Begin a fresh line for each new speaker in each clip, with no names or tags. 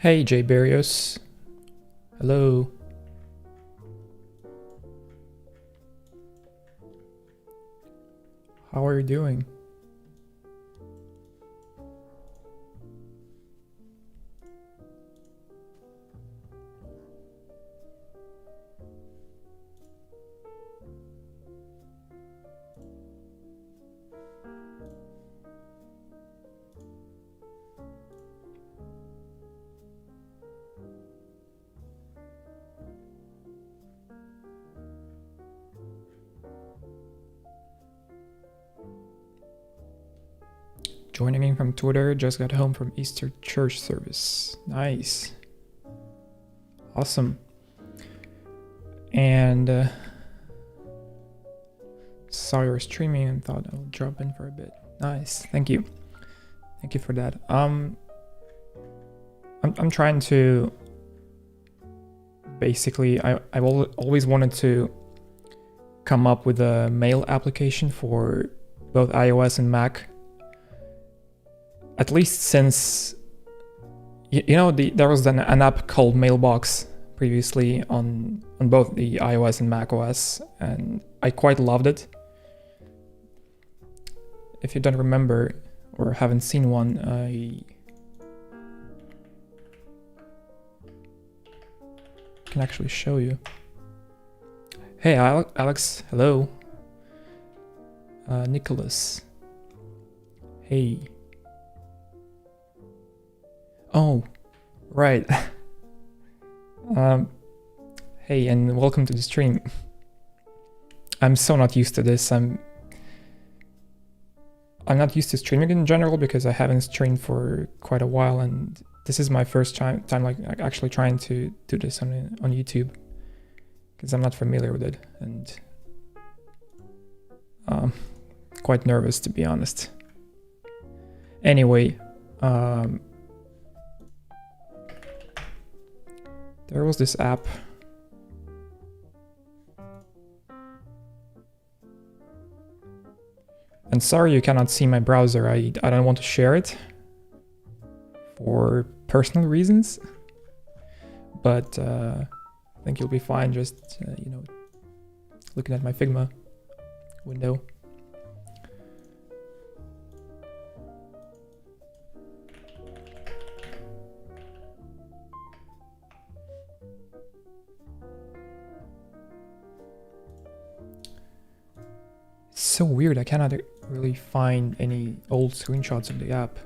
Hey, Jay Barrios. Hello. How are you doing? Joining in from Twitter, just got home from Easter church service. Nice. Awesome. And saw you were streaming and thought I'll drop in for a bit. Nice. Thank you. Thank you for that. I'm trying to basically I've always wanted to come up with a mail application for both iOS and Mac. At least since, there was an app called Mailbox previously on both the iOS and Mac OS, and I quite loved it. If you don't remember or haven't seen one, I can actually show you. Hey, Alex, hello. Nicholas. Hey. Oh, right. Hey, and welcome to the stream. I'm so not used to this. I'm not used to streaming in general because I haven't streamed for quite a while, and this is my first time like actually trying to do this on YouTube because I'm not familiar with it, and quite nervous, to be honest. Anyway, there was this app. And sorry you cannot see my browser. I don't want to share it for personal reasons. But I think you'll be fine just, looking at my Figma window. So weird, I cannot really find any old screenshots of the app.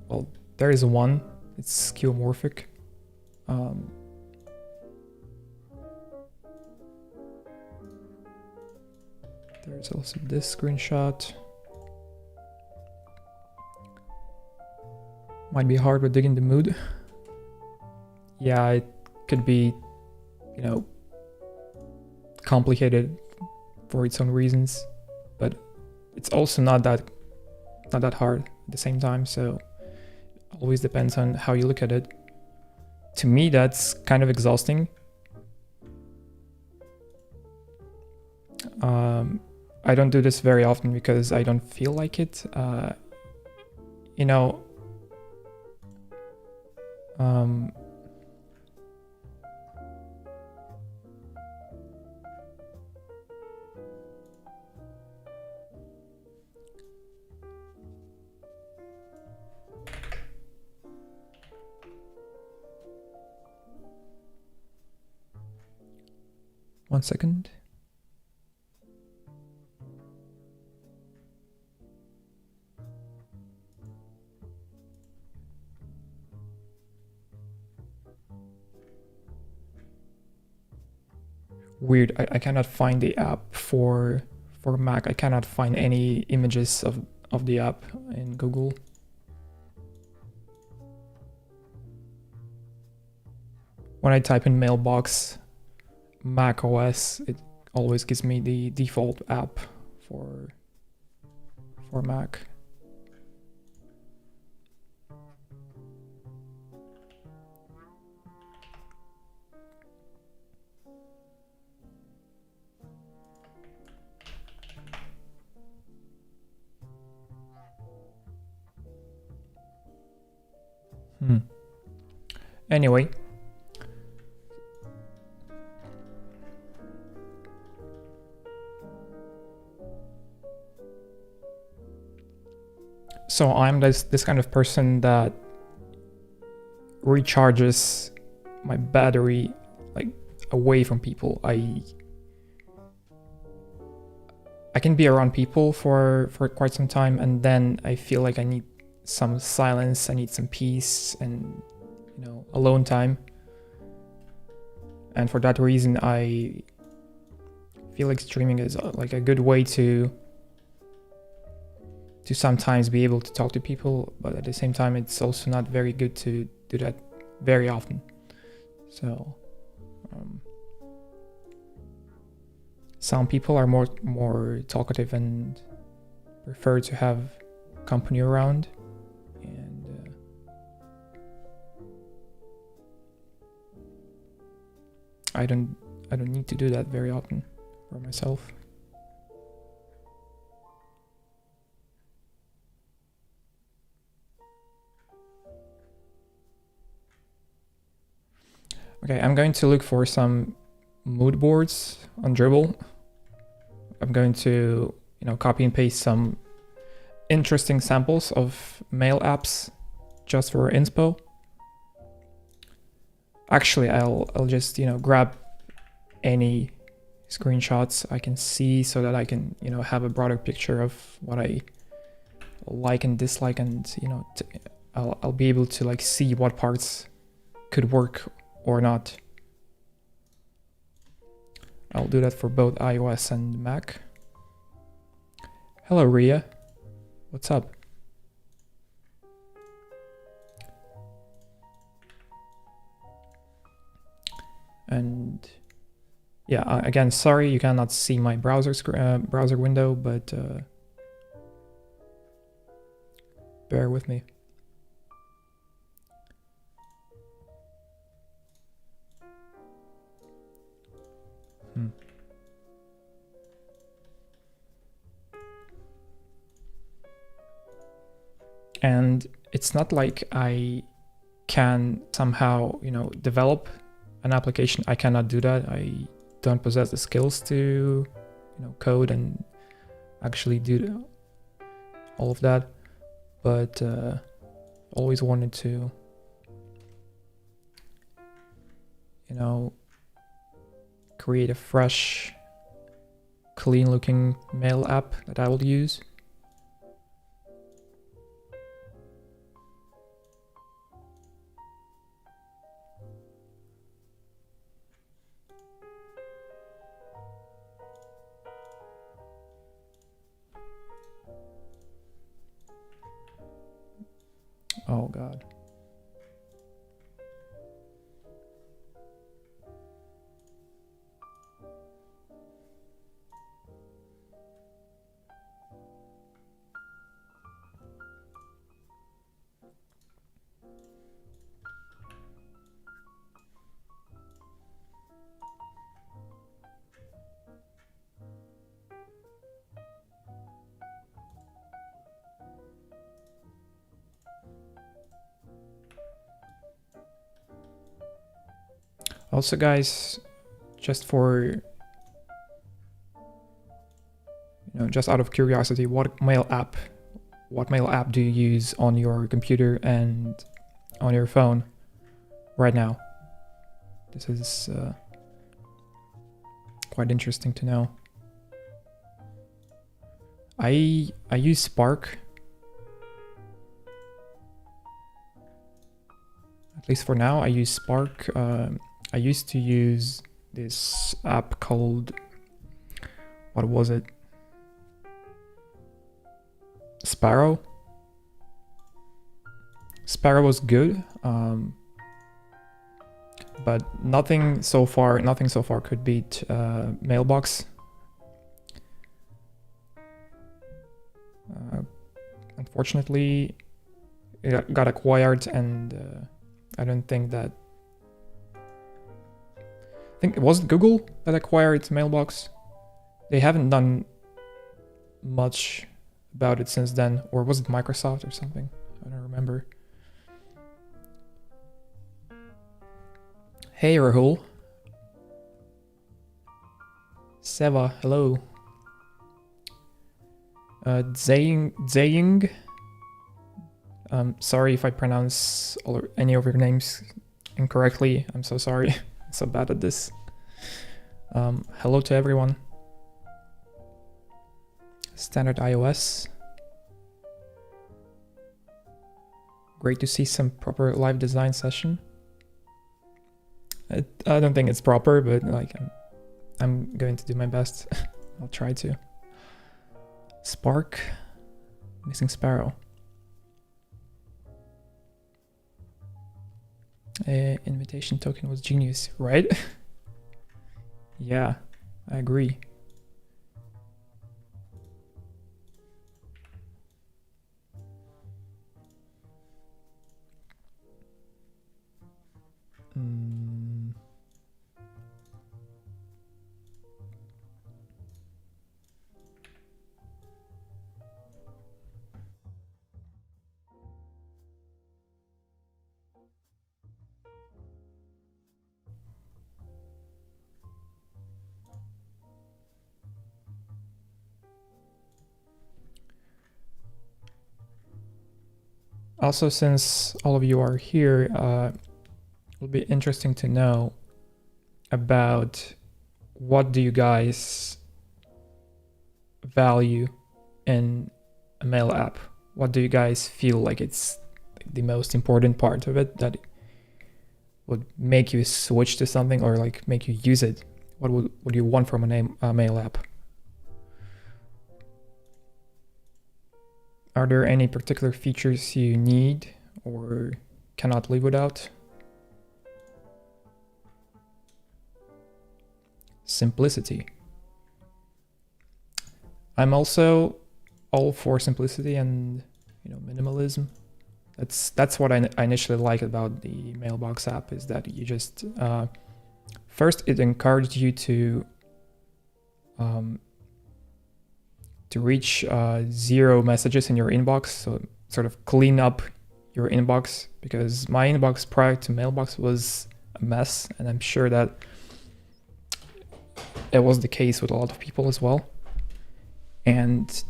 Well, there is one, it's skeuomorphic. There's also this screenshot. Might be hard with digging the mood. Yeah, it could be, complicated for its own reasons. But it's also not that hard at the same time, so it always depends on how you look at it. To me, that's kind of exhausting. I don't do this very often because I don't feel like it. One second. Weird, I cannot find the app for Mac. I cannot find any images of the app in Google. When I type in Mailbox Mac OS, it always gives me the default app for Mac. Anyway. So I'm this kind of person that recharges my battery like away from people. I can be around people for quite some time, and then I feel like I need some silence, I need some peace and, you know, alone time. And for that reason, I feel like streaming is like a good way to sometimes be able to talk to people, but at the same time, it's also not very good to do that very often. So some people are more talkative and prefer to have company around, and I don't need to do that very often for myself. Okay, I'm going to look for some mood boards on Dribble. I'm going to, you know, copy and paste some interesting samples of mail apps just for inspo. Actually, I'll just, you know, grab any screenshots I can see so that I can, you know, have a broader picture of what I like and dislike, and, you know, I'll be able to like see what parts could work or not. I'll do that for both iOS and Mac. Hello, Ria. What's up? And yeah, again, sorry you cannot see my browser window, but bear with me. And it's not like I can somehow, you know, develop an application. I cannot do that. I don't possess the skills to, you know, code and actually do all of that. But always wanted to, you know, create a fresh, clean-looking mail app that I will use. Oh God. Also, guys, just for, you know, just out of curiosity, what mail app do you use on your computer and on your phone right now? This is quite interesting to know. I use Spark, at least for now. I use Spark. I used to use this app called, what was it? Sparrow. Sparrow was good, but nothing so far could beat Mailbox. Unfortunately, it got acquired, and I don't think that. I think it was Google that acquired Mailbox. They haven't done much about it since then, or was it Microsoft or something? I don't remember. Hey Rahul. Seva, hello. Zaying. Sorry if I pronounce any of your names incorrectly. I'm so sorry. I'm so bad at this. Hello to everyone. Standard iOS. Great to see some proper live design session. I don't think it's proper, but like I'm going to do my best. I'll try to. Spark, missing sparrow. Invitation token was genius, right? Yeah, I agree. Also, since all of you are here, it'll be interesting to know about what do you guys value in a mail app? What do you guys feel like it's the most important part of it that would make you switch to something or like make you use it? What would you want from a mail app? Are there any particular features you need or cannot live without? Simplicity. I'm also all for simplicity and minimalism. That's what I initially like about the Mailbox app, is that you just first it encouraged you to reach 0 messages in your inbox, so sort of clean up your inbox, because my inbox prior to Mailbox was a mess, and I'm sure that it was the case with a lot of people as well. And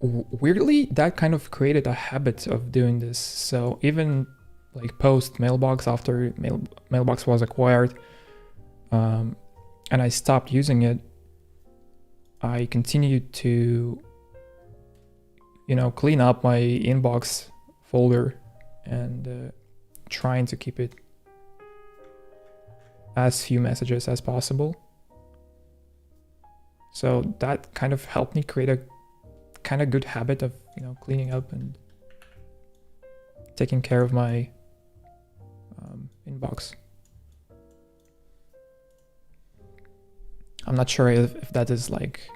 weirdly, that kind of created a habit of doing this. So even like post Mailbox, after Mailbox was acquired, and I stopped using it, I continued to, clean up my inbox folder and trying to keep it as few messages as possible. So that kind of helped me create a kind of good habit of, cleaning up and taking care of my inbox. I'm not sure if that is like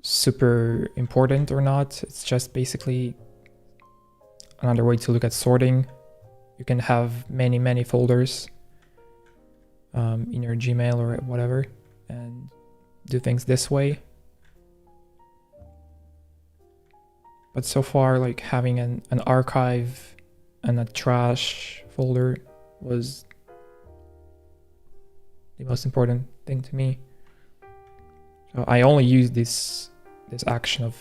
super important or not. It's just basically another way to look at sorting. You can have many folders in your Gmail or whatever and do things this way. But so far, like having an archive and a trash folder was the most important thing to me. So I only use this action of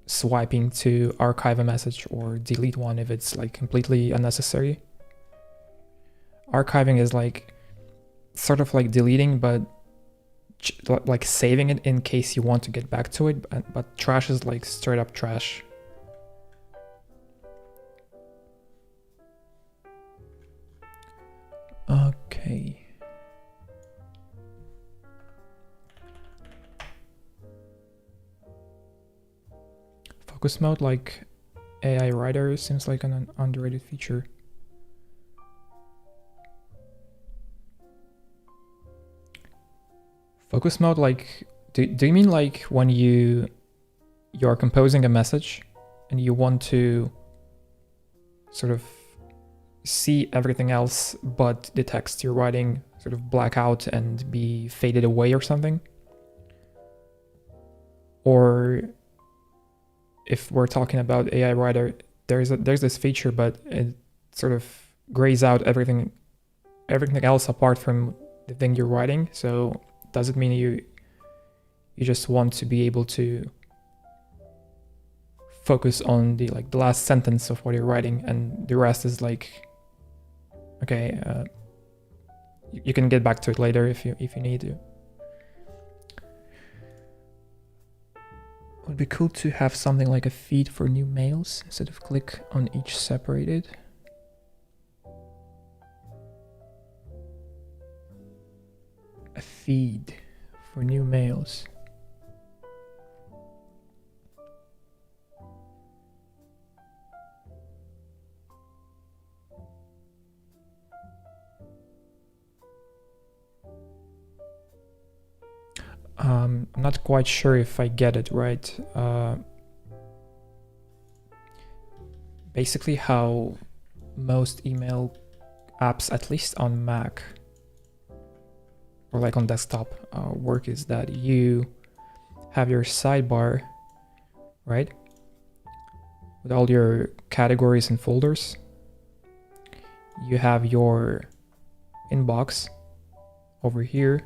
swiping to archive a message or delete one if it's like completely unnecessary. Archiving is like sort of like deleting, but like saving it in case you want to get back to it. But trash is like straight up trash. Okay. Focus mode, like AI writer, seems like an underrated feature. Focus mode, like, do you mean like when you're composing a message and you want to sort of see everything else but the text you're writing sort of black out and be faded away or something? Or if we're talking about AI writer, there's this feature, but sort of grays out everything else apart from the thing you're writing. So does it mean you just want to be able to focus on the last sentence of what you're writing, and the rest is like, okay, you can get back to it later if you need to. It would be cool to have something like a feed for new mails instead of click on each separated. A feed for new mails. I'm not quite sure if I get it right. Basically how most email apps, at least on Mac or like on desktop, work is that you have your sidebar, right? With all your categories and folders. You have your inbox over here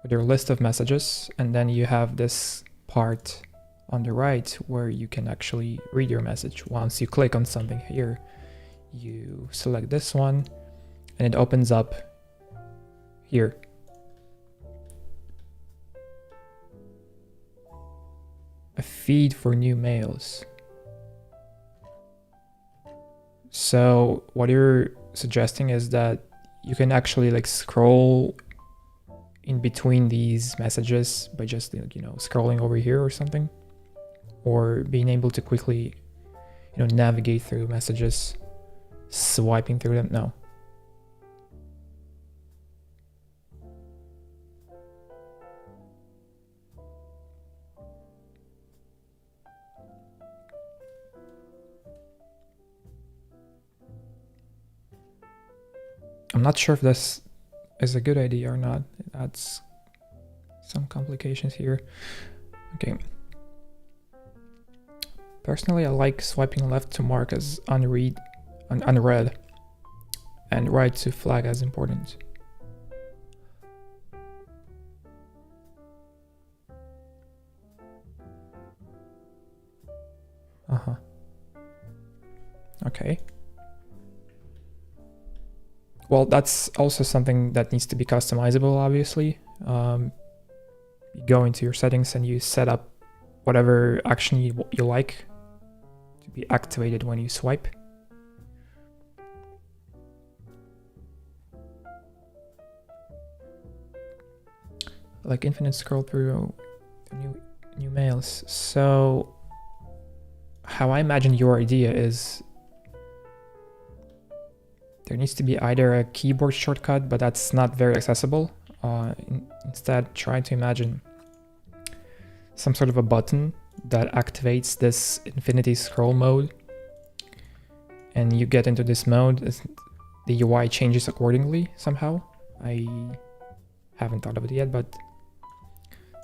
with your list of messages, and then you have this part on the right where you can actually read your message. Once you click on something here, you select this one and it opens up here. A feed for new mails. So what you're suggesting is that you can actually like scroll in between these messages by just, scrolling over here or something, or being able to quickly, navigate through messages, swiping through them. No. I'm not sure if this is a good idea or not. It adds some complications here. Okay. Personally, I like swiping left to mark as unread unread and right to flag as important. Okay. Well, that's also something that needs to be customizable, obviously. You go into your settings and you set up whatever action you like to be activated when you swipe. Like infinite scroll through new mails. So how I imagine your idea is there needs to be either a keyboard shortcut, but that's not very accessible. Instead, try to imagine some sort of a button that activates this infinity scroll mode. And you get into this mode, the UI changes accordingly somehow. I haven't thought of it yet, but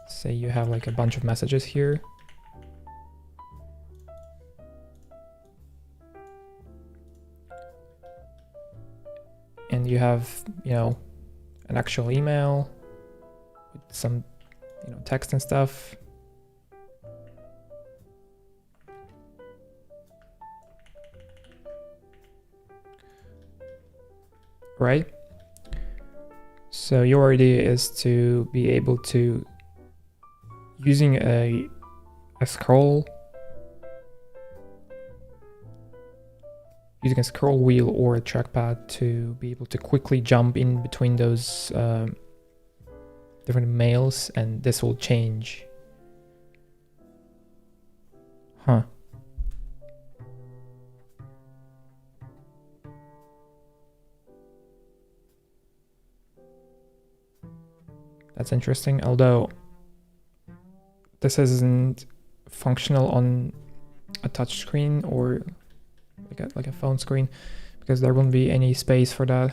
say you have like a bunch of messages here. And you have, an actual email with some, text and stuff. Right? So your idea is to be able to, using a scroll, using a scroll wheel or a trackpad to be able to quickly jump in between those different mails, and this will change. Huh. That's interesting, although this isn't functional on a touch screen or like a phone screen, because there won't be any space for that.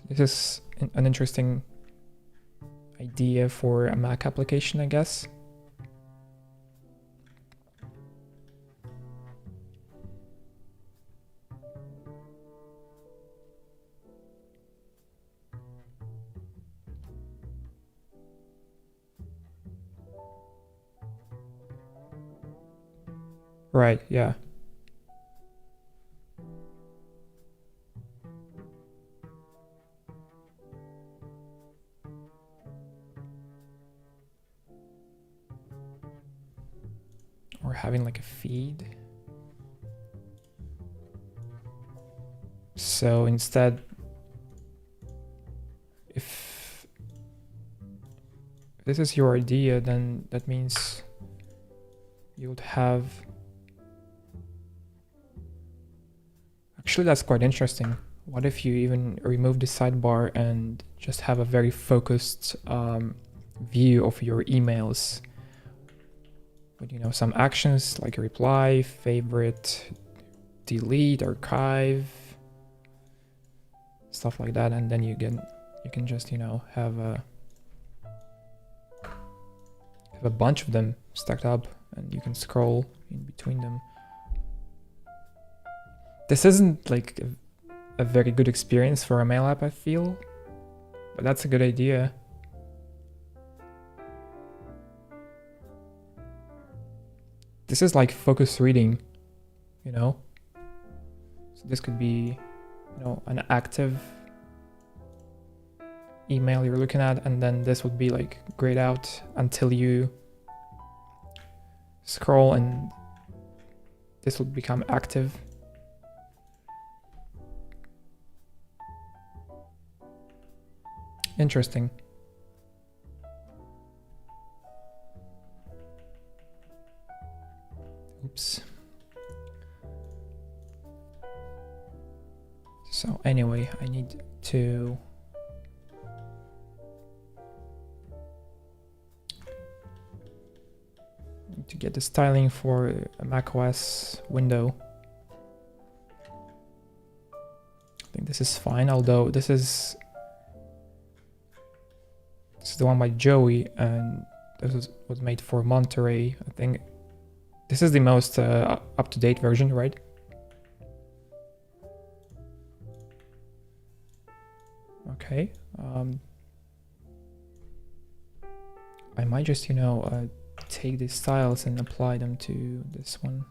This is an interesting idea for a Mac application, I guess. Right, yeah. Or having like a feed. So instead, if this is your idea, then that means you would have... Actually, that's quite interesting. What if you even remove the sidebar and just have a very focused view of your emails? With, you know, some actions like reply, favorite, delete, archive, stuff like that, and then you can just, you know, have a bunch of them stacked up, and you can scroll in between them. This isn't like a very good experience for a mail app, I feel, but that's a good idea. This is like focus reading, you know? So this could be, you know, an active email you're looking at, and then this would be like grayed out until you scroll, and this would become active. Interesting. Oops. So anyway, I need to get the styling for a macOS window. I think this is fine, although this is the one by Joey, and this was made for Monterey. I think this is the most up-to-date version, right? Okay. I might just, you know, take these styles and apply them to this one.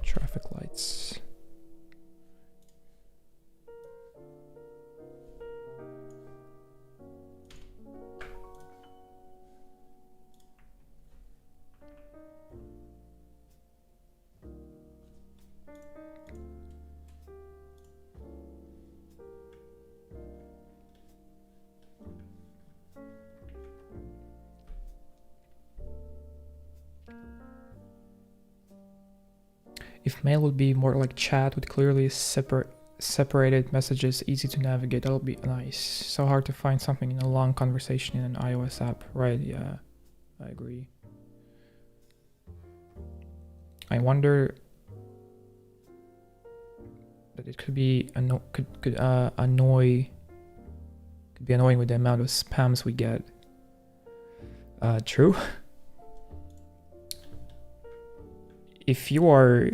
Traffic lights. If mail would be more like chat with clearly separated messages, easy to navigate, that'll be nice. So hard to find something in a long conversation in an iOS app. Right, yeah, I agree. I wonder that it could be could be annoying with the amount of spams we get. True. If you are,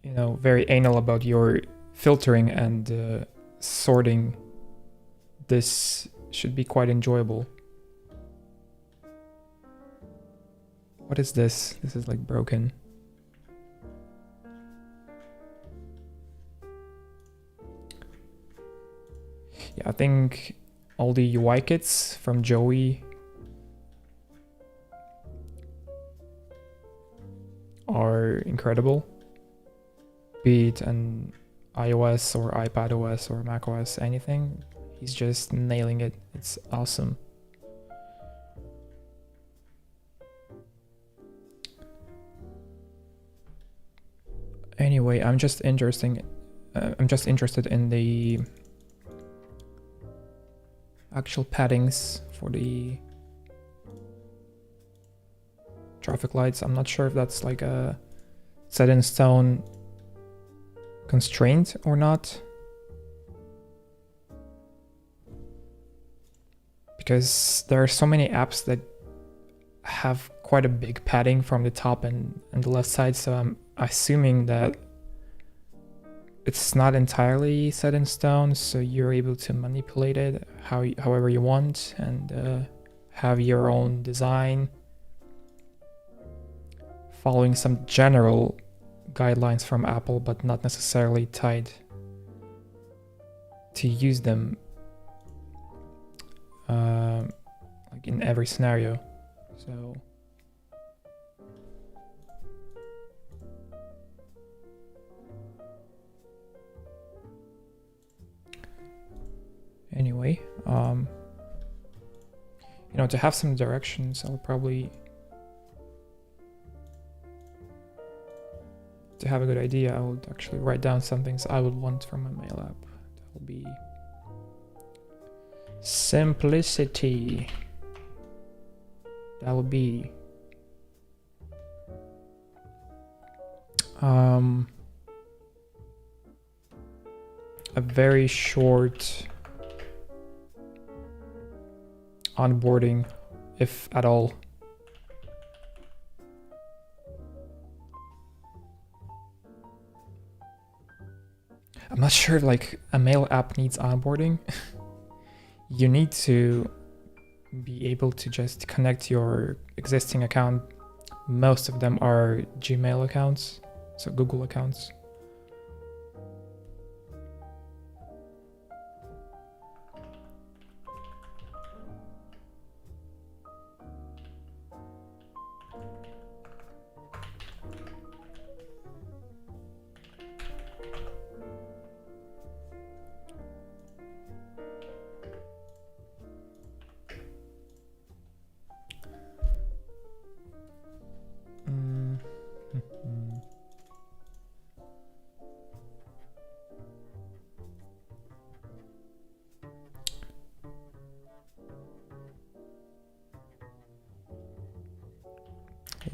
you know, very anal about your filtering and sorting, this should be quite enjoyable. What is this? This is like broken. Yeah, I think all the UI kits from Joey are incredible, be it an iOS or iPadOS or macOS, anything. He's just nailing it. It's awesome. Anyway, I'm just interested in the actual paddings for the traffic lights. I'm not sure if that's like a set in stone constraint or not, because there are so many apps that have quite a big padding from the top and the left side, so I'm assuming that it's not entirely set in stone, so you're able to manipulate it however you want and have your own design, following some general guidelines from Apple, but not necessarily tied to use them like in every scenario. So anyway, you know, to have some directions, I'll probably, to have a good idea, I would actually write down some things I would want from my mail app. That will be simplicity. That will be a very short onboarding, if at all. I'm not sure if like a mail app needs onboarding. You need to be able to just connect your existing account. Most of them are Gmail accounts, so Google accounts.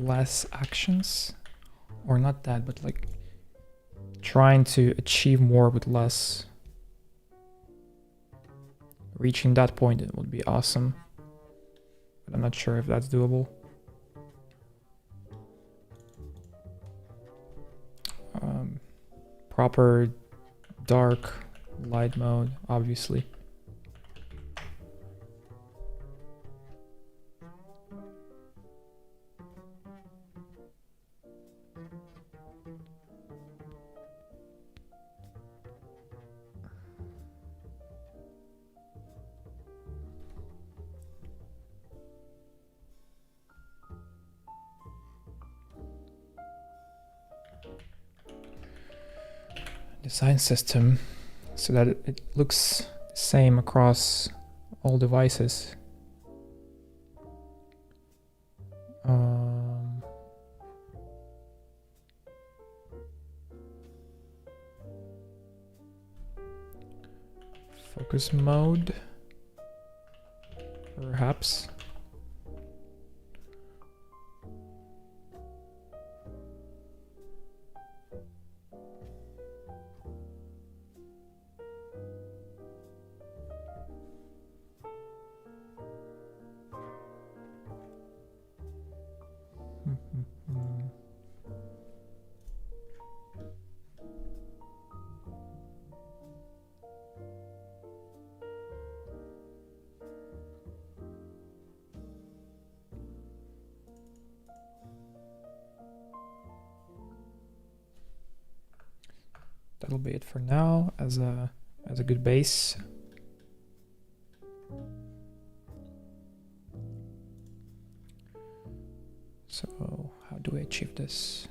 Less actions, or not that, but like trying to achieve more with less. Reaching that point, it would be awesome, but I'm not sure if that's doable. Proper dark light mode, obviously. Design system so that it looks the same across all devices. Focus mode, perhaps. That'll be it for now as a good base. So how do I achieve this?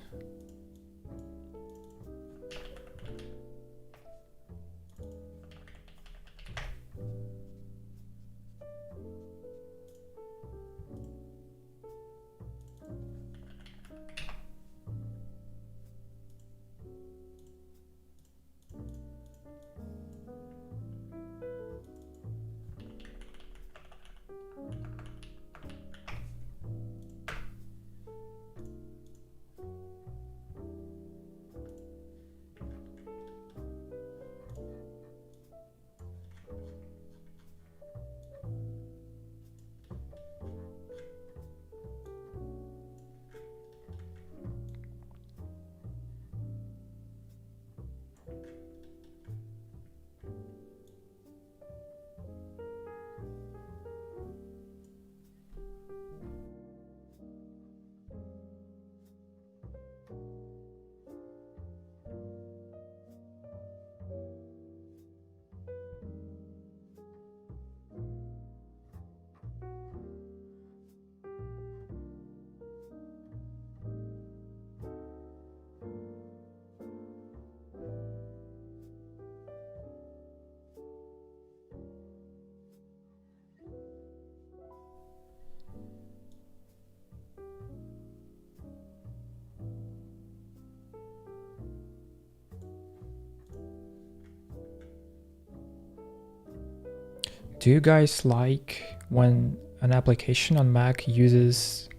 Do you guys like when an application on Mac uses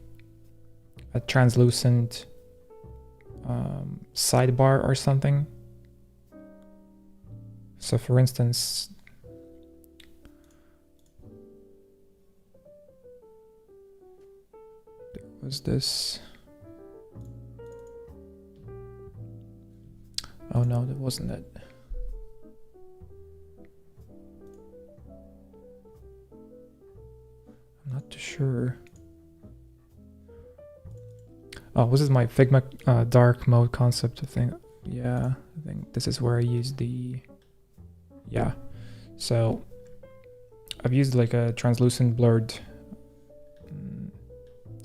a translucent sidebar or something? So for instance, there was this. Oh no, that wasn't it. I'm not too sure. Oh, this is my Figma dark mode concept thing. Yeah, I think this is where I use the... Yeah, so I've used like a translucent blurred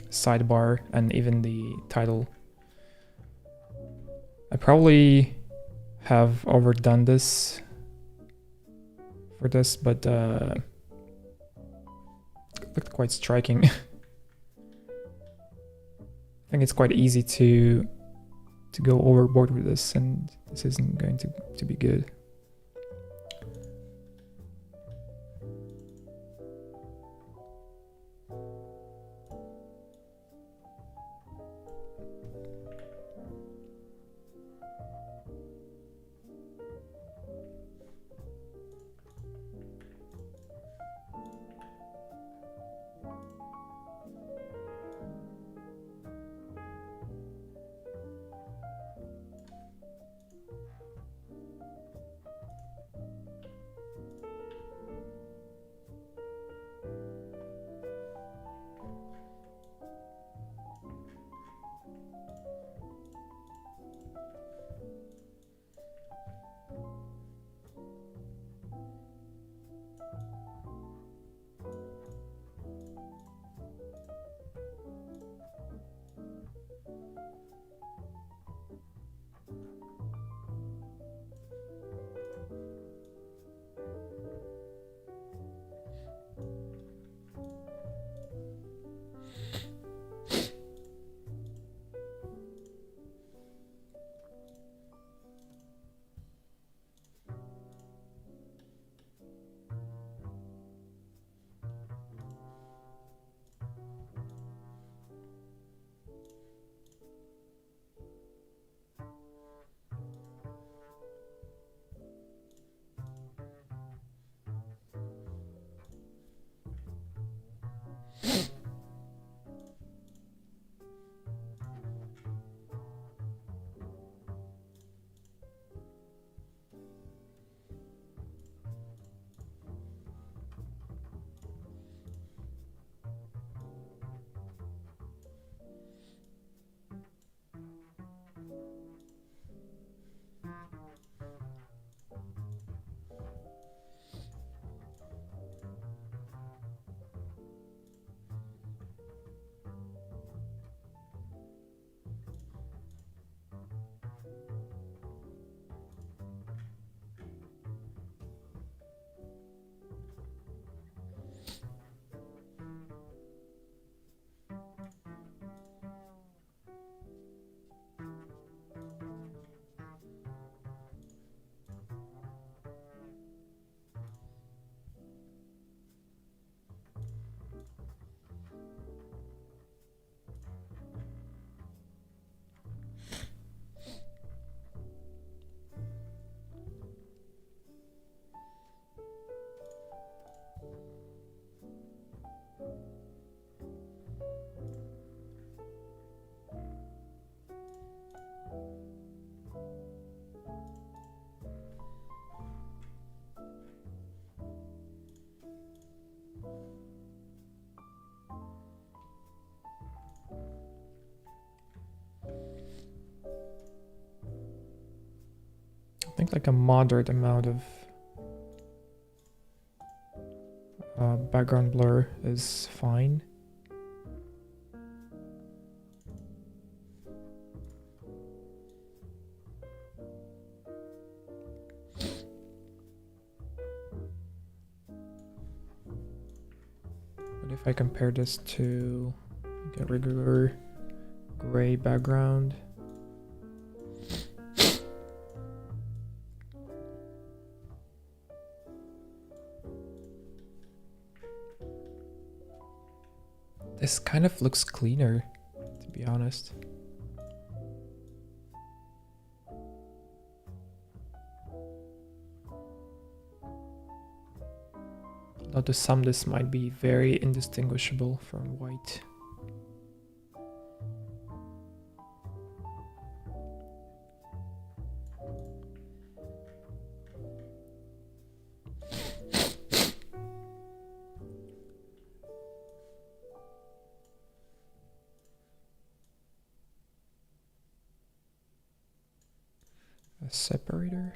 sidebar and even the title. I probably have overdone this for this, but it looked quite striking. I think it's quite easy to go overboard with this, and this isn't going to be good. I think like a moderate amount of background blur is fine. But if I compare this to like a regular gray background, This kind of looks cleaner, to be honest. Though to some this might be very indistinguishable from white. A separator.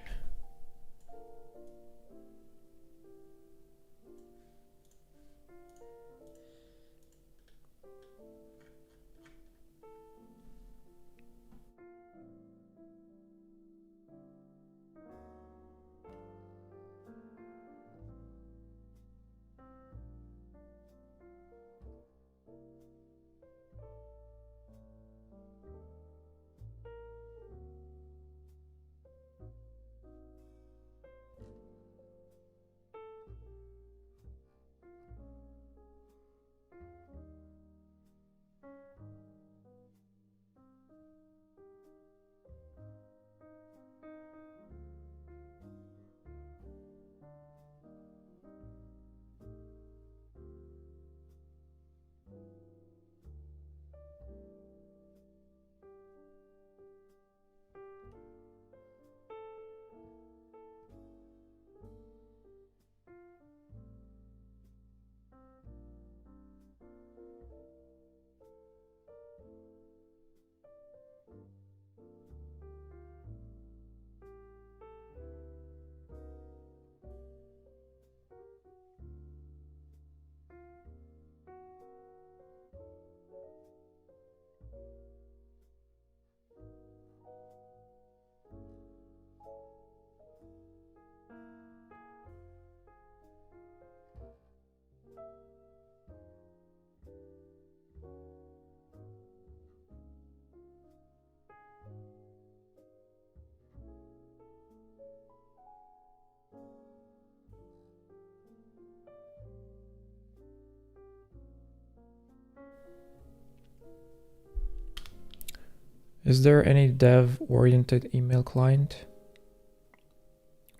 Is there any dev-oriented email client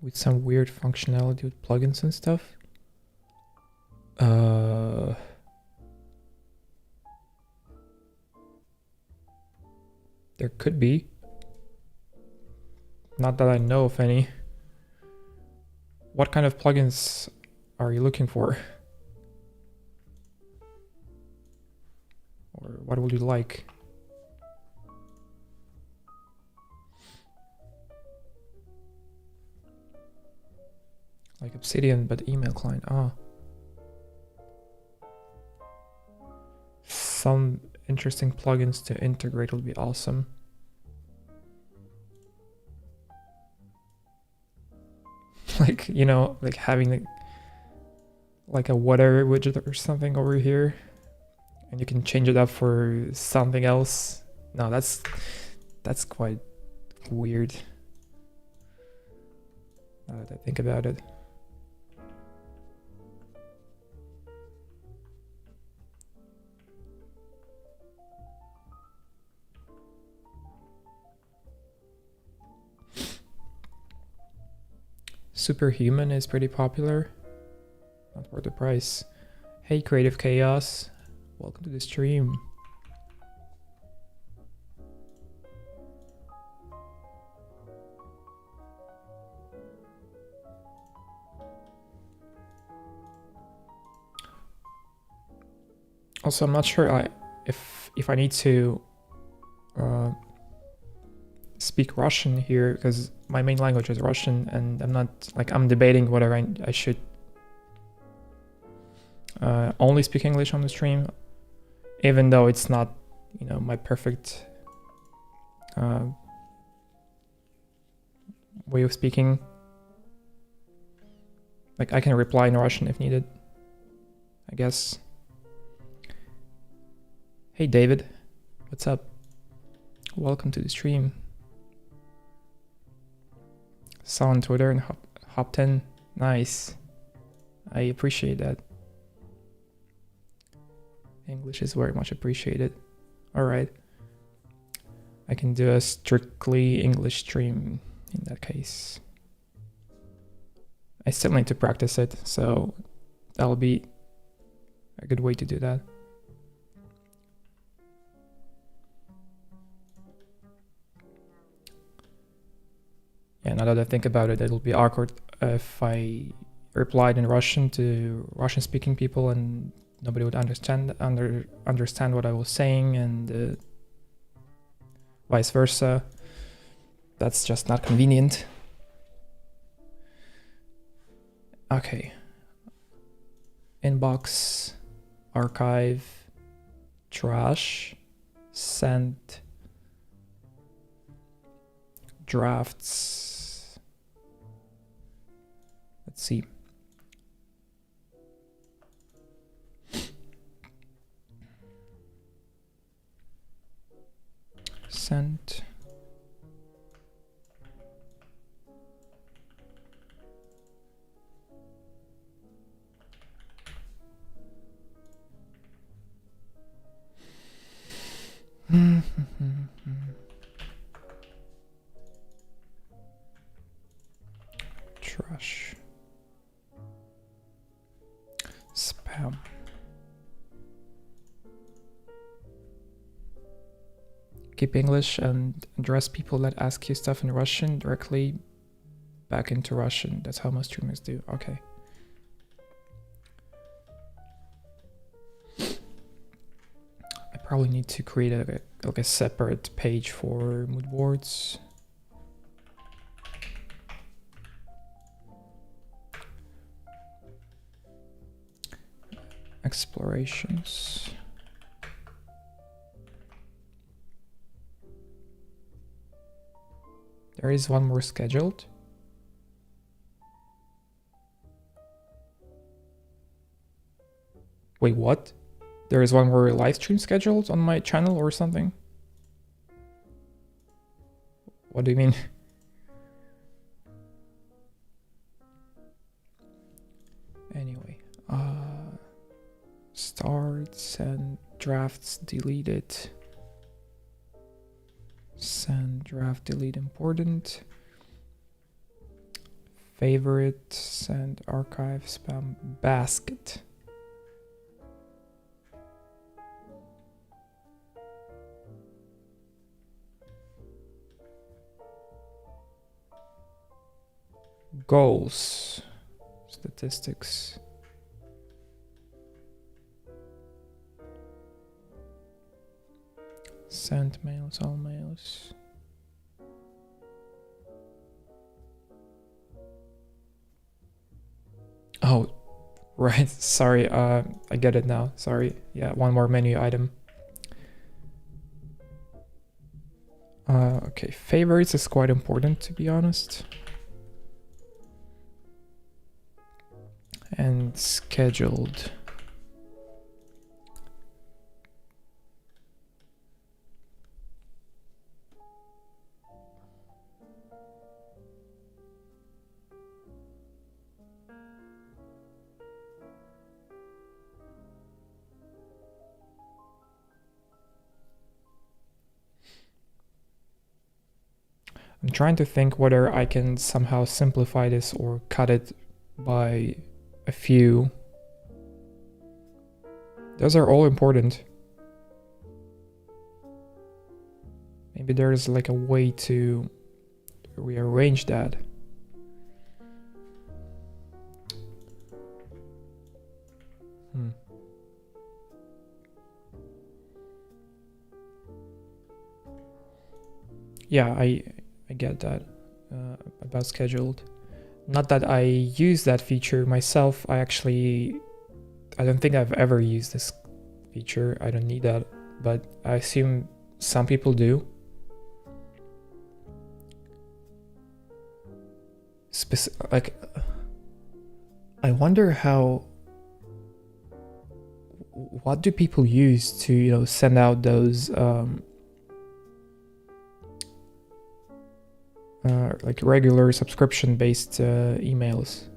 with some weird functionality with plugins and stuff? There could be. Not that I know of any. What kind of plugins are you looking for? Or what would you like? Like Obsidian, but email client. Ah. Some interesting plugins to integrate would be awesome. Like, you know, like having like a whatever widget or something over here, and you can change it up for something else. No, that's quite weird, now that I think about it. Superhuman is pretty popular. Not worth the price. Hey, Creative Chaos. Welcome to the stream. Also, I'm not sure if I need to speak Russian here, because my main language is Russian, and I'm not like, I'm debating whether I should only speak English on the stream, even though it's not, you know, my perfect way of speaking. Like, I can reply in Russian if needed, I guess. Hey David, what's up? Welcome to the stream. Saw on Twitter and hop 10. Nice. I appreciate that. English is very much appreciated. All right. I can do a strictly English stream in that case. I still need to practice it, so that'll be a good way to do that. Yeah, now that I think about it, it'll be awkward if I replied in Russian to Russian-speaking people and nobody would understand what I was saying, and vice versa. That's just not convenient. Okay. Inbox, archive, trash, sent, drafts. Let's see. Sent. Trash. Spam. Keep English and address people that ask you stuff in Russian directly back into Russian. That's how most streamers do. Okay. I probably need to create a separate page for mood boards. Explorations. There is one more scheduled. Wait, what? There is one more live stream scheduled on my channel or something? What do you mean? Anyway, starts and drafts deleted. Send draft delete important. Favorite, send archive, spam, basket. Goals, statistics. Sent mails, all mails. Oh, right. Sorry. I get it now. Sorry. Yeah, one more menu item. Okay, favorites is quite important, to be honest. And scheduled. I'm trying to think whether I can somehow simplify this or cut it by a few. Those are all important. Maybe there's like a way to rearrange that. Yeah, I get that about scheduled. Not that I use that feature myself. I don't think I've ever used this feature. I don't need that, but I assume some people do. Like, I wonder what do people use to, send out those like regular subscription-based emails?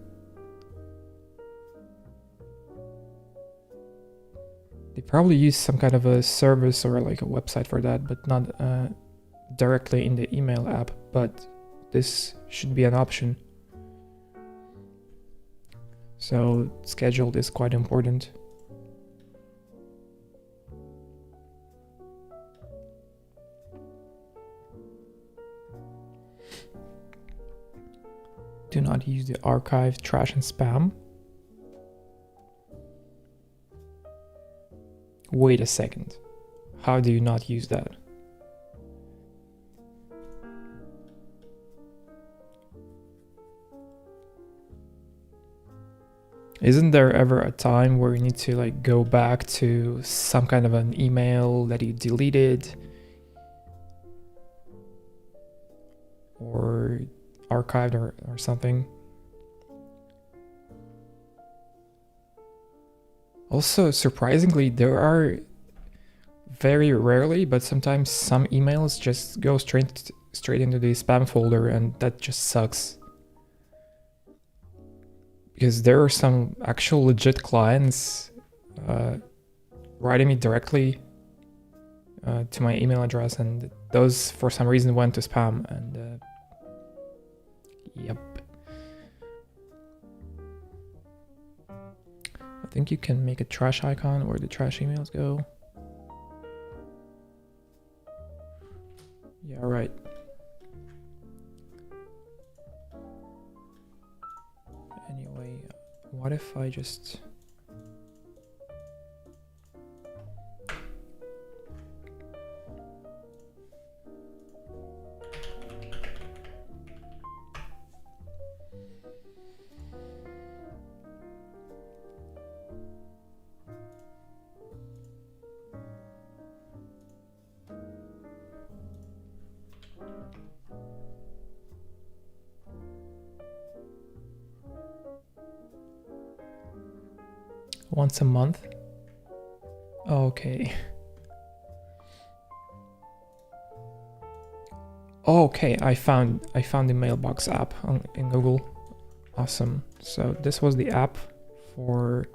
They probably use some kind of a service or like a website for that, but not directly in the email app. But this should be an option. So scheduled is quite important. Do not use the archive, trash, and spam. Wait a second. How do you not use that? Isn't there ever a time where you need to like go back to some kind of an email that you deleted or archived or something? Also, surprisingly, there are very rarely, but sometimes some emails just go straight into the spam folder, and that just sucks. Because there are some actual legit clients writing me directly to my email address, and those for some reason went to spam, and yep. I think you can make a trash icon where the trash emails go. Yeah, right. Anyway, what if I just... once a month? Okay. Okay, I found the Mailbox app in Google. Awesome. So this was the app for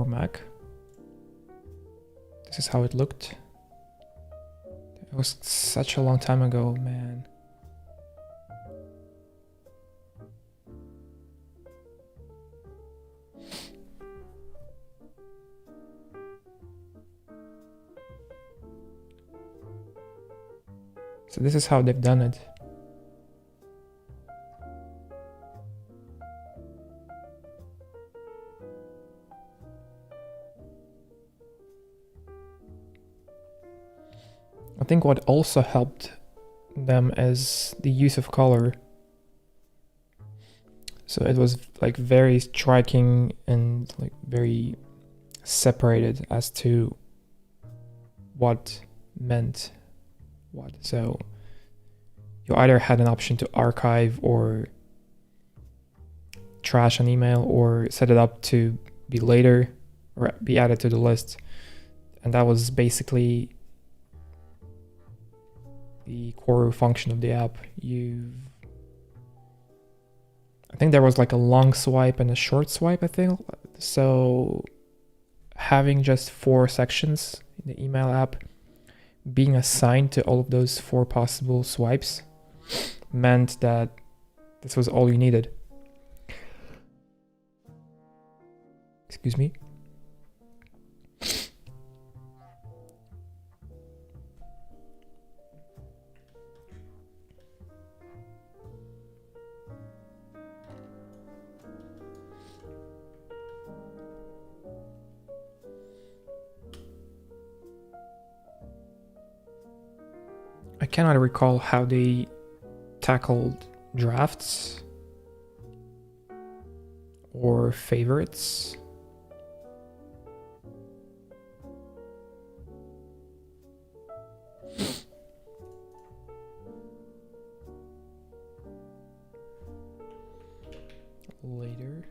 Mac. This is how it looked. It was such a long time ago, man. So this is how they've done it. I think what also helped them is the use of color. So it was like very striking and like very separated as to what meant what. So you either had an option to archive or trash an email or set it up to be later or be added to the list. And that was basically the core function of the app. I think there was like a long swipe and a short swipe, I think. So having just 4 sections in the email app being assigned to all of those 4 possible swipes meant that this was all you needed. Excuse me. I cannot recall how they tackled drafts or favorites. Later.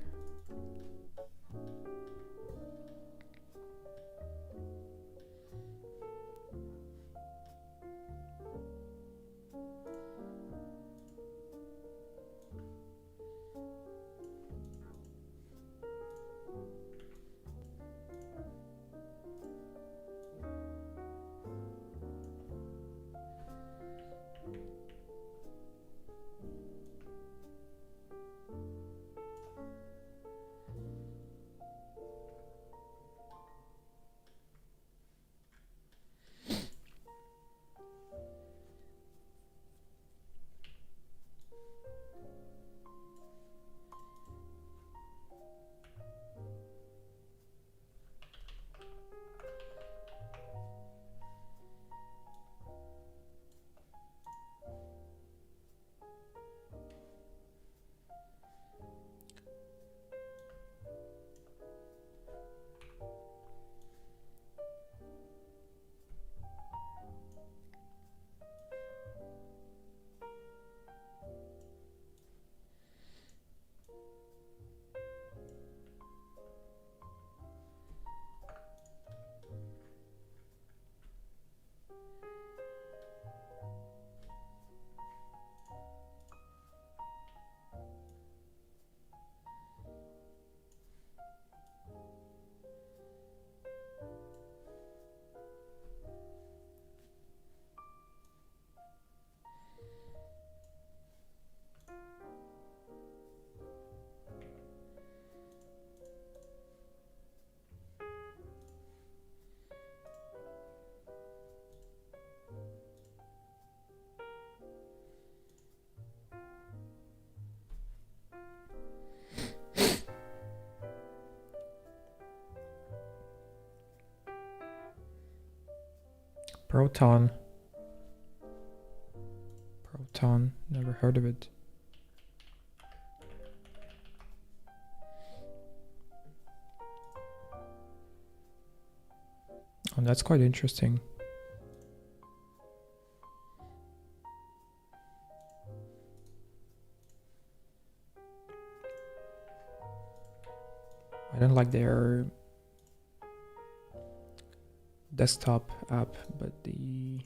Proton. Never heard of it. Oh, that's quite interesting. I don't like their desktop app, but the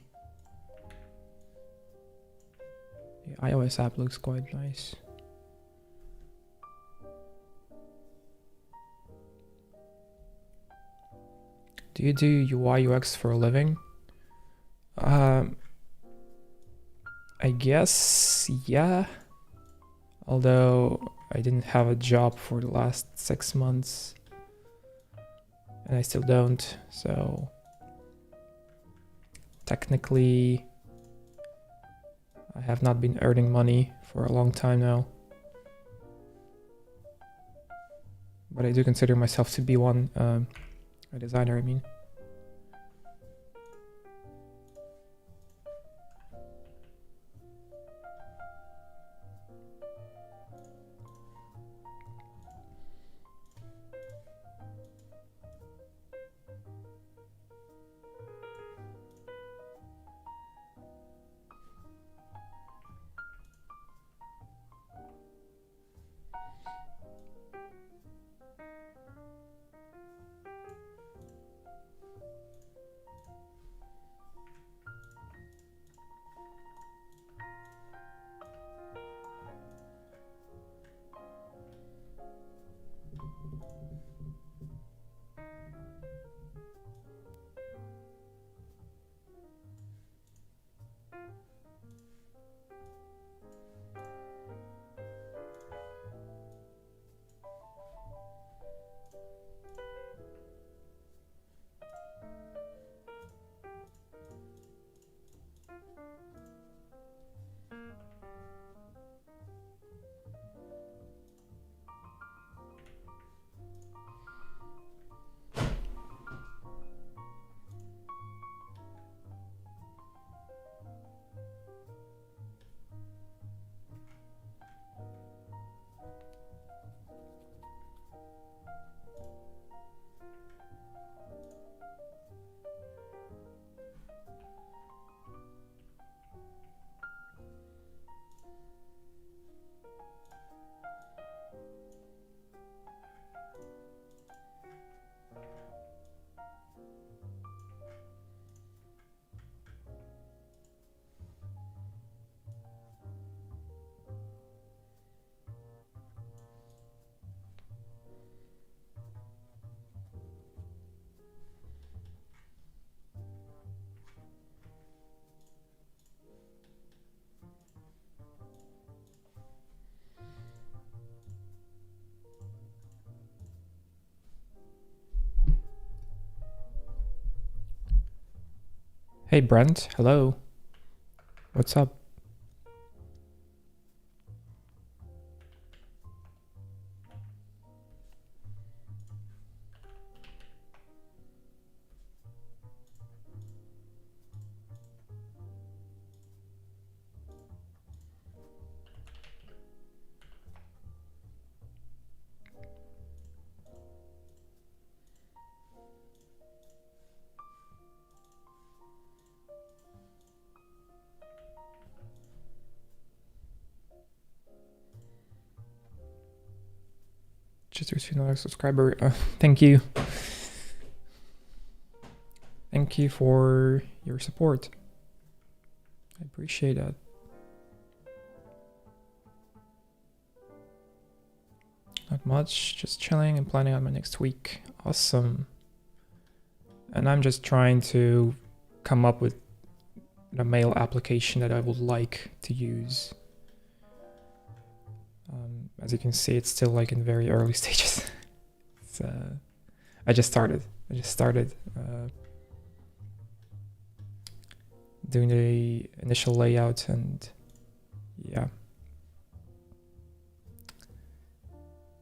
iOS app looks quite nice. Do you do UI UX for a living? I guess, yeah. Although I didn't have a job for the last 6 months. And I still don't, so technically I have not been earning money for a long time now. But I do consider myself to be one, a designer, I mean. Hey Brent, hello. What's up? Just received another subscriber. Thank you. Thank you for your support. I appreciate that. Not much, just chilling and planning on my next week. Awesome. And I'm just trying to come up with a mail application that I would like to use. As you can see, it's still like in very early stages. It's, I just started doing the initial layout, and yeah.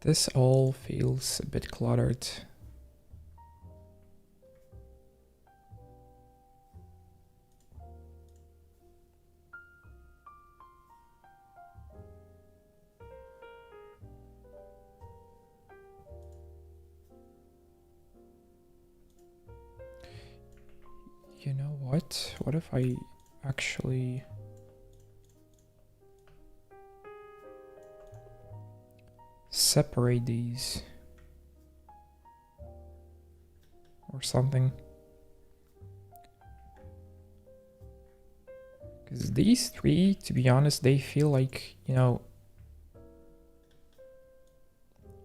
This all feels a bit cluttered. You know what? What if I actually separate these or something? Because these three, to be honest, they feel like, you know,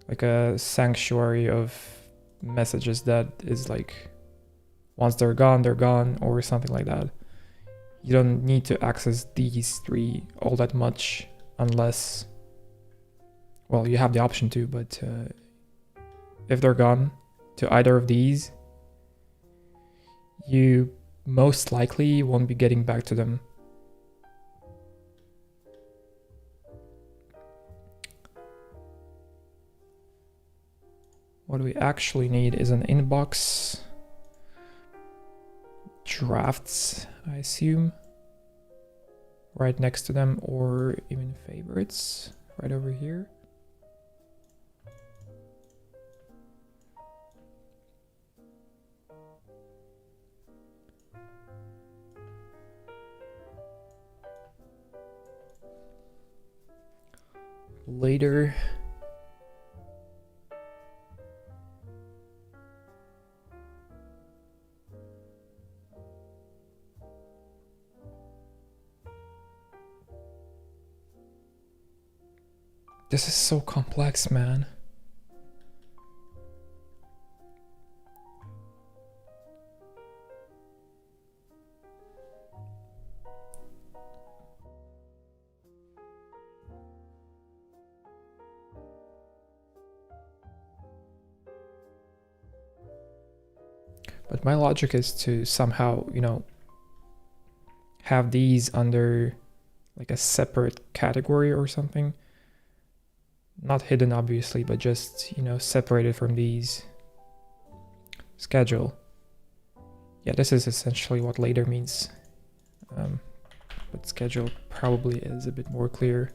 like a sanctuary of messages that is like, once they're gone, or something like that. You don't need to access these three all that much unless, well, you have the option to, but if they're gone to either of these, you most likely won't be getting back to them. What we actually need is an inbox, drafts, I assume, right next to them, or even favorites right over here. Later. This is so complex, man. But my logic is to somehow, you know, have these under like a separate category or something. Not hidden, obviously, but just, you know, separated from these. Schedule. Yeah, this is essentially what later means. But schedule probably is a bit more clear.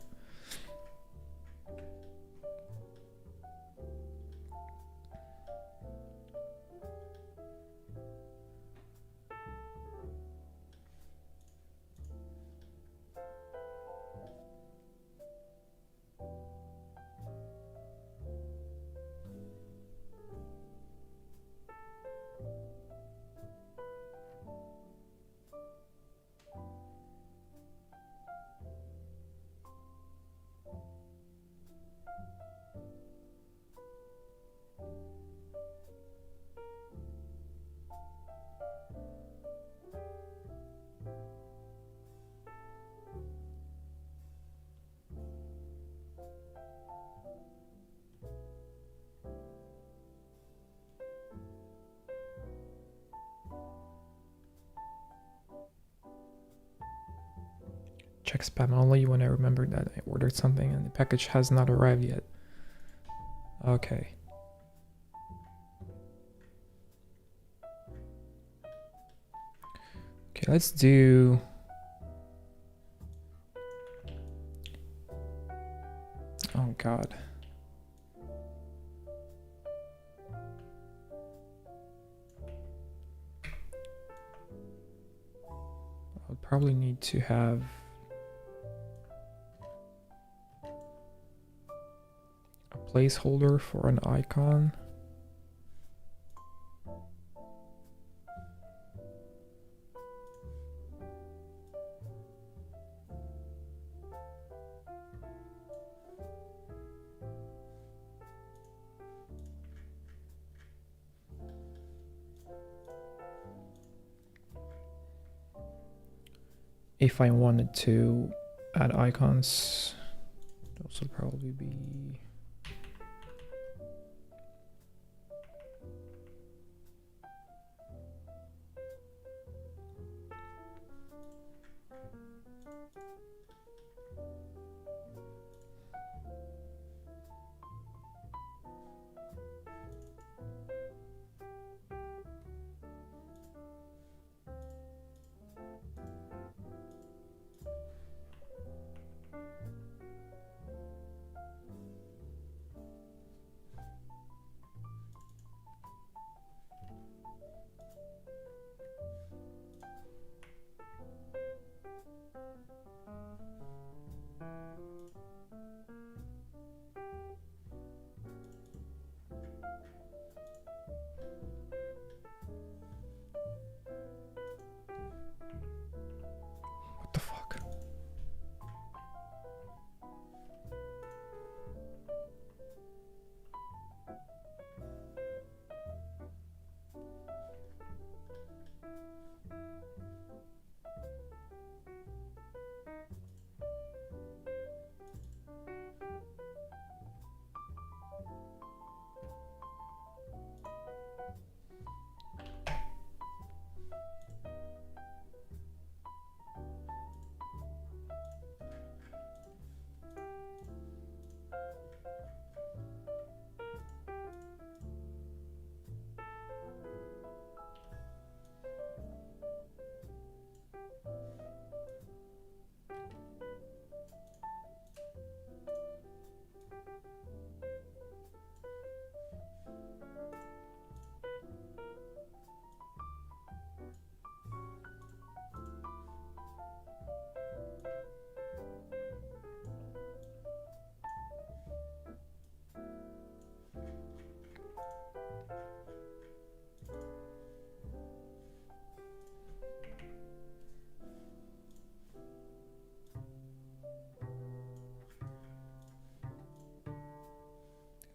Check spam only when I remember that I ordered something and the package has not arrived yet. Okay. Okay, let's do... Oh God. I'll probably need to have a placeholder for an icon. If I wanted to add icons, those would probably be...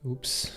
Oops.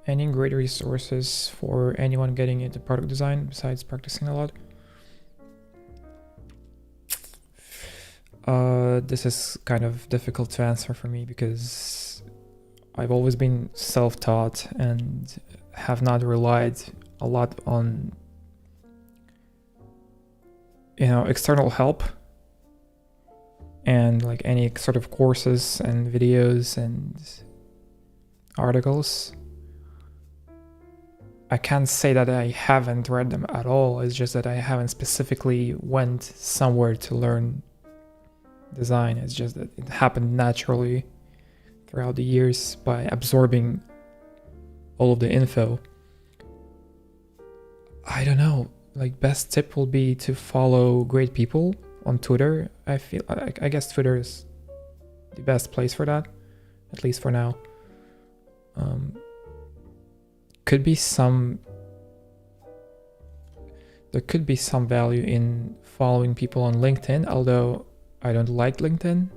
Any great resources for anyone getting into product design besides practicing a lot? This is kind of difficult to answer for me because I've always been self-taught and have not relied a lot on, external help and like any sort of courses and videos and articles. I can't say that I haven't read them at all. It's just that I haven't specifically went somewhere to learn design. It's just that it happened naturally throughout the years by absorbing all of the info. I don't know, like best tip will be to follow great people on Twitter. I guess Twitter is the best place for that, at least for now. There could be some value in following people on LinkedIn, although I don't like LinkedIn.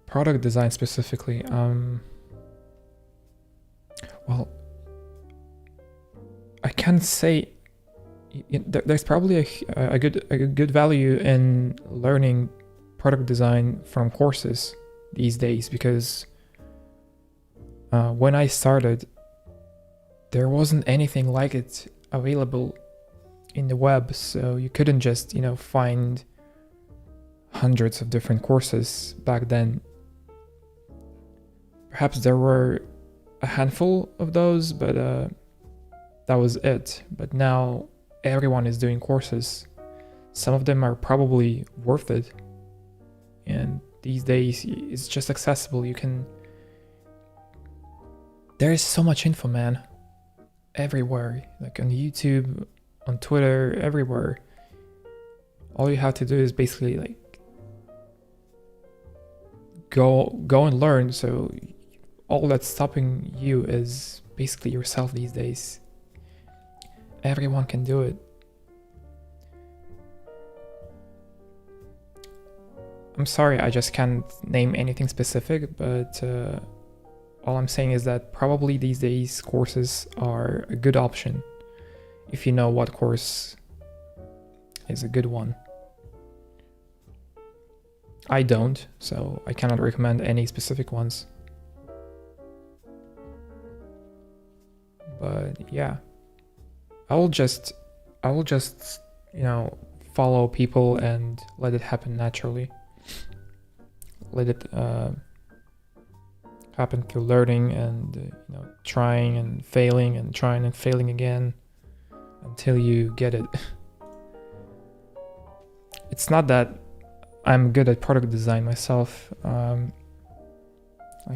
Product design specifically. Well, I can't say there's probably a good value in learning product design from courses these days, because when I started, there wasn't anything like it available in the web, so you couldn't just find hundreds of different courses back then. Perhaps there were a handful of those, but that was it. But now everyone is doing courses. Some of them are probably worth it, and these days it's just accessible. There is so much info, man, everywhere, like on YouTube, on Twitter, everywhere. All you have to do is basically like go and learn. So all that's stopping you is basically yourself these days. Everyone can do it. I'm sorry, I just can't name anything specific, but all I'm saying is that probably these days courses are a good option if you know what course is a good one. I don't, so I cannot recommend any specific ones. But yeah, I will just follow people and let it happen naturally. Let it happen through learning and trying and failing and trying and failing again until you get it. It's not that I'm good at product design myself. Like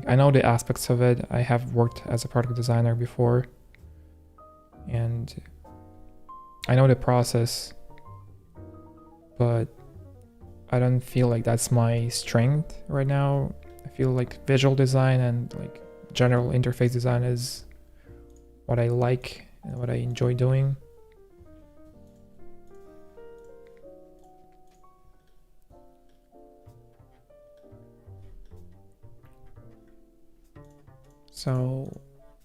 I know the aspects of it. I have worked as a product designer before, and I know the process, but I don't feel like that's my strength right now. I feel like visual design and like general interface design is what I like and what I enjoy doing. So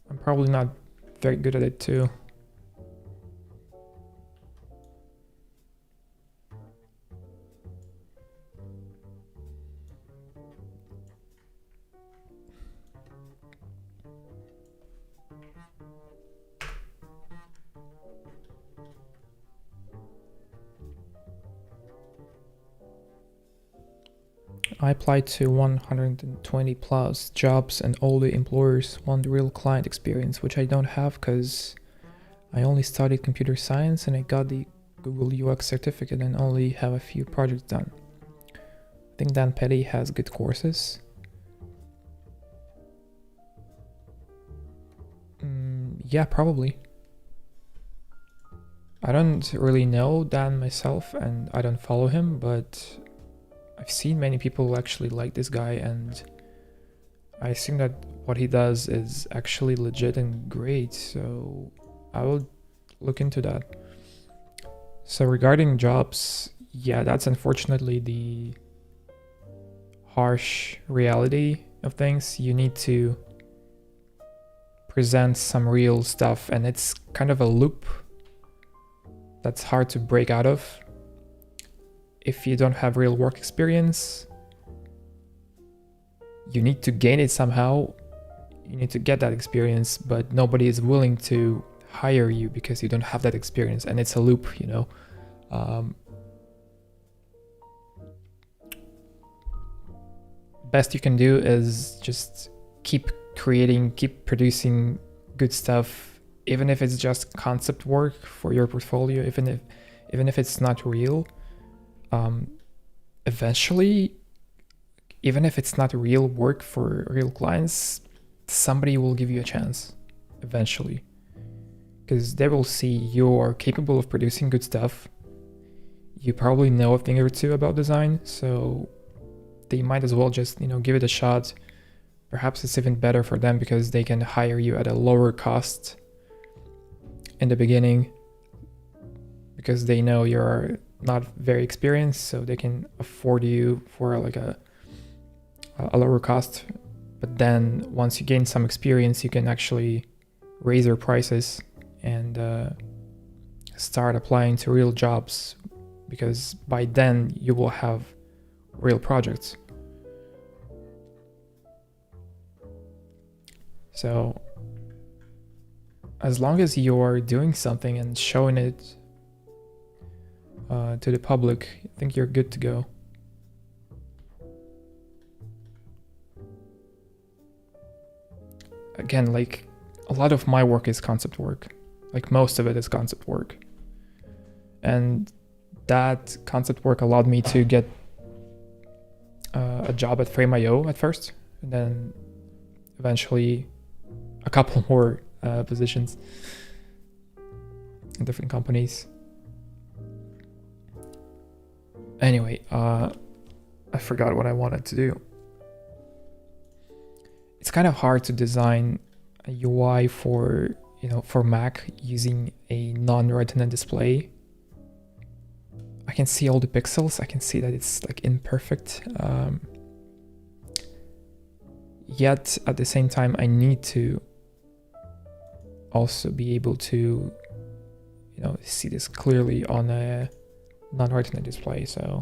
I'm probably not very good at it too. I applied to 120 plus jobs and all the employers want real client experience, which I don't have because I only studied computer science and I got the Google UX certificate and only have a few projects done. I think Dan Petty has good courses. Yeah, probably. I don't really know Dan myself and I don't follow him, but I've seen many people actually like this guy, and I assume that what he does is actually legit and great, so I will look into that. So regarding jobs, yeah, that's unfortunately the harsh reality of things. You need to present some real stuff, and it's kind of a loop that's hard to break out of. If you don't have real work experience, you need to gain it somehow. You need to get that experience, but nobody is willing to hire you because you don't have that experience, and it's a loop, best you can do is just keep creating, keep producing good stuff, even if it's just concept work for your portfolio, even if it's not real. Eventually, even if it's not real work for real clients, somebody will give you a chance eventually, because they will see you are capable of producing good stuff. You probably know a thing or two about design, so they might as well just, give it a shot. Perhaps it's even better for them because they can hire you at a lower cost in the beginning, because they know you're not very experienced, so they can afford you for like a lower cost. But then once you gain some experience, you can actually raise your prices and start applying to real jobs, because by then you will have real projects. So as long as you're doing something and showing it to the public, I think you're good to go. Again, like, a lot of my work is concept work. Like, most of it is concept work. And that concept work allowed me to get a job at Frame.io at first, and then eventually a couple more positions in different companies. Anyway, I forgot what I wanted to do. It's kind of hard to design a UI for Mac using a non-Retina display. I can see all the pixels. I can see that it's like imperfect. Yet at the same time, I need to also be able to, see this clearly on a non-Retina display. So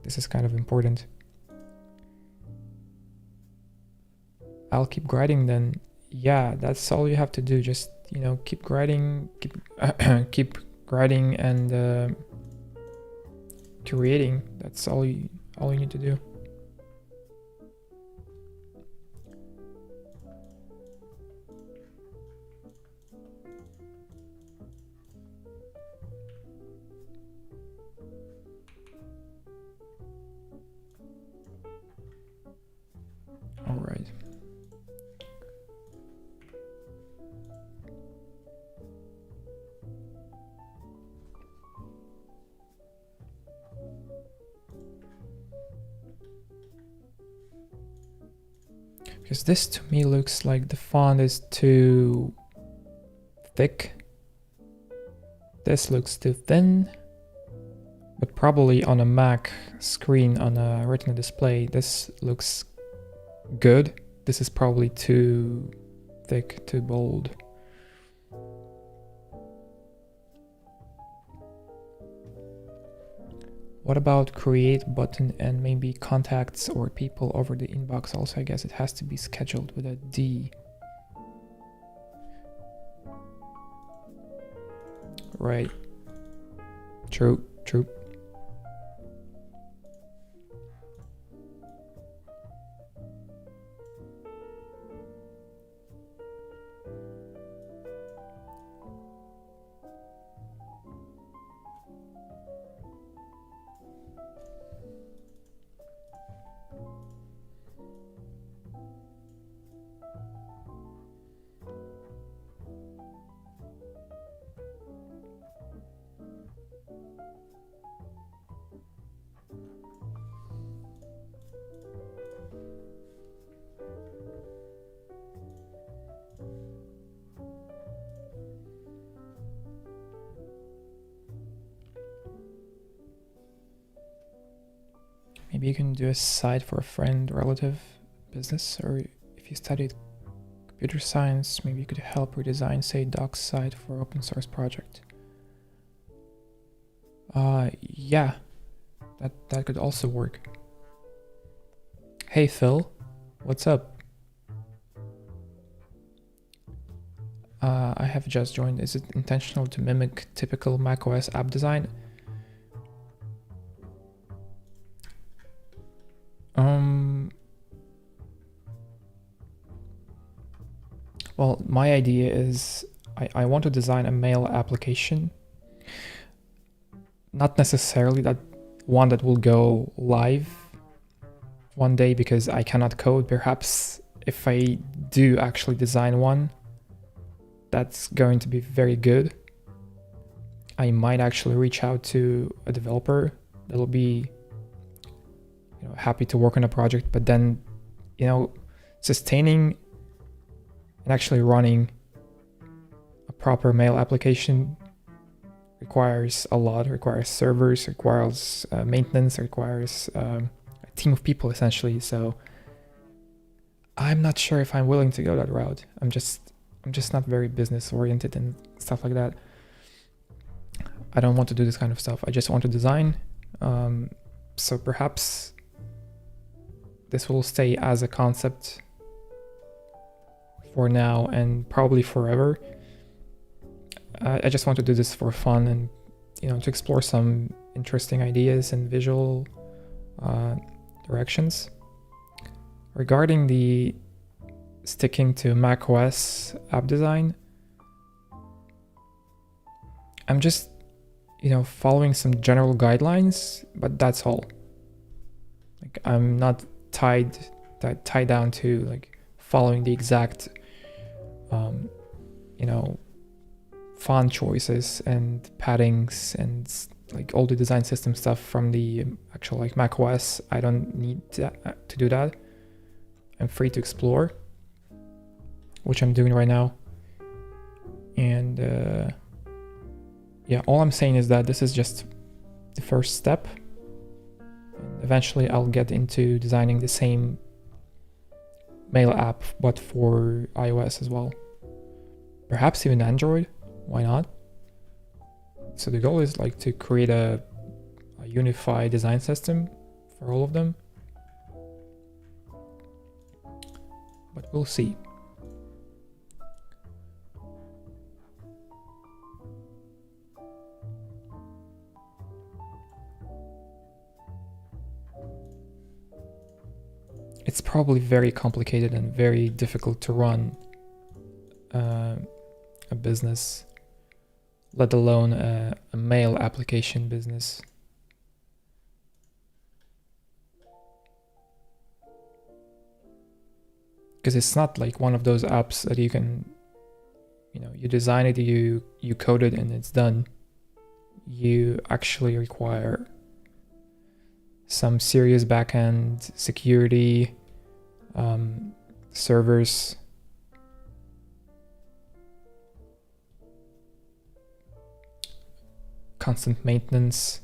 this is kind of important. I'll keep grinding then. Yeah, that's all you have to do. Just, keep grinding, keep grinding and creating. That's all you need to do. All right. Because this to me looks like the font is too thick. This looks too thin. But probably on a Mac screen, on a Retina display, this looks good. This is probably too thick, too bold. What about create button and maybe contacts or people over the inbox? Also, I guess it has to be scheduled with a D. Right. True. Maybe you can do a site for a friend, relative, business, or if you studied computer science, maybe you could help redesign, say, docs site for open source project. Yeah, that could also work. Hey Phil, what's up? I have just joined. Is it intentional to mimic typical macOS app design? Well, my idea is I want to design a mail application. Not necessarily that one that will go live one day because I cannot code. Perhaps if I do actually design one that's going to be very good, I might actually reach out to a developer that'll be happy to work on a project, but then sustaining and actually running a proper mail application requires a lot. It requires servers, requires maintenance, requires a team of people essentially. So I'm not sure if I'm willing to go that route. I'm just not very business oriented and stuff like that. I don't want to do this kind of stuff. I just want to design. So perhaps this will stay as a concept for now and probably forever. I just want to do this for fun and to explore some interesting ideas and visual directions. Regarding the sticking to macOS app design, I'm just following some general guidelines, but that's all. Like I'm not tied down to like following the exact font choices and paddings and like all the design system stuff from the actual like macOS. I don't need to do that. I'm free to explore, which I'm doing right now. And yeah, all I'm saying is that this is just the first step. And eventually I'll get into designing the same mail app, but for iOS as well. Perhaps even Android, why not? So the goal is like to create a unified design system for all of them. But we'll see. It's probably very complicated and very difficult to run a business, let alone a mail application business. Because it's not like one of those apps that you can, you design it, you code it, and it's done. You actually require some serious backend security, servers, constant maintenance.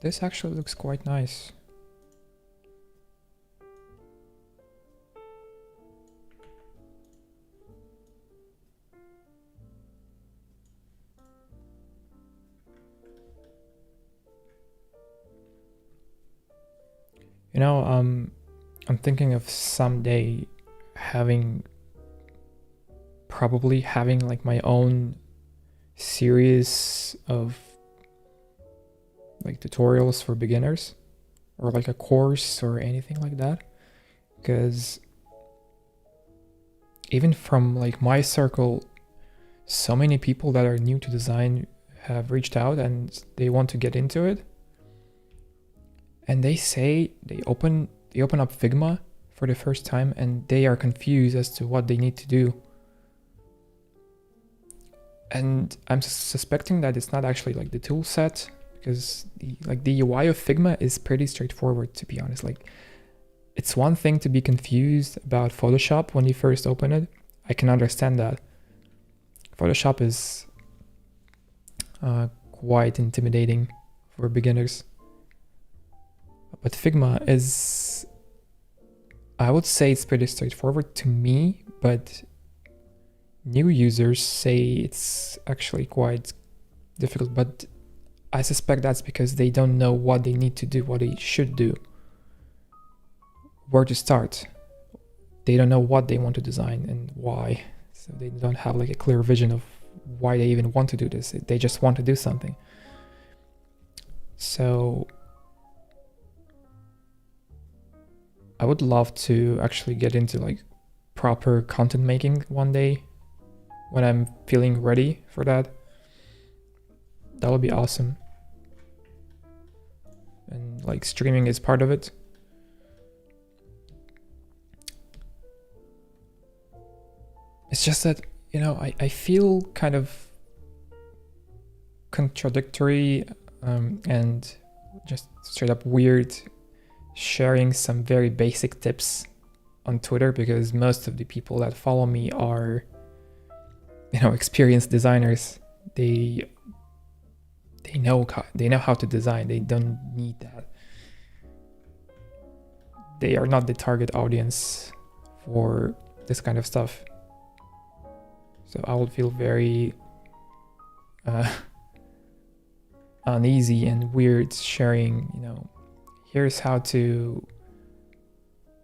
This actually looks quite nice. I'm thinking of someday probably having like my own series of like tutorials for beginners, or like a course or anything like that, because even from like my circle, so many people that are new to design have reached out and they want to get into it, and they say they open up Figma for the first time and they are confused as to what they need to do. And I'm suspecting that it's not actually like the tool set, because the UI of Figma is pretty straightforward, to be honest. Like, it's one thing to be confused about Photoshop when you first open it. I can understand that. Photoshop is quite intimidating for beginners. But Figma is, I would say it's pretty straightforward to me, but New users say it's actually quite difficult, but I suspect that's because they don't know what they need to do, what they should do, where to start. They don't know what they want to design and why. So they don't have like a clear vision of why they even want to do this. They just want to do something. So I would love to actually get into like proper content making one day when I'm feeling ready for that. That would be awesome. And like streaming is part of it. It's just that, you know, I feel kind of contradictory and just straight up weird sharing some very basic tips on Twitter, because most of the people that follow me are, you know, experienced designers. They know how to design. They don't need that. They are not the target audience for this kind of stuff. So I would feel very uneasy and weird sharing, you know, here's how to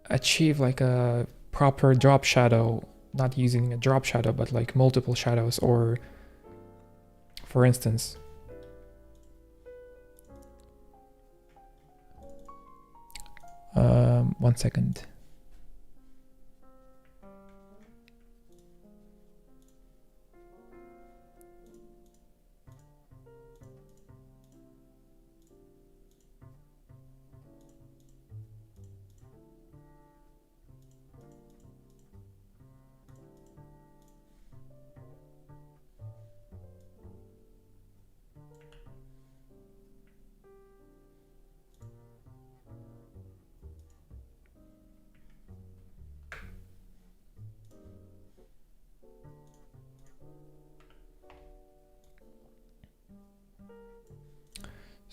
achieve like a proper drop shadow, not using a drop shadow, but like multiple shadows, or for instance, one second.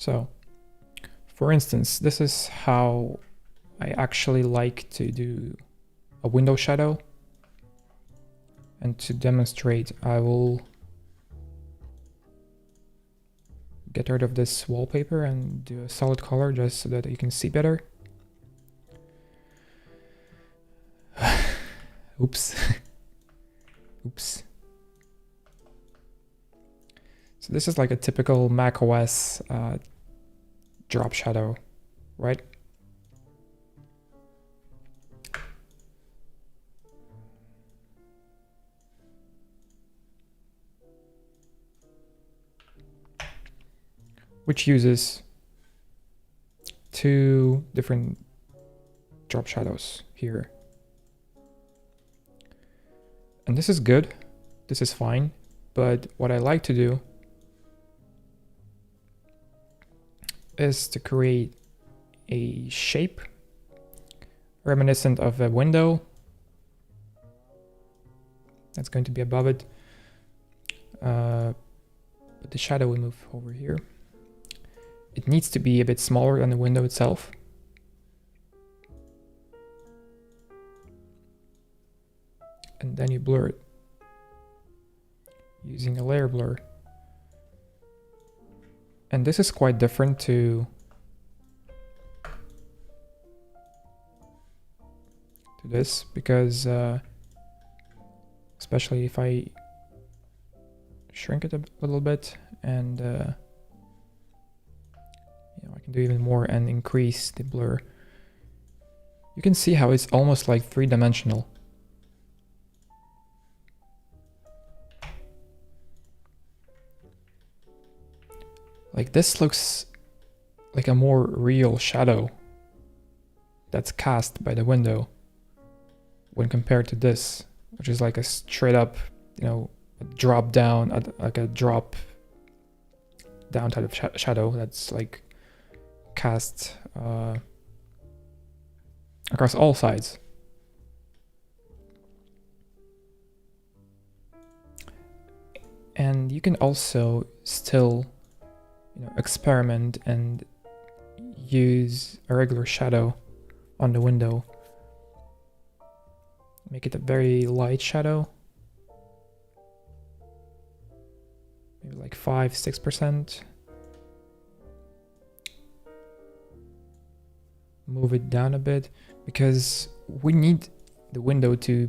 So, for instance, this is how I actually like to do a window shadow. And to demonstrate, I will get rid of this wallpaper and do a solid color just so that you can see better. Oops. Oops. So this is like a typical Mac OS drop shadow, right? Which uses two different drop shadows here. And this is good, this is fine, but what I like to do is to create a shape reminiscent of a window that's going to be above it, but the shadow will move over here. It needs to be a bit smaller than the window itself. And then you blur it using a layer blur. And this is quite different to this, because especially if I shrink it a little bit and you know, I can do even more and increase the blur. You can see how it's almost like three-dimensional. Like this looks like a more real shadow that's cast by the window when compared to this, which is like a straight up, you know, a drop down, like a drop down type of shadow that's like cast across all sides. And you can also still, you know, experiment and use a regular shadow on the window. Make it a very light shadow. maybe like 5-6%. Move it down a bit because we need the window to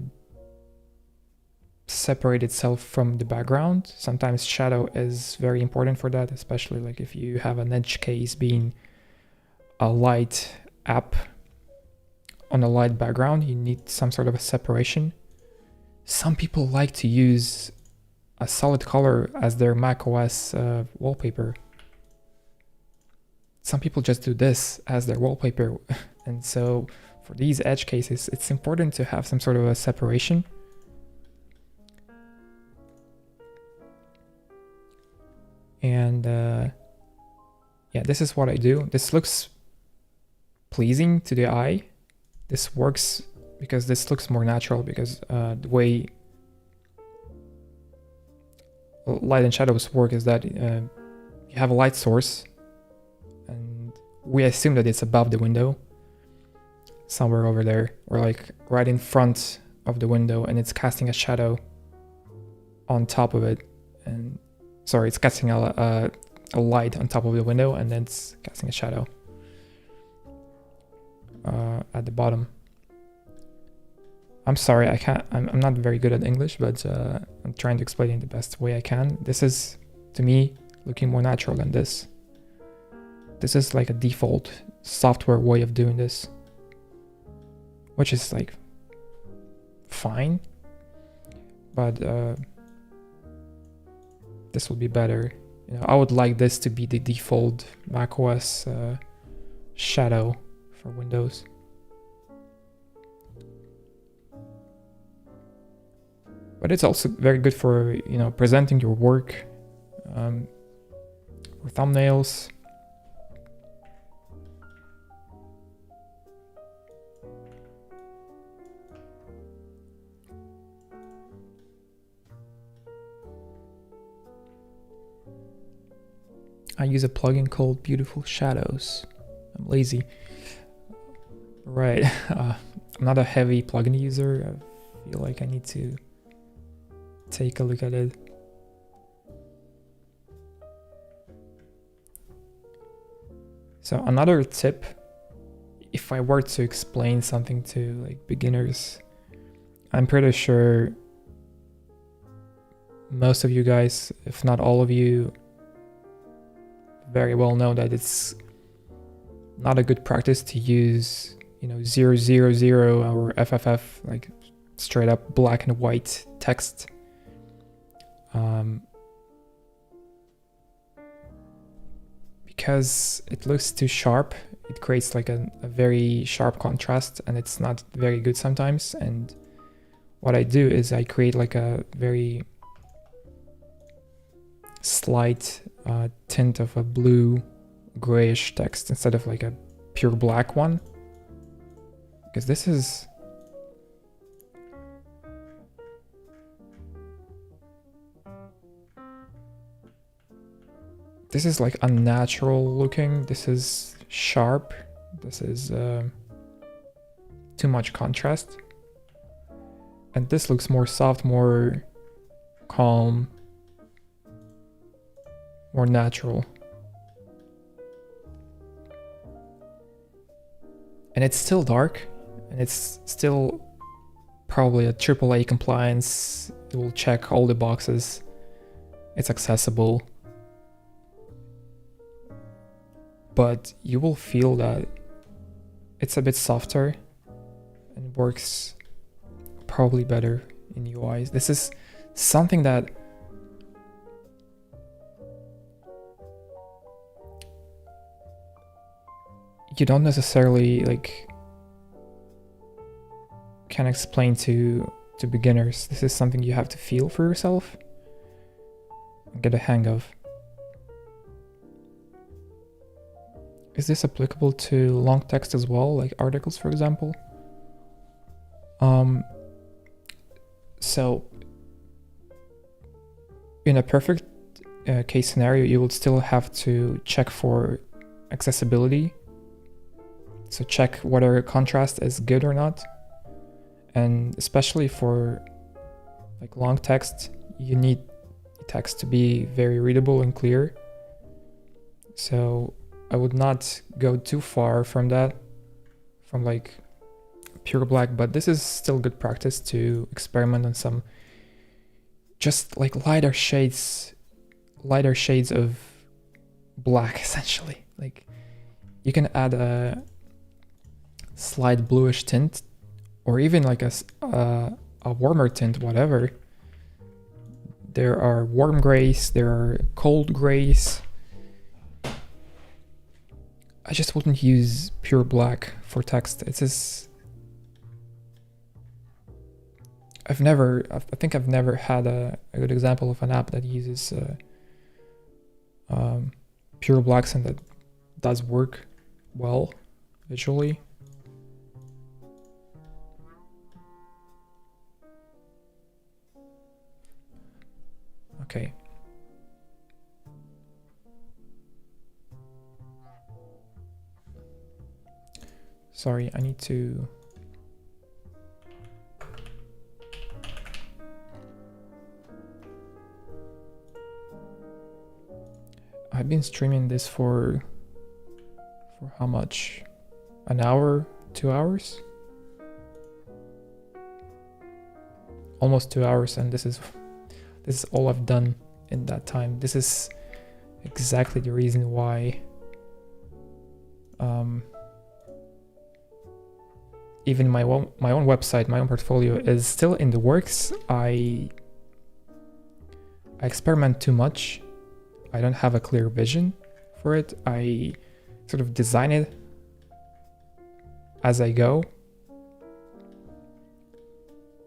separate itself from the background. Sometimes shadow is very important for that, especially like if you have an edge case being a light app on a light background, you need some sort of a separation. Some people like to use a solid color as their macOS wallpaper. Some people just do this as their wallpaper. And so for these edge cases, it's important to have some sort of a separation. And yeah, this is what I do. This looks pleasing to the eye. This works because this looks more natural, because the way light and shadows work is that you have a light source and we assume that it's above the window, somewhere over there, or like right in front of the window, and it's casting a shadow on top of it. And sorry, it's casting a light on top of the window, and then it's casting a shadow at the bottom. I'm sorry, I'm not very good at English, but I'm trying to explain it the best way I can. This is, to me, looking more natural than this. This is like a default software way of doing this, which is like fine, but this will be better. You know, I would like this to be the default macOS shadow for Windows. But it's also very good for, you know, presenting your work, or thumbnails. I use a plugin called Beautiful Shadows. I'm lazy. Right. I'm not a heavy plugin user. I feel like I need to take a look at it. So another tip, if I were to explain something to like beginners, I'm pretty sure most of you guys, if not all of you, very well know that it's not a good practice to use, you know, 000 or FFF, like straight up black and white text. Because it looks too sharp, it creates like a very sharp contrast, and it's not very good sometimes. And what I do is I create like a very slight tint of a blue grayish text instead of like a pure black one, because this is like unnatural looking. This is sharp. This is too much contrast, and this looks more soft, more calm, more natural. And it's still dark, and it's still probably a AAA compliance. It will check all the boxes. It's accessible. But you will feel that it's a bit softer and works probably better in UIs. This is something that you don't necessarily like can explain to beginners. This is something you have to feel for yourself and get a hang of. Is this applicable to long text as well, like articles, for example? So in a perfect case scenario, you would still have to check for accessibility. So check whether contrast is good or not. And especially for like long text, you need text to be very readable and clear. So I would not go too far from that, from like pure black, but this is still good practice to experiment on some just like lighter shades of black, essentially. Like you can add a slight bluish tint, or even like a warmer tint, whatever. There are warm grays, there are cold grays. I just wouldn't use pure black for text. It's just, I think I've never had a good example of an app that uses pure blacks and that does work well visually. Okay. Sorry, I need to... I've been streaming this for how much? An hour? 2 hours? Almost 2 hours, and this is all I've done in that time. This is exactly the reason why even my own website, my own portfolio is still in the works. I experiment too much. I don't have a clear vision for it. I sort of design it as I go.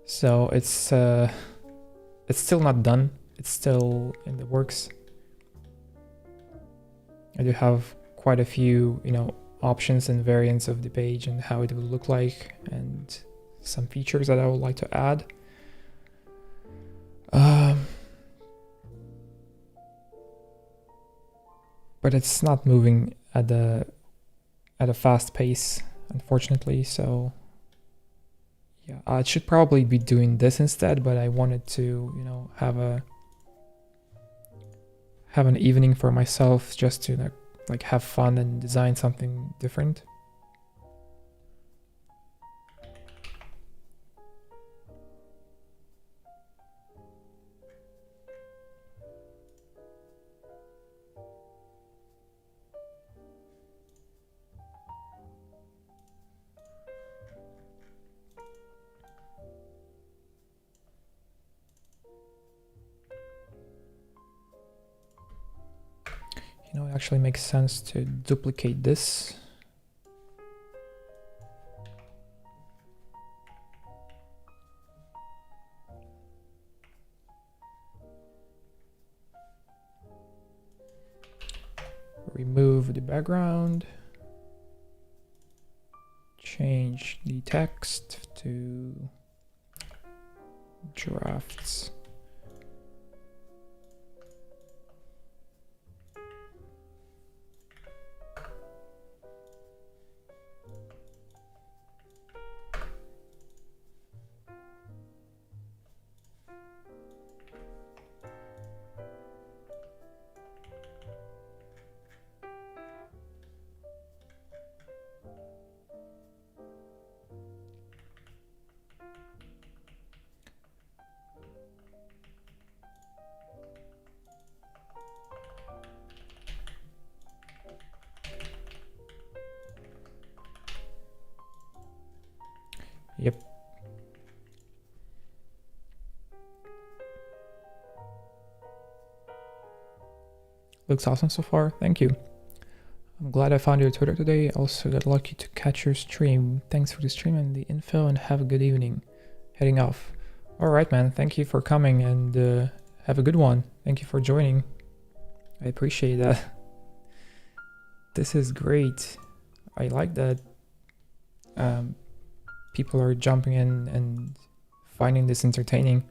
So it's still not done. It's still in the works. I do have quite a few, options and variants of the page and how it will look like, and some features that I would like to add. But it's not moving at a fast pace, unfortunately. So yeah, I should probably be doing this instead, but I wanted to, have an evening for myself just to like have fun and design something different. It actually makes sense to duplicate this. Remove the background. Change the text to drafts. Yep. Looks awesome so far. Thank you. I'm glad I found your Twitter today. Also got lucky to catch your stream. Thanks for the stream and the info, and have a good evening. Heading off. All right, man. Thank you for coming, and have a good one. Thank you for joining. I appreciate that. This is great. I like that people are jumping in and finding this entertaining,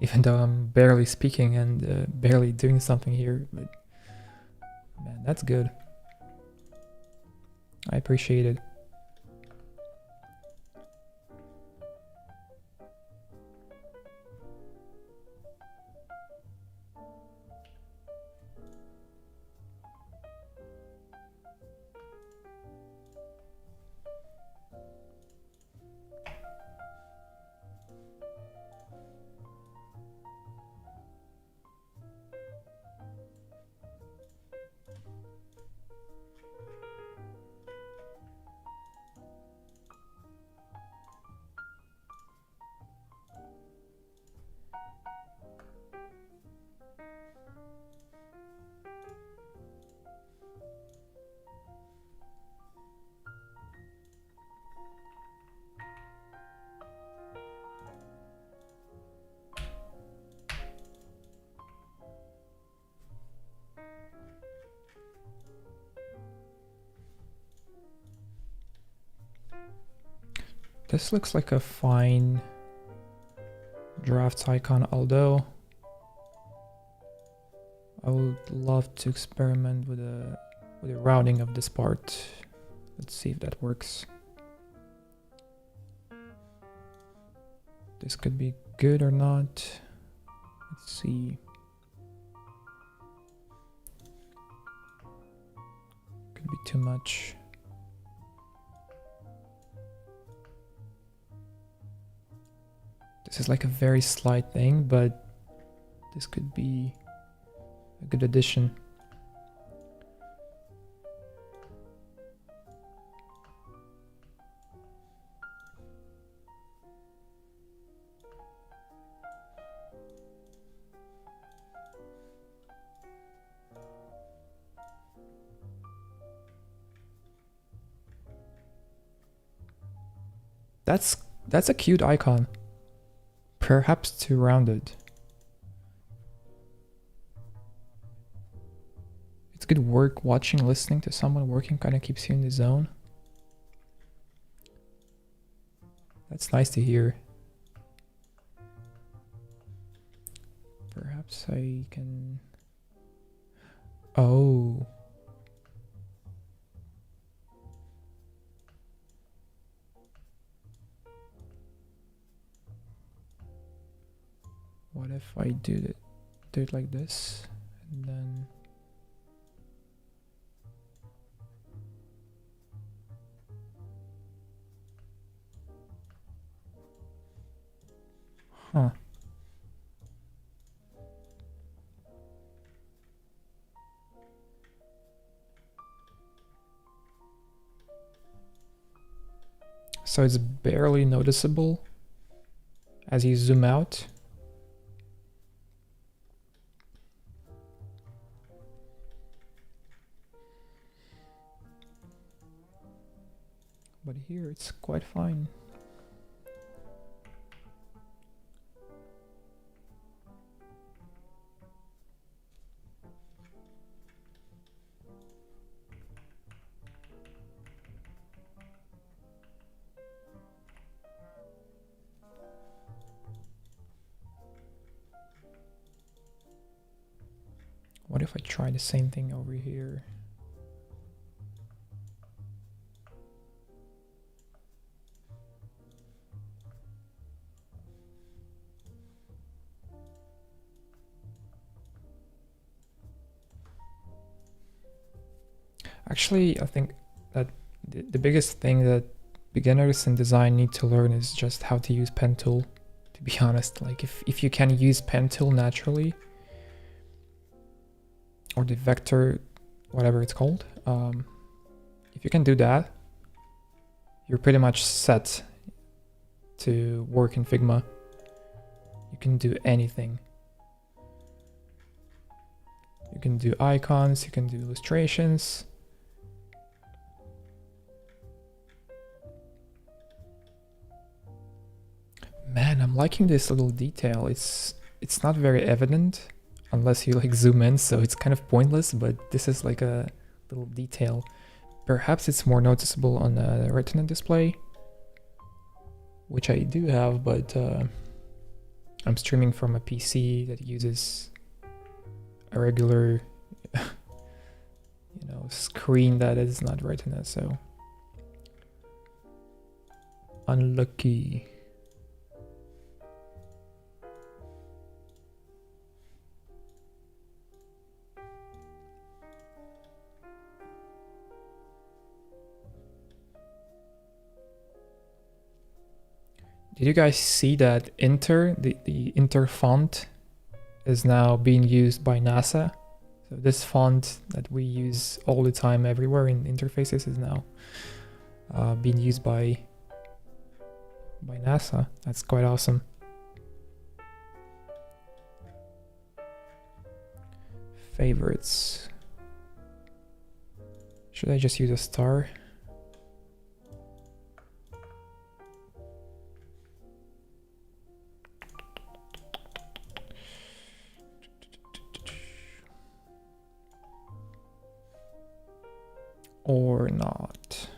even though I'm barely speaking and barely doing something here. But man, that's good. I appreciate it. This looks like a fine draft icon, although I would love to experiment with the routing of this part. Let's see if that works. This could be good or not. Let's see. Could be too much. This is like a very slight thing, but this could be a good addition. That's a cute icon. Perhaps too rounded. It's good work watching, listening to someone working, kind of keeps you in the zone. That's nice to hear. Perhaps I can... Oh. What if I do it like this, and then... Huh. So it's barely noticeable as you zoom out. But here it's quite fine. What if I try the same thing over here? Actually, I think that the biggest thing that beginners in design need to learn is just how to use pen tool, to be honest. Like if you can use pen tool naturally, or the vector, whatever it's called, if you can do that, you're pretty much set to work in Figma. You can do anything. You can do icons, you can do illustrations. Man, I'm liking this little detail. It's not very evident unless you like zoom in, so it's kind of pointless, but this is like a little detail. Perhaps it's more noticeable on the Retina display, which I do have, but I'm streaming from a PC that uses a regular screen that is not Retina, so unlucky. Did you guys see that the Inter font is now being used by NASA? So this font that we use all the time everywhere in interfaces is now being used by NASA. That's quite awesome. Favorites. Should I just use a star? Or not.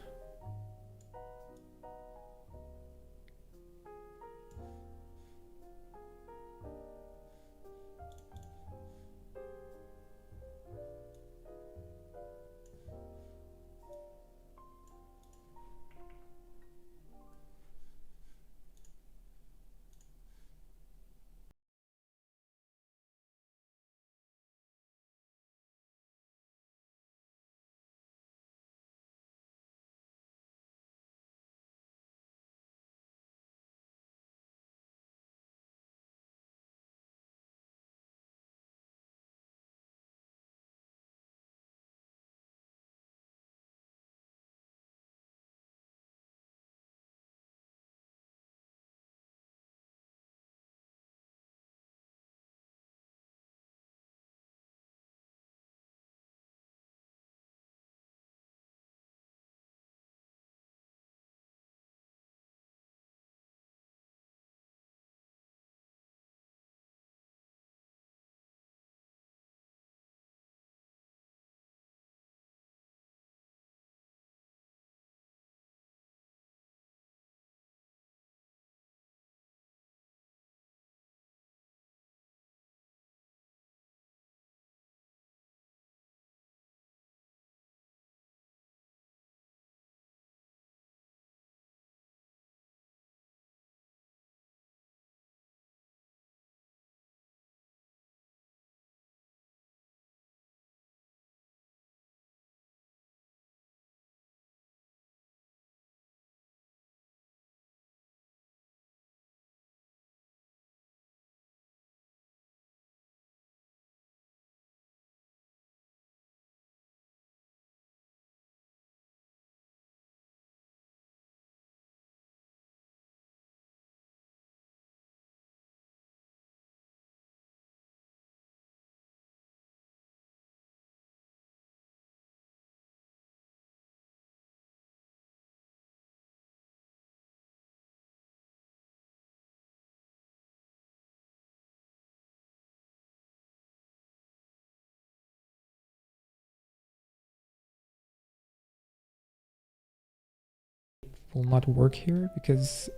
will not work here because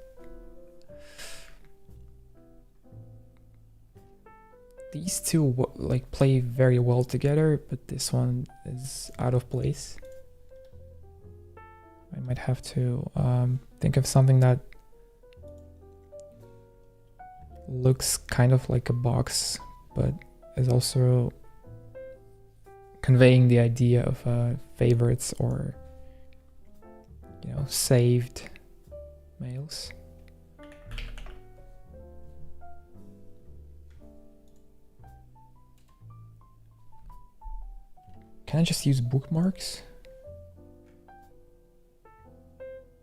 these two like play very well together, but this one is out of place. I might have to think of something that looks kind of like a box, but is also conveying the idea of favorites or, you know, saved mails. Can I just use bookmarks?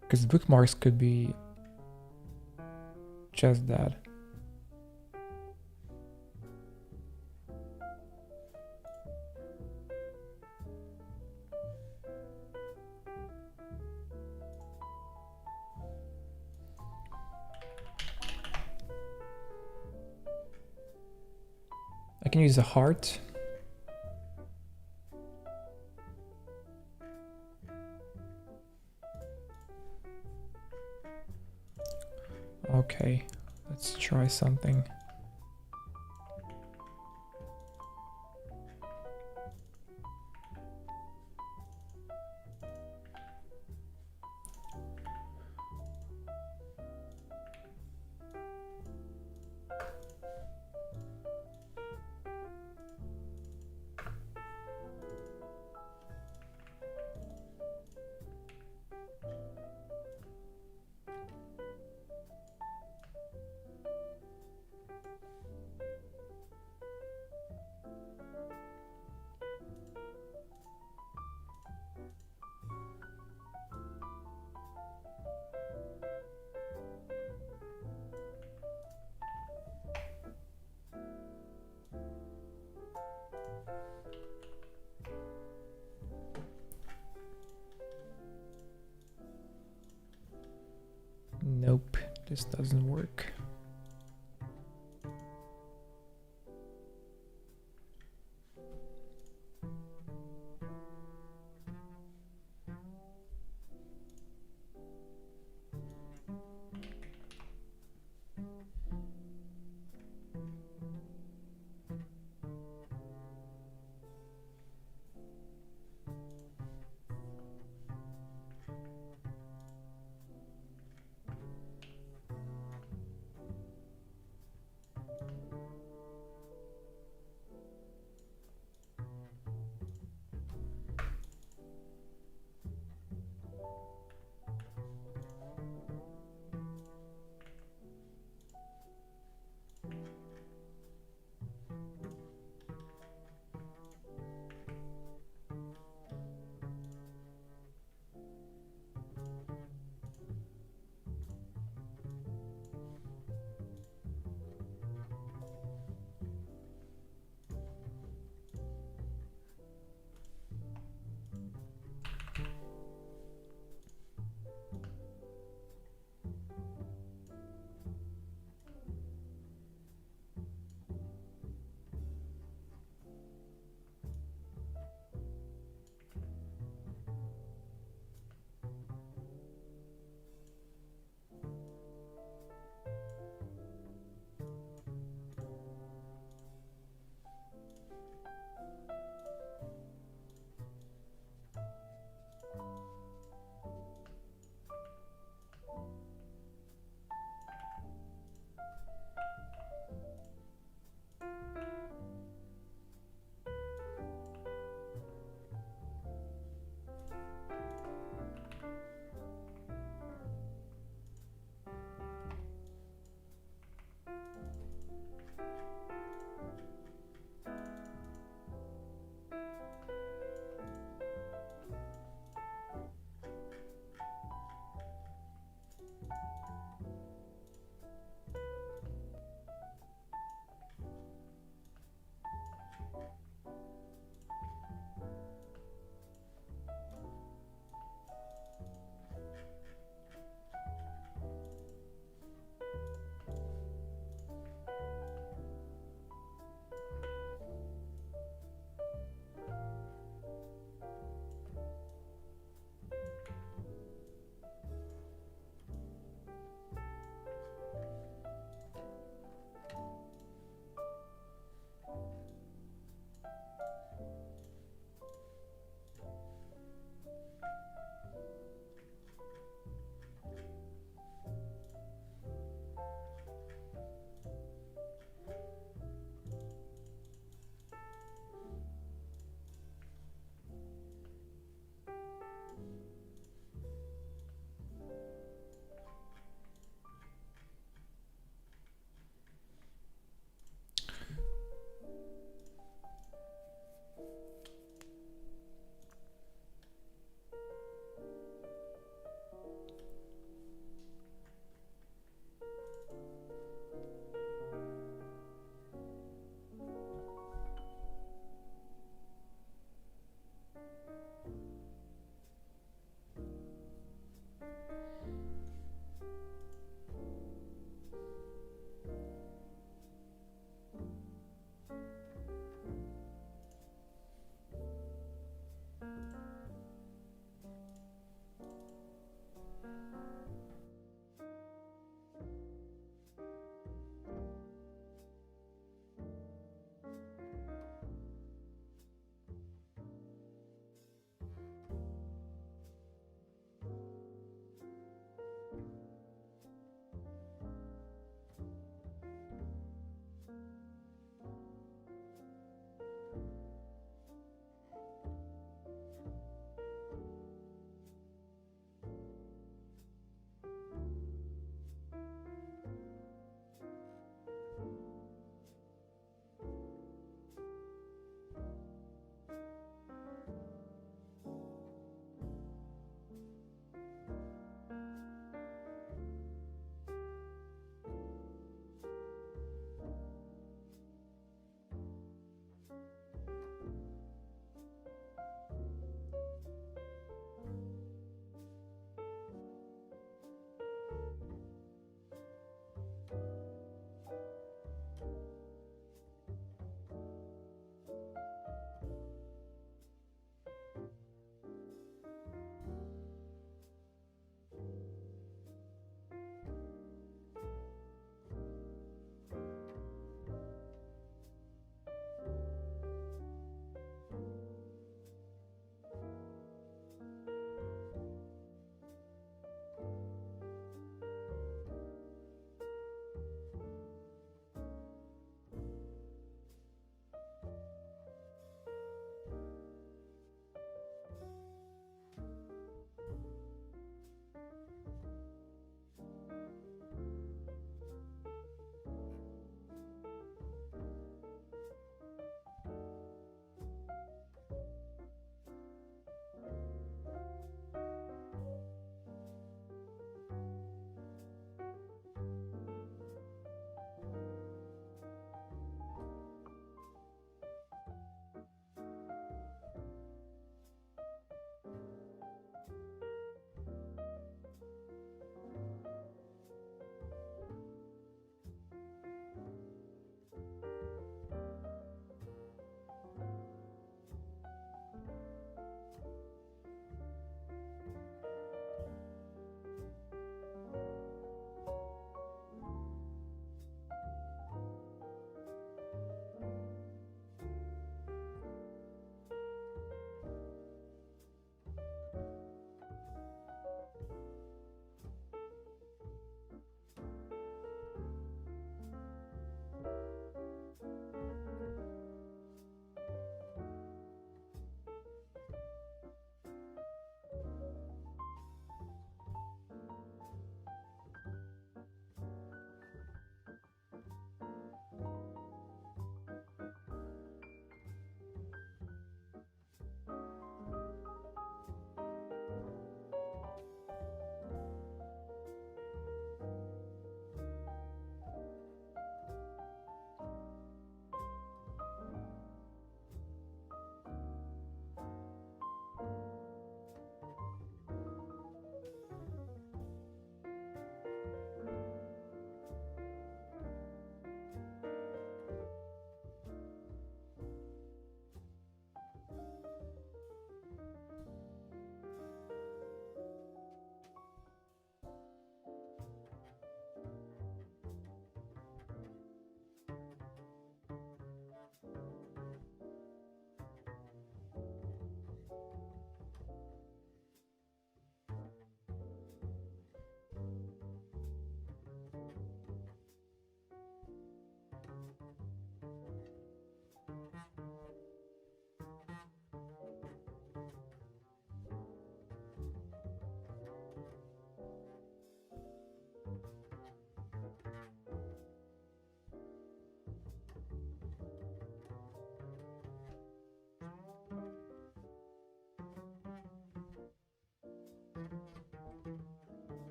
Because bookmarks could be just that. I can use a heart. Okay, let's try something. Nope, this doesn't work.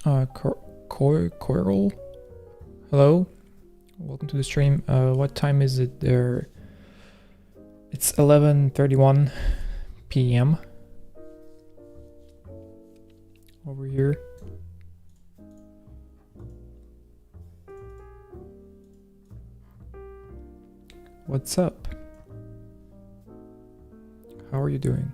Coral? Hello? Welcome to the stream. What time is it there? It's 11:31 p.m. over here. What's up? How are you doing?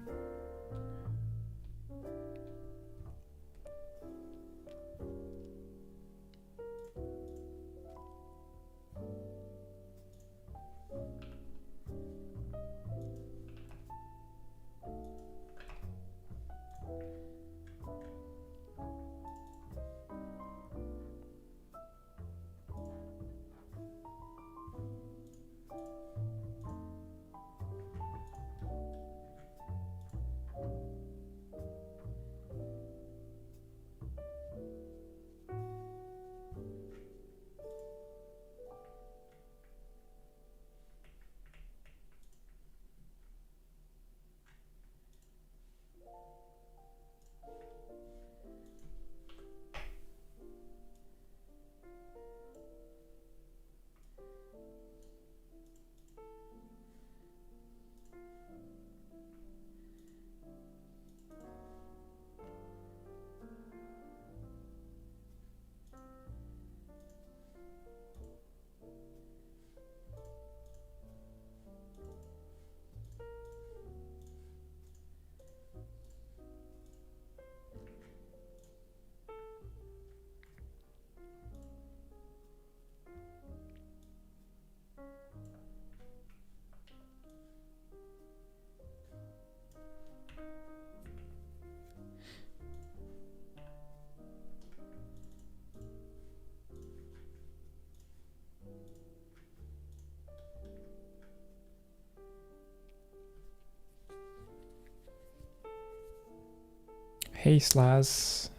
Hey Slaz,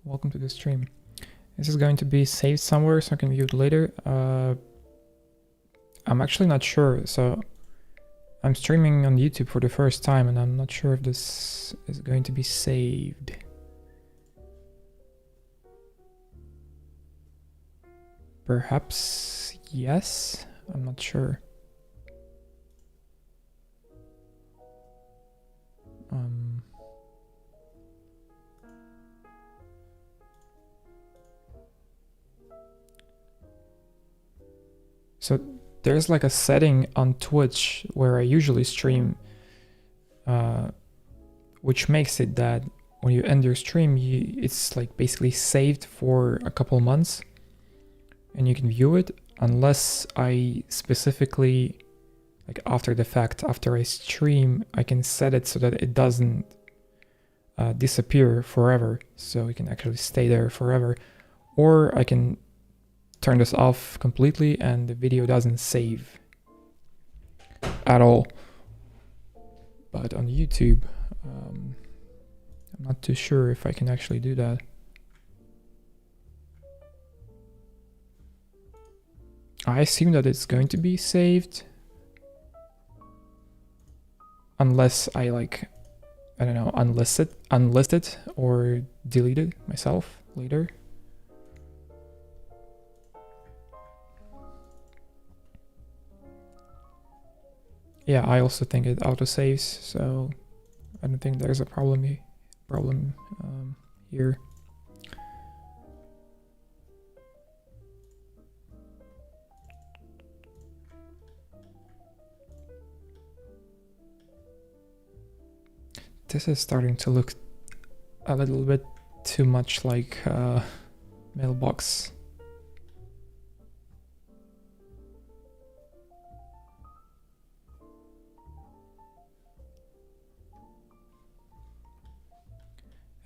welcome to the stream. This is going to be saved somewhere so I can view it later. I'm actually not sure, so I'm streaming on YouTube for the first time and I'm not sure if this is going to be saved. Perhaps yes, I'm not sure. So there's like a setting on Twitch where I usually stream, which makes it that when you end your stream, it's like basically saved for a couple months and you can view it unless I specifically, like after the fact, after I stream, I can set it so that it doesn't disappear forever. So it can actually stay there forever. Or I can turn this off completely and the video doesn't save at all. But on YouTube, I'm not too sure if I can actually do that. I assume that it's going to be saved unless I like, I don't know, unlist it or delete it myself later. Yeah, I also think it autosaves, so I don't think there's a problem here. This is starting to look a little bit too much like Mailbox.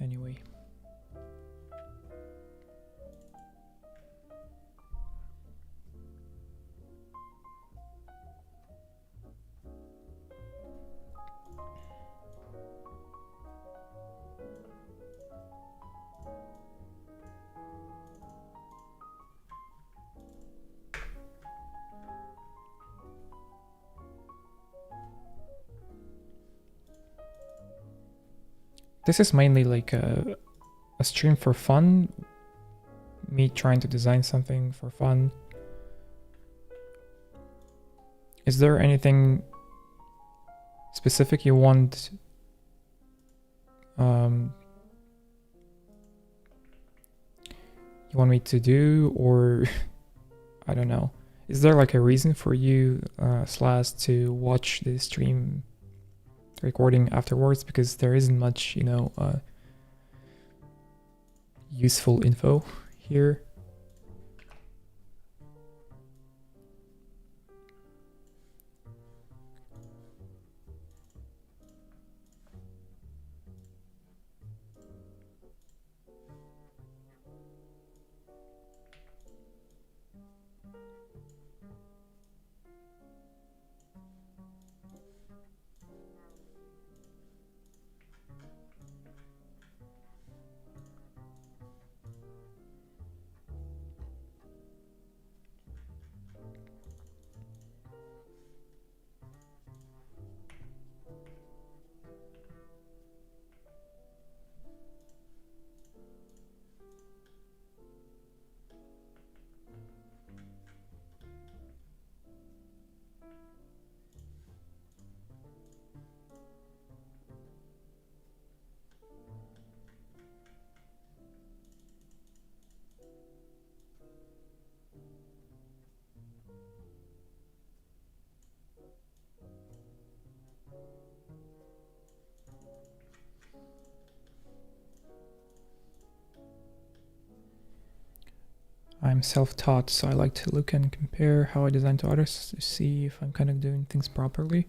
Anyway. This is mainly like a stream for fun me trying to design something for fun. Is there anything specific you want me to do, or I don't know. Is there like a reason for you Slash to watch the stream recording afterwards? Because there isn't much, you know, useful info here. I'm self-taught, so I like to look and compare how I design to others to see if I'm kind of doing things properly.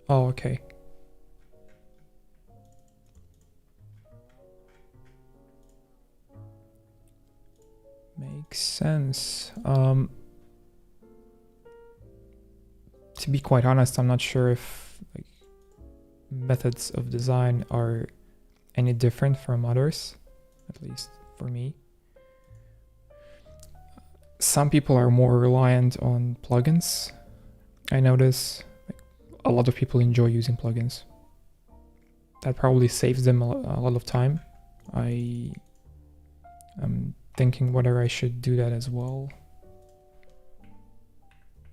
Oh, okay. Makes sense. To be quite honest, I'm not sure if like methods of design are any different from others, at least for me. Some people are more reliant on plugins. I notice like, a lot of people enjoy using plugins. That probably saves them a lot of time. I'm thinking whether I should do that as well,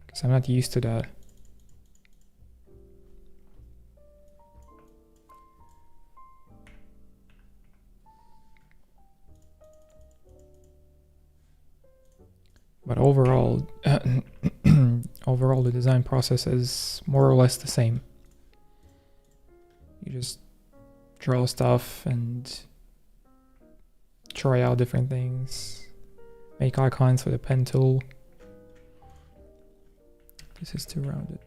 because I'm not used to that. But overall, overall the design process is more or less the same. You just draw stuff and try out different things, make icons with a pen tool. This is too rounded.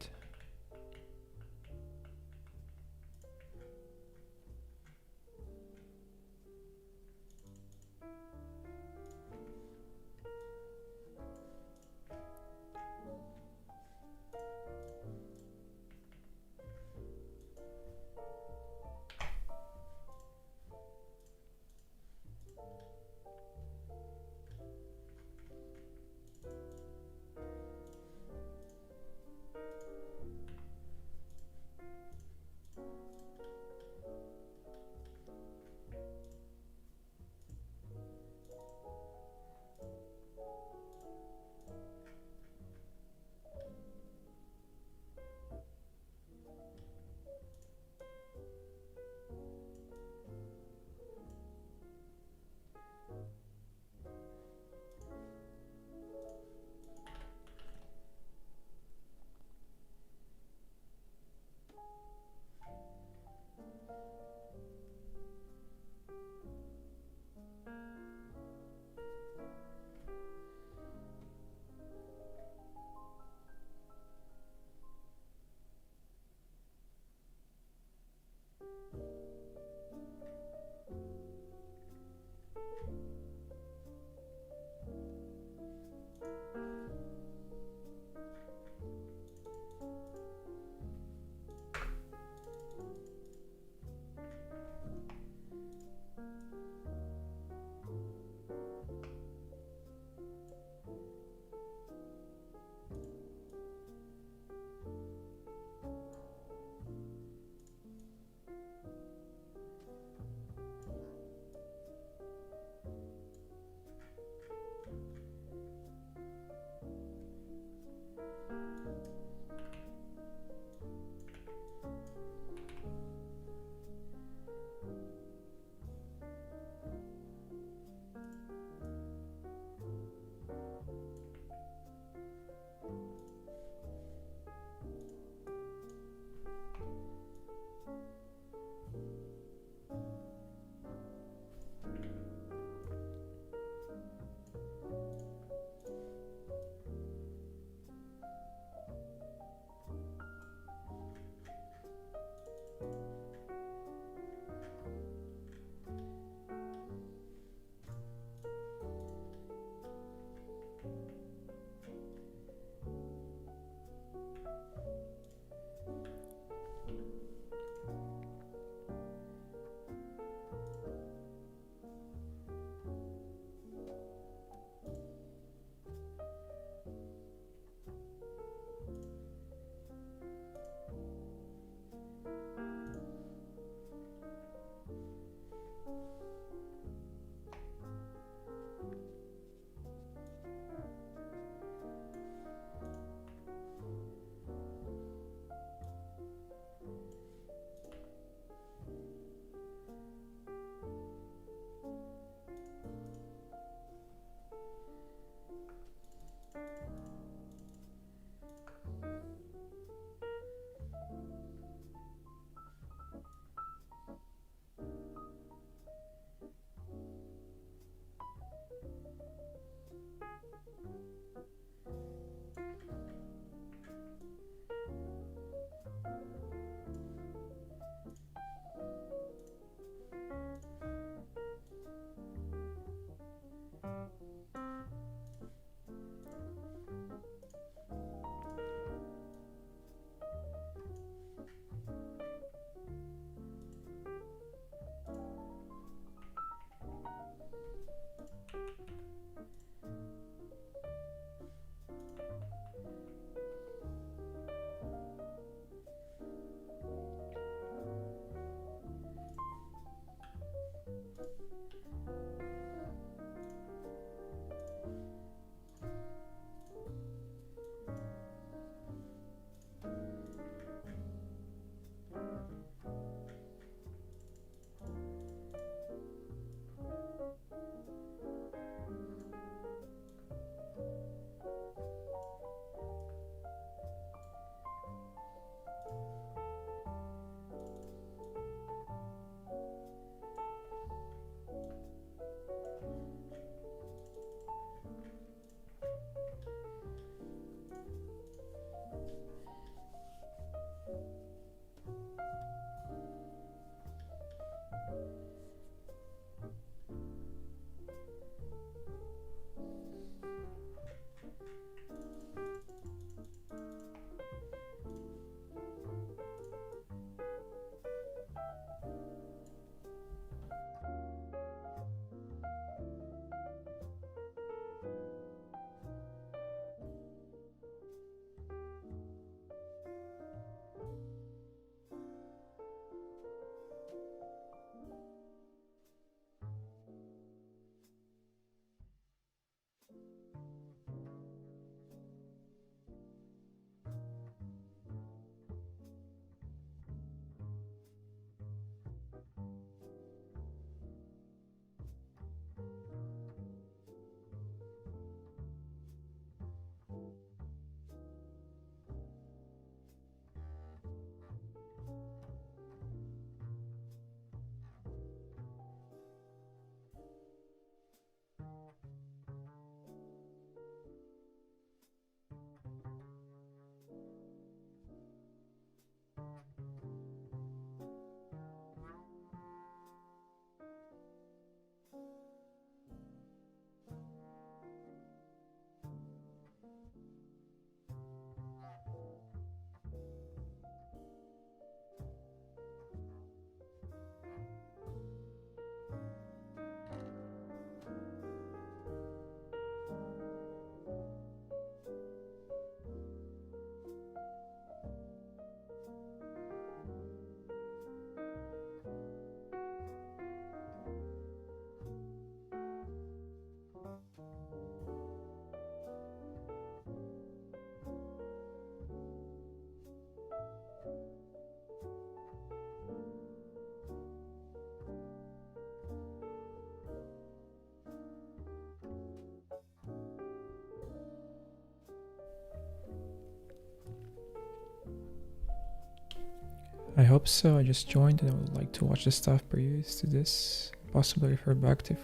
I hope so. I just joined and I would like to watch the stuff previous to this. Possibly refer back to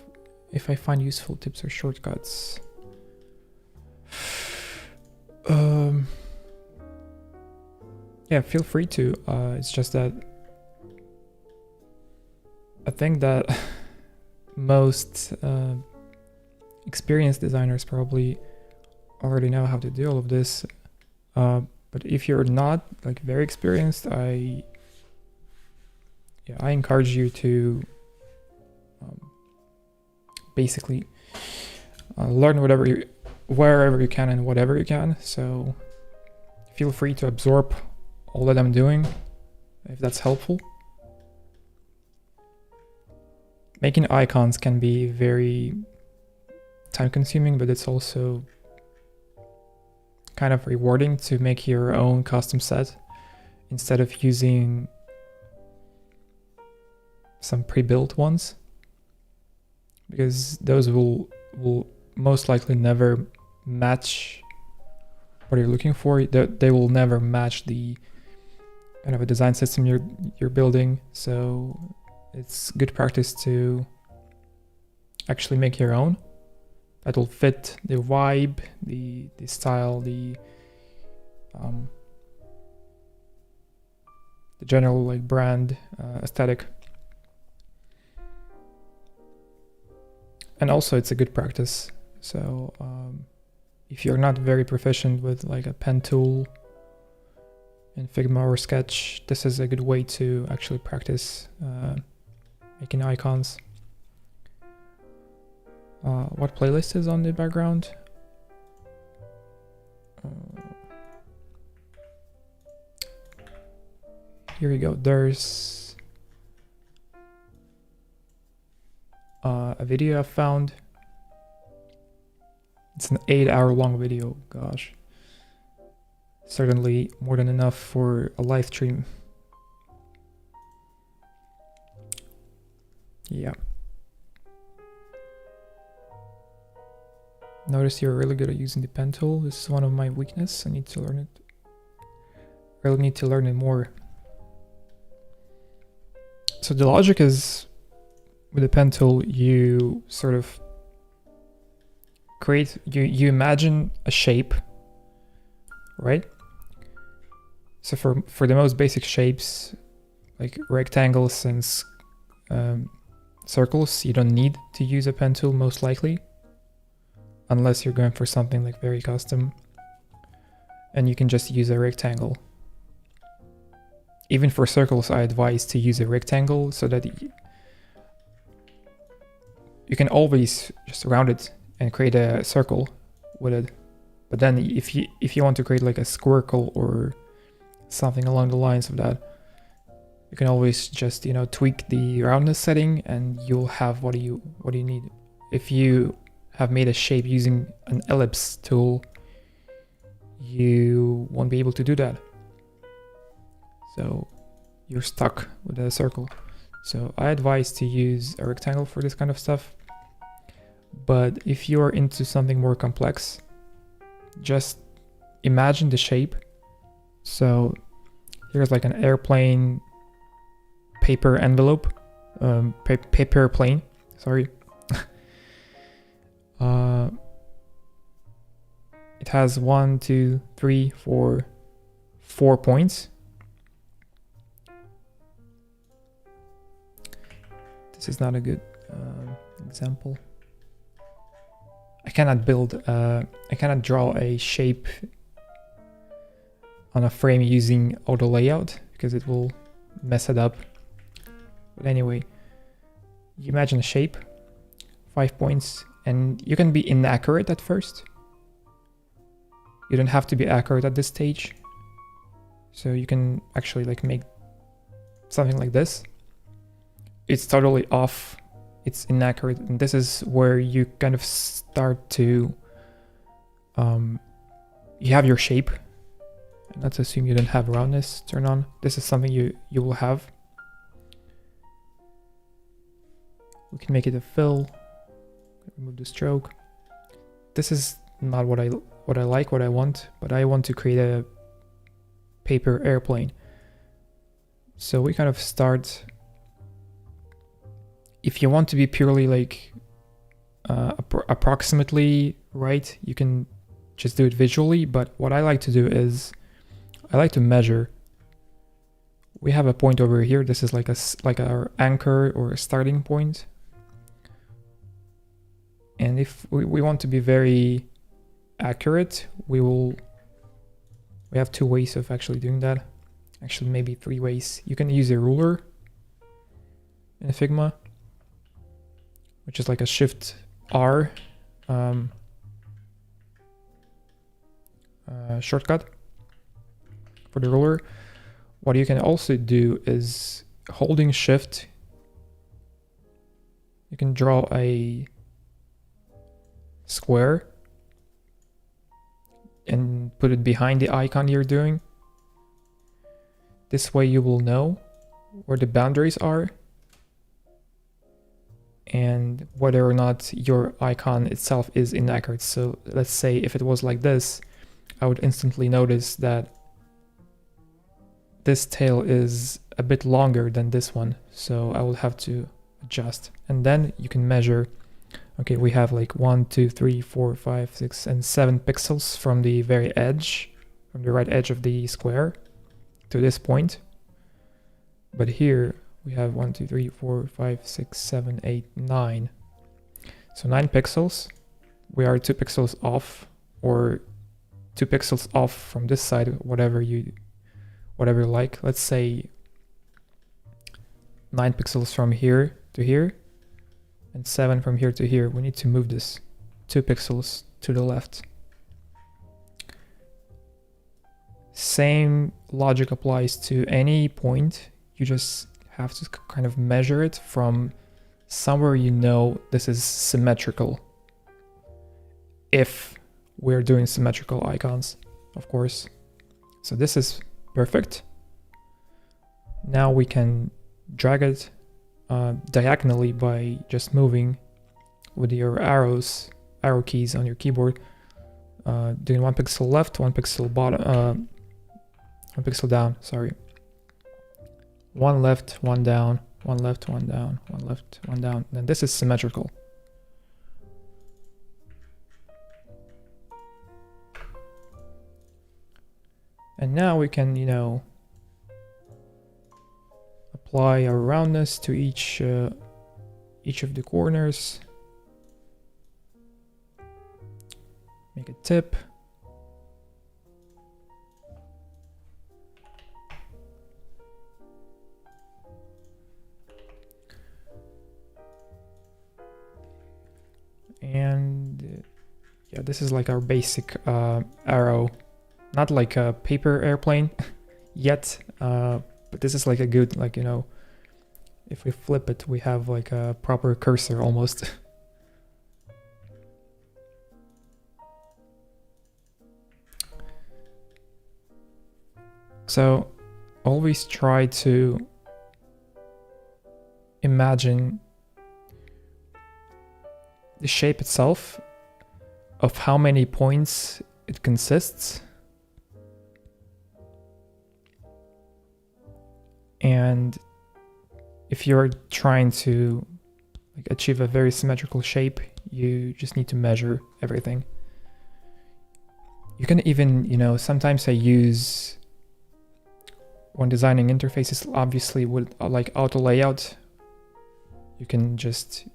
if I find useful tips or shortcuts. Yeah, feel free to. It's just that I think that most experienced designers probably already know how to do all of this. But if you're not like very experienced, I encourage you to basically learn wherever you can and whatever you can. So feel free to absorb all that I'm doing, if that's helpful. Making icons can be very time consuming, but it's also kind of rewarding to make your own custom set instead of using some pre-built ones, because those will most likely never match what you're looking for. They will never match the kind of a design system you're building. So it's good practice to actually make your own that will fit the vibe, the style, the general like brand aesthetic. And also it's a good practice. So if you're not very proficient with like a pen tool in Figma or Sketch, this is a good way to actually practice making icons. What playlist is on the background? Here we go. There's a video I found. It's an 8-hour long video. Gosh, certainly more than enough for a live stream. Yeah. Notice you're really good at using the pen tool. This is one of my weaknesses. I need to learn it. Really need to learn it more. So the logic is, with the pen tool, you sort of create, you imagine a shape, right? So for the most basic shapes, like rectangles and circles, you don't need to use a pen tool most likely, unless you're going for something like very custom, and you can just use a rectangle. Even for circles, I advise to use a rectangle so that you can always just round it and create a circle with it. But then if you want to create like a squircle or something along the lines of that, you can always just, you know, tweak the roundness setting and you'll have what you need. If you have made a shape using an ellipse tool, you won't be able to do that. So you're stuck with a circle. So I advise to use a rectangle for this kind of stuff. But if you're into something more complex, just imagine the shape. So here's like an airplane paper envelope, paper plane, sorry. It has 1, 2, 3, 4 points. This is not a good example. I cannot draw a shape on a frame using auto layout because it will mess it up. But anyway, you imagine a shape, 5 points, and you can be inaccurate at first. You don't have to be accurate at this stage. So you can actually like make something like this. It's totally off, it's inaccurate, and this is where you kind of start to, you have your shape, and let's assume you don't have roundness turned on. This is something you will have. We can make it a fill, remove the stroke. This is not what I like, what I want, but I want to create a paper airplane. So we kind of start. If you want to be purely like approximately right, you can just do it visually. But what I like to do is I like to measure. We have a point over here. This is like our anchor or a starting point. And if we want to be very accurate, we have 2 ways of actually doing that. Actually, maybe 3 ways. You can use a ruler in Figma, which is like a Shift R shortcut for the ruler. What you can also do is holding Shift, you can draw a square and put it behind the icon you're doing. This way you will know where the boundaries are and whether or not your icon itself is inaccurate. So let's say if it was like this, I would instantly notice that this tail is a bit longer than this one. So I will have to adjust. And then you can measure, Okay, we have like 1, 2, 3, 4, 5, 6, and 7 pixels from the very edge, from the right edge of the square to this point. But here we have 1, 2, 3, 4, 5, 6, 7, 8, 9. So 9 pixels. We are 2 pixels off, or 2 pixels off from this side, whatever you like. Let's say 9 pixels from here to here, and 7 from here to here. We need to move this 2 pixels to the left. Same logic applies to any point. You just have to kind of measure it from somewhere you know this is symmetrical. If we're doing symmetrical icons, of course. So this is perfect. Now we can drag it diagonally by just moving with your arrow keys on your keyboard, doing 1 pixel left, 1 pixel bottom, 1 pixel down, sorry. 1 left, 1 down, 1 left, 1 down, 1 left, 1 down. Then this is symmetrical. And now we can, apply our roundness to each of the corners. Make a tip. And yeah, this is like our basic arrow. Not like a paper airplane yet, but this is like a good, if we flip it, we have like a proper cursor almost. So always try to imagine the shape itself, of how many points it consists. And if you're trying to achieve a very symmetrical shape, you just need to measure everything. You can even, sometimes I use, when designing interfaces, obviously with auto layout, you can just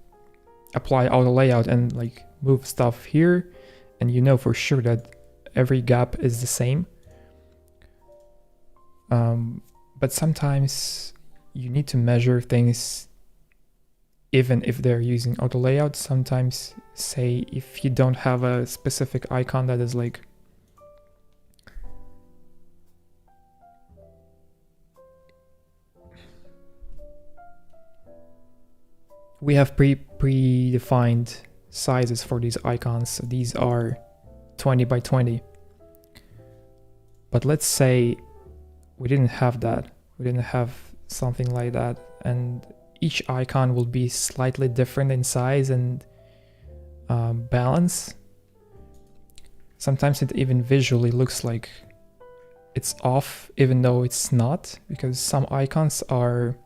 apply auto layout and move stuff here, and you know for sure that every gap is the same. But sometimes you need to measure things even if they're using auto layout. Sometimes, say, if you don't have a specific icon that is we have predefined sizes for these icons. So these are 20 by 20. But let's say we didn't have that. We didn't have something like that. And each icon will be slightly different in size and balance. Sometimes it even visually looks like it's off, even though it's not, because some icons are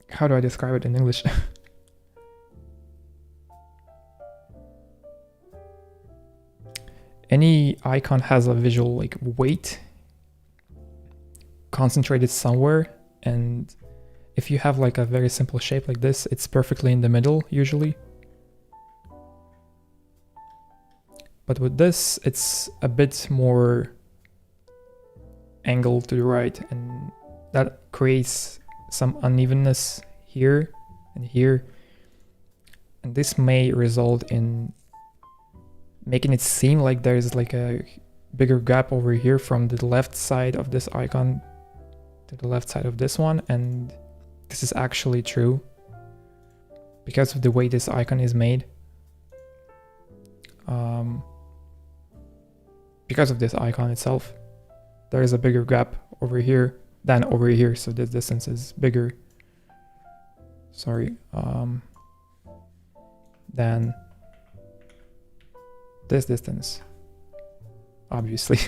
how do I describe it in English? Any icon has a visual weight concentrated somewhere, and if you have a very simple shape like this, it's perfectly in the middle usually. But with this, it's a bit more angled to the right, and that creates some unevenness here and here, and this may result in making it seem like there's a bigger gap over here from the left side of this icon to the left side of this one, and this is actually true because of the way this icon is made. Because of this icon itself, there is a bigger gap over here than over here, so this distance is bigger. Sorry, than this distance, obviously.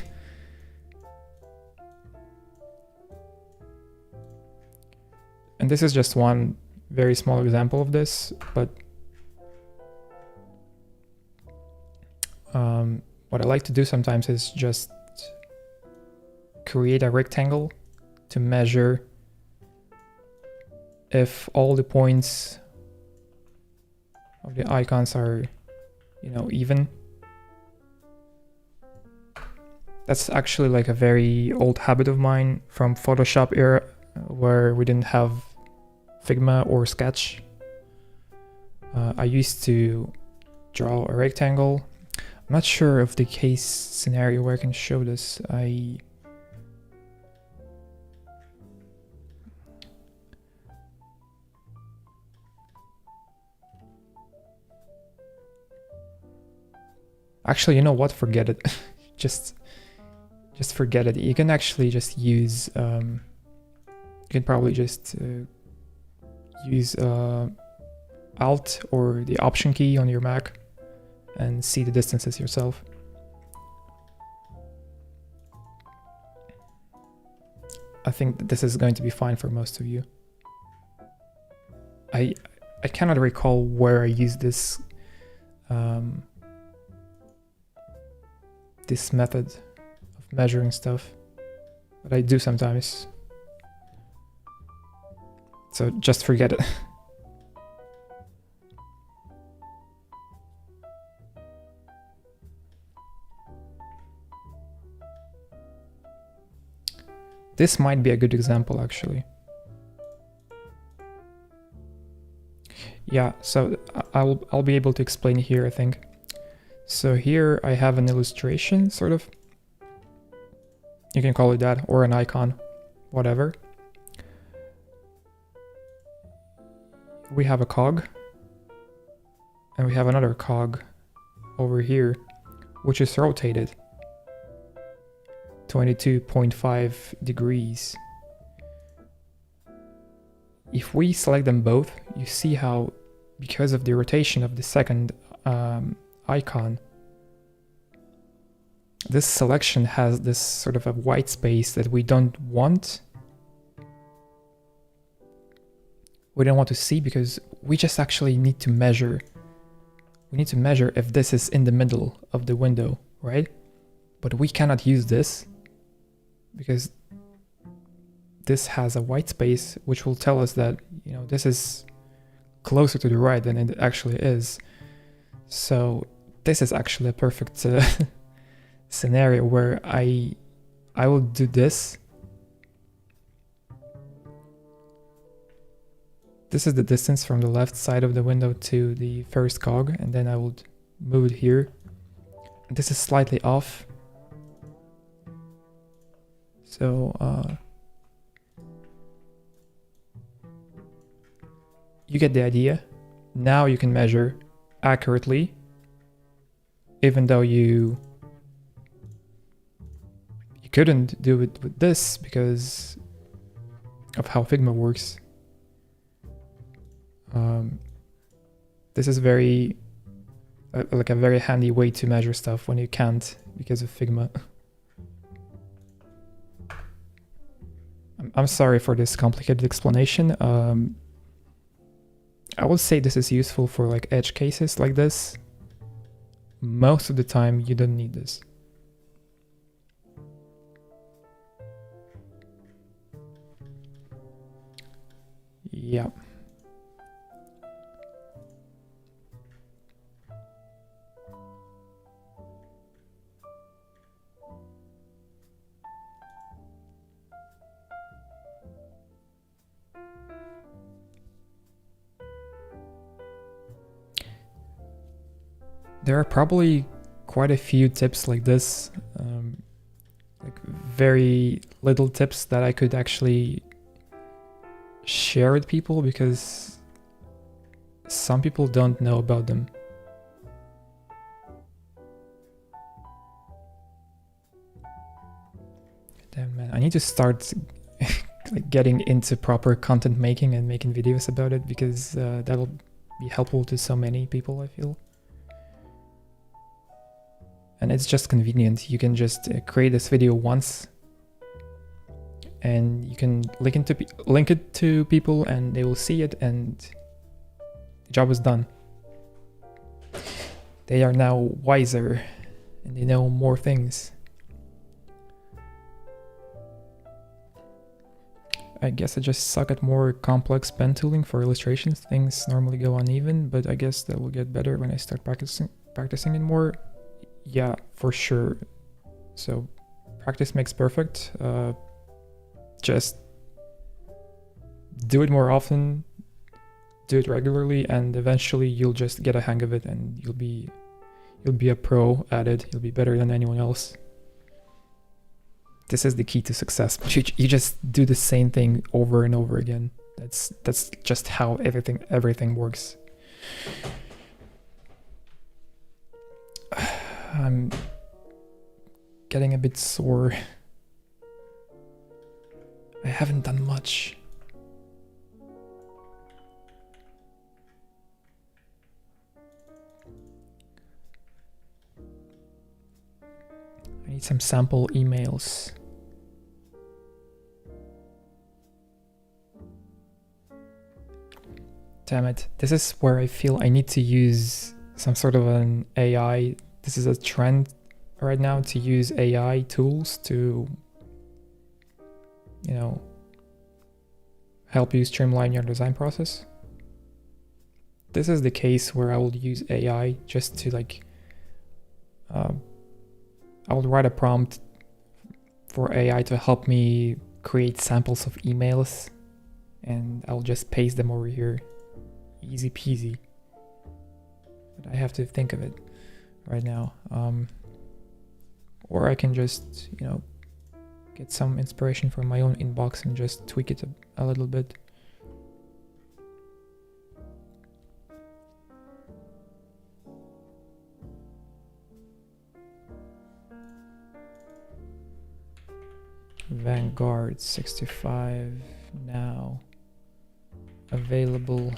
And this is just one very small example of this, but what I like to do sometimes is just create a rectangle to measure if all the points of the icons are, even. That's actually like a very old habit of mine from Photoshop era, where we didn't have Figma or Sketch. I used to draw a rectangle. I'm not sure of the case scenario where I can show this. Actually, you know what? Forget it. just forget it. You can actually just use. You can probably just use Alt or the Option key on your Mac and see the distances yourself. I think that this is going to be fine for most of you. I cannot recall where I used this this method of measuring stuff, but I do sometimes. So just forget it. This might be a good example, actually. Yeah, so I'll be able to explain here, I think. So here I have an illustration, sort of. You can call it that, or an icon, whatever. We have a cog, and we have another cog over here, which is rotated 22.5 degrees. If we select them both, you see how, because of the rotation of the second icon, this selection has this sort of a white space that we don't want. We don't want to see, because we just actually need to measure. We need to measure if this is in the middle of the window, right? But we cannot use this because this has a white space, which will tell us that, this is closer to the right than it actually is. So this is actually a perfect scenario where I will do this. This is the distance from the left side of the window to the first cog, and then I would move it here. This is slightly off. So you get the idea. Now you can measure accurately, even though you couldn't do it with this because of how Figma works. This is very like a very handy way to measure stuff when you can't because of Figma. I'm sorry for this complicated explanation. I would say this is useful for like edge cases like this. Most of the time you don't need this. Yeah. There are probably quite a few tips like this, like very little tips that I could actually share with people because some people don't know about them. Damn, man, I need to start like getting into proper content making and making videos about it because that'll be helpful to so many people, I feel. And it's just convenient. You can just create this video once and you can link it to people, and they will see it, and the job is done. They are now wiser, and they know more things. I guess I just suck at more complex pen tooling for illustrations. Things normally go uneven, but I guess that will get better when I start practicing it more. Yeah, for sure. So practice makes perfect. Just do it more often, do it regularly, and eventually you'll just get a hang of it, and you'll be a pro at it. You'll be better than anyone else. This is the key to success. You just do the same thing over and over again. That's just how everything works. I'm getting a bit sore. I haven't done much. I need some sample emails. Damn it. This is where I feel I need to use some sort of an AI. This is a trend right now, to use AI tools to, you know, help you streamline your design process. This is the case where I will use AI just to like, I will write a prompt for AI to help me create samples of emails, and I'll just paste them over here. Easy peasy. But I have to think of it right now. Or I can just, you know, get some inspiration from my own inbox and just tweak it a little bit. Vanguard 65 now available.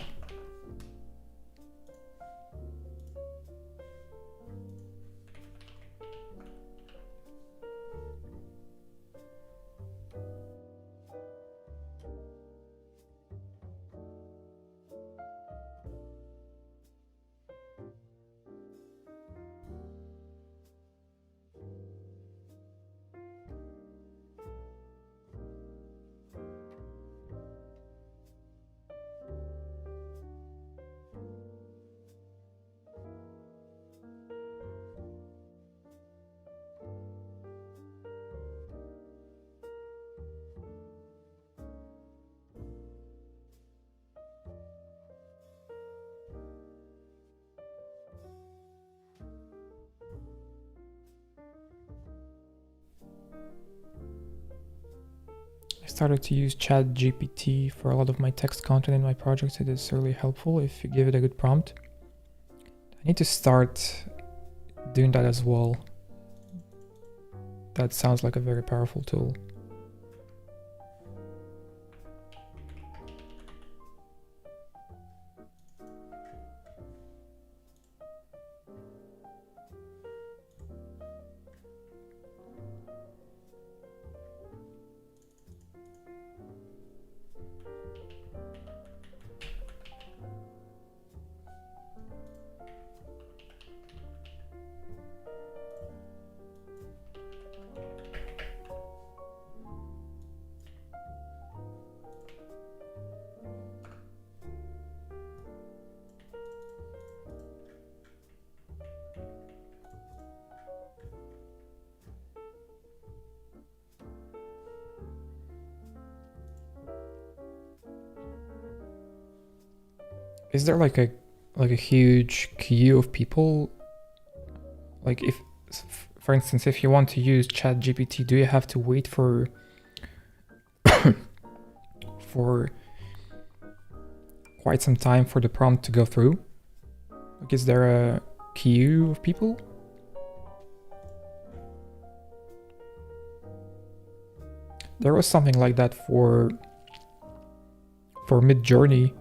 I started to use ChatGPT for a lot of my text content in my projects. It is really helpful if you give it a good prompt. I need to start doing that as well. That sounds like a very powerful tool. Is there like a huge queue of people? Like, if, for instance, if you want to use ChatGPT, do you have to wait for for quite some time for the prompt to go through? Like, is there a queue of people? There was something like that for Midjourney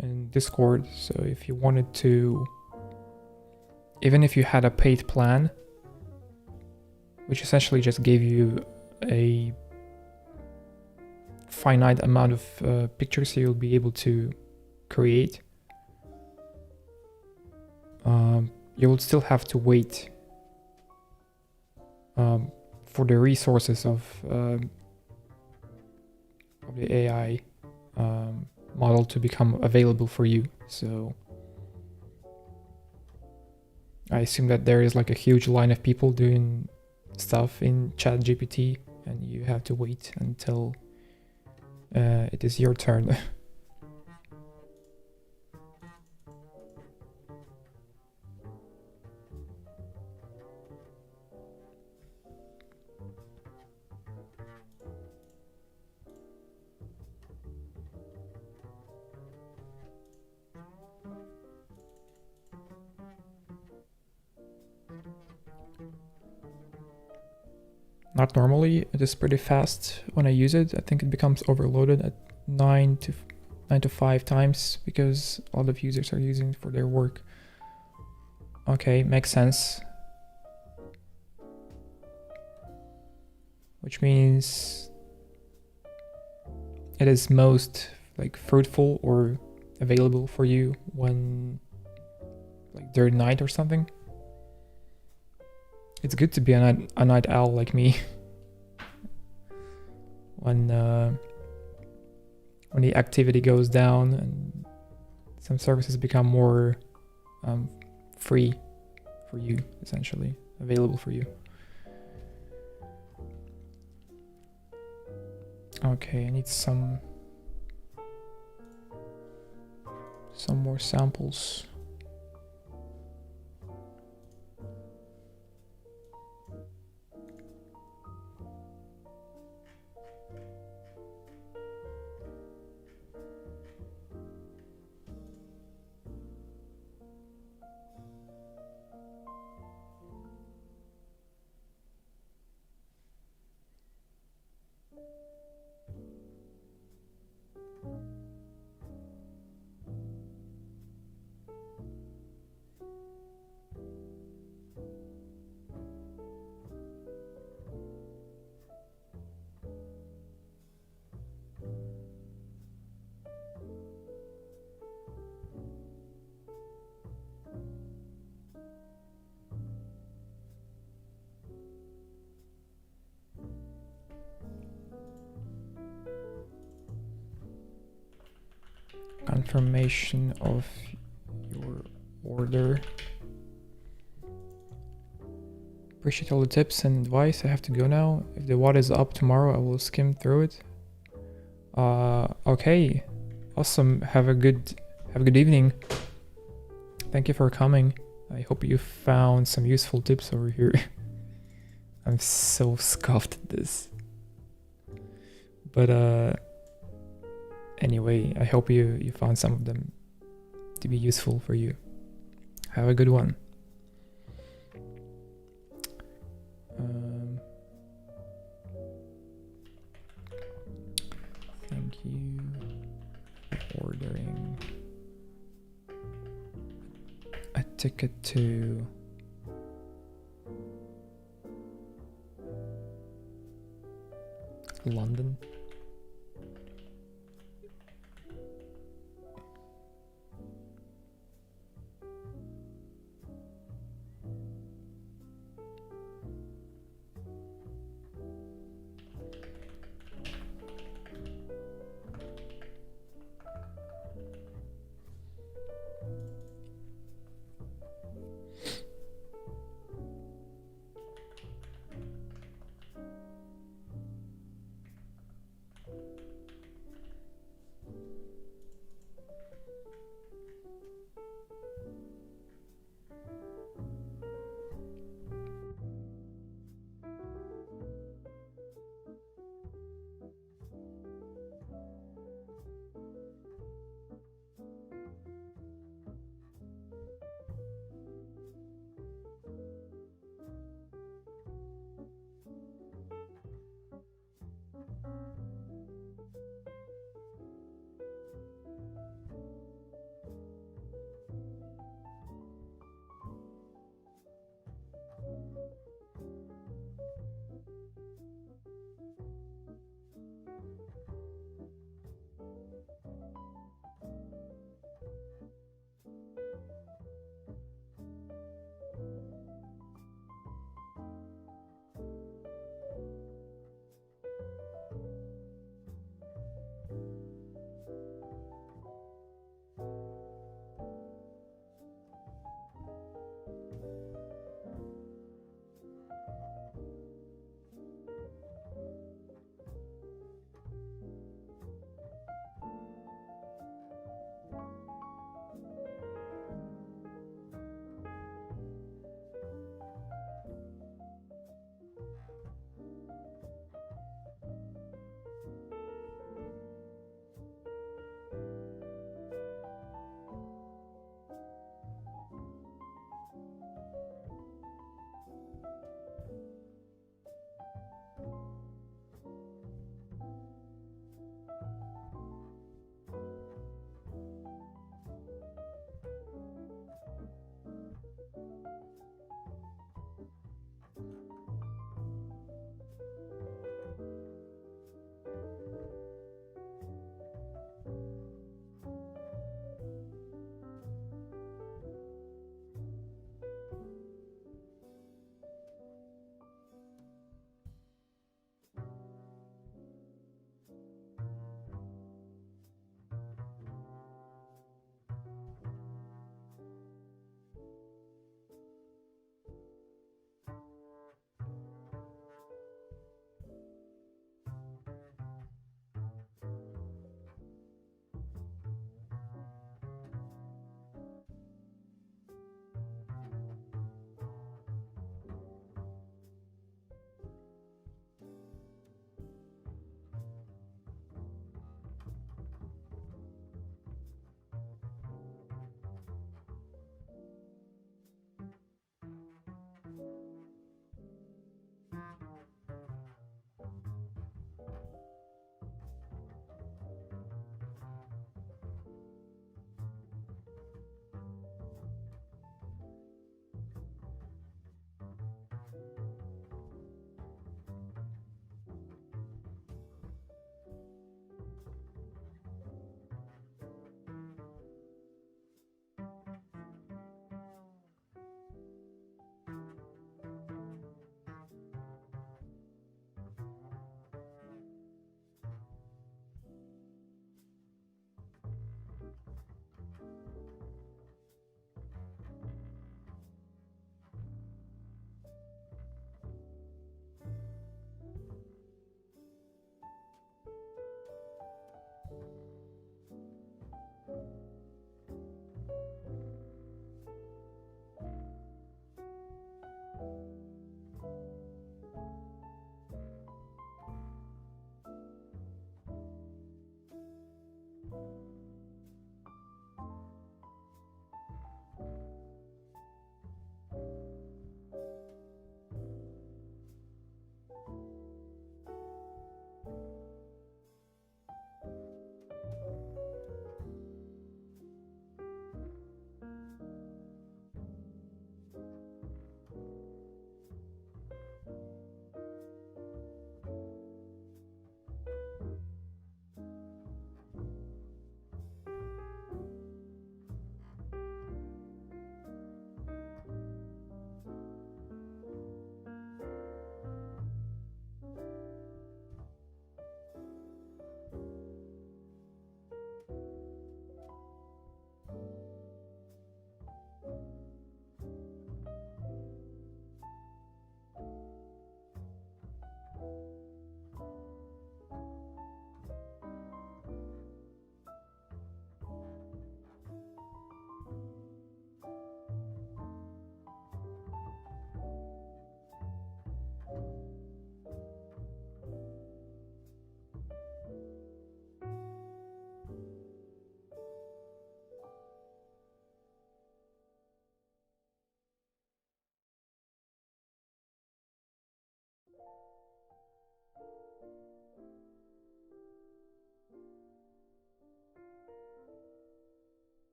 in Discord. So if you wanted to, even if you had a paid plan, which essentially just gave you a finite amount of pictures you'll be able to create. You will still have to wait for the resources of the AI model to become available for you. So I assume that there is like a huge line of people doing stuff in ChatGPT, and you have to wait until it is your turn. Not normally, it is pretty fast when I use it. I think it becomes overloaded at 9 to 5 times because a lot of users are using it for their work. Okay, makes sense. Which means it is most like fruitful or available for you when like during night or something. It's good to be a night owl like me. When the activity goes down and some services become more free for you, essentially available for you. Okay, I need some more samples. Confirmation of your order. Appreciate all the tips and advice. I have to go now. If the WOD is up tomorrow, I will skim through it. Okay, awesome. Have a good evening. Thank you for coming. I hope you found some useful tips over here. I'm so scuffed at this. But anyway, I hope you found some of them to be useful for you. Have a good one. Thank you for ordering a ticket to London.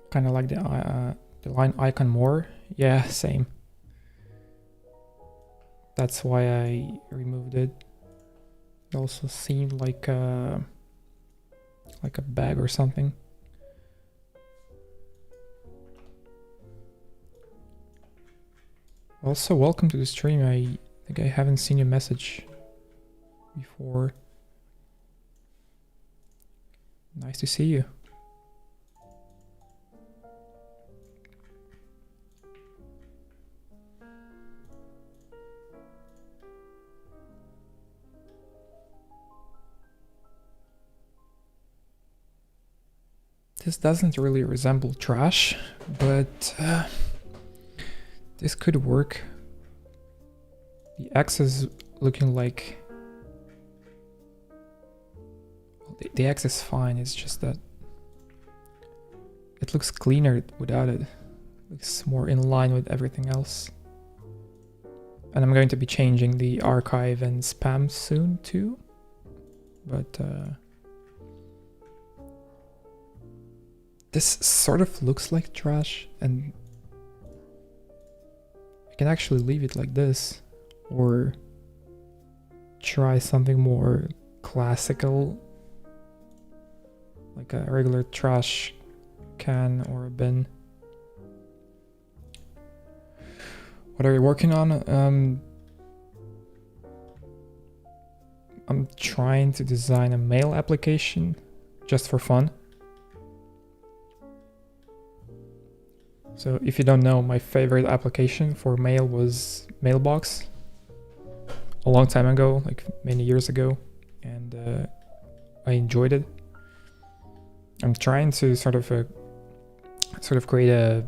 Kind of like the line icon more. Yeah, same. That's why I removed it. It also seemed like a bag or something. Also, welcome to the stream. I think I haven't seen your message before. Nice to see you. This doesn't really resemble trash, but this could work. The X is looking like... The X is fine, it's just that it looks cleaner without it. Looks more in line with everything else. And I'm going to be changing the archive and spam soon too. But this sort of looks like trash, and I can actually leave it like this or try something more classical, like a regular trash can or a bin. What are you working on? I'm trying to design a mail application just for fun. So if you don't know, my favorite application for mail was Mailbox a long time ago, like many years ago, and I enjoyed it. I'm trying to sort of create a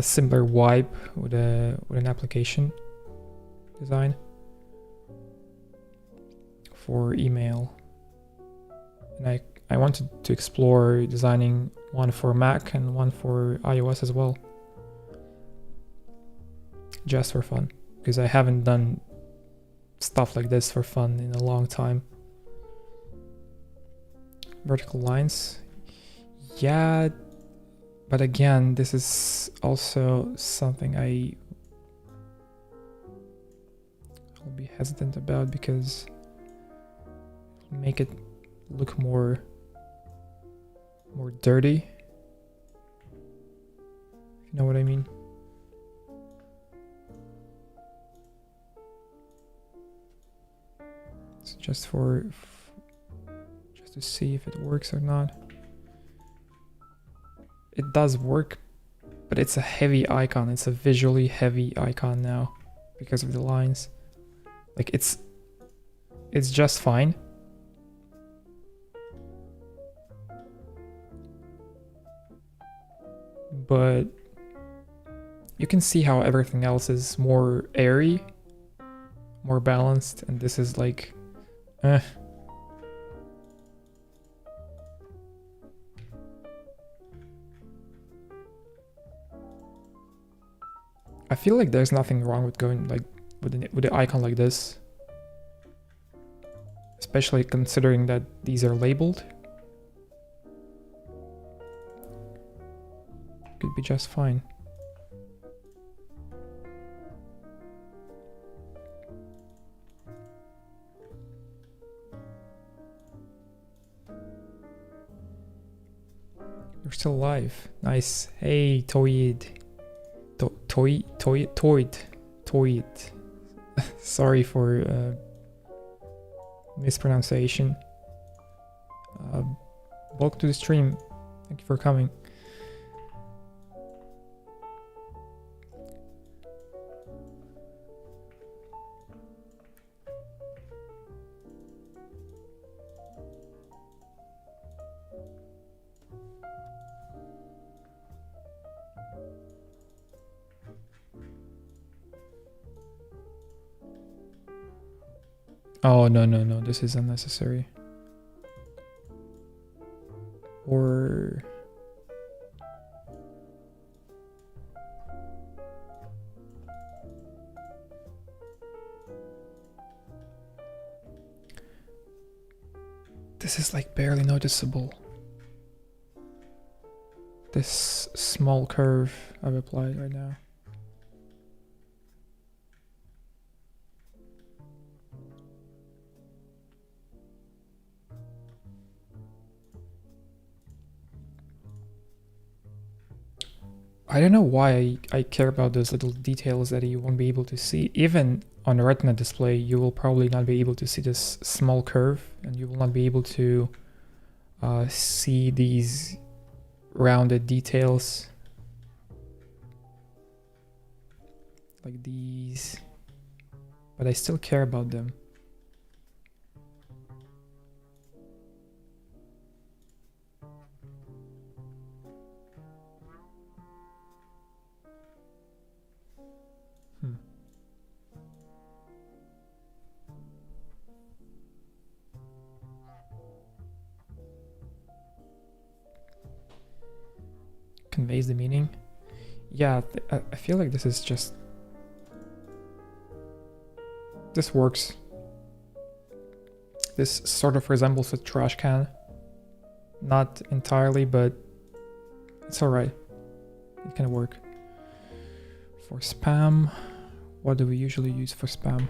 simpler vibe with an application design for email, and I wanted to explore designing one for Mac and one for iOS as well, just for fun, because I haven't done stuff like this for fun in a long time. Vertical lines, yeah, but again, this is also something I'll be hesitant about, because it'll make it look more dirty, if you know what I mean. It's just to see if it works or not. It does work, but it's a heavy icon. It's a visually heavy icon now because of the lines. Like it's just fine. But you can see how everything else is more airy, more balanced, and this is like, I feel like there's nothing wrong with going like with the icon like this, especially considering that these are labeled. Could be just fine. You're still alive. Nice. Hey, Toyd. Toyd. Sorry for mispronunciation. Welcome to the stream. Thank you for coming. Oh, no, this is unnecessary. Or... this is like barely noticeable. this small curve I've applied right now. I don't know why I care about those little details that you won't be able to see. Even on a retina display, you will probably not be able to see this small curve, and you will not be able to see these rounded details like these, but I still care about them. Conveys the meaning. Yeah, I feel like this is just... This works. This sort of resembles a trash can. Not entirely, but it's alright. It can work. For spam, what do we usually use for spam?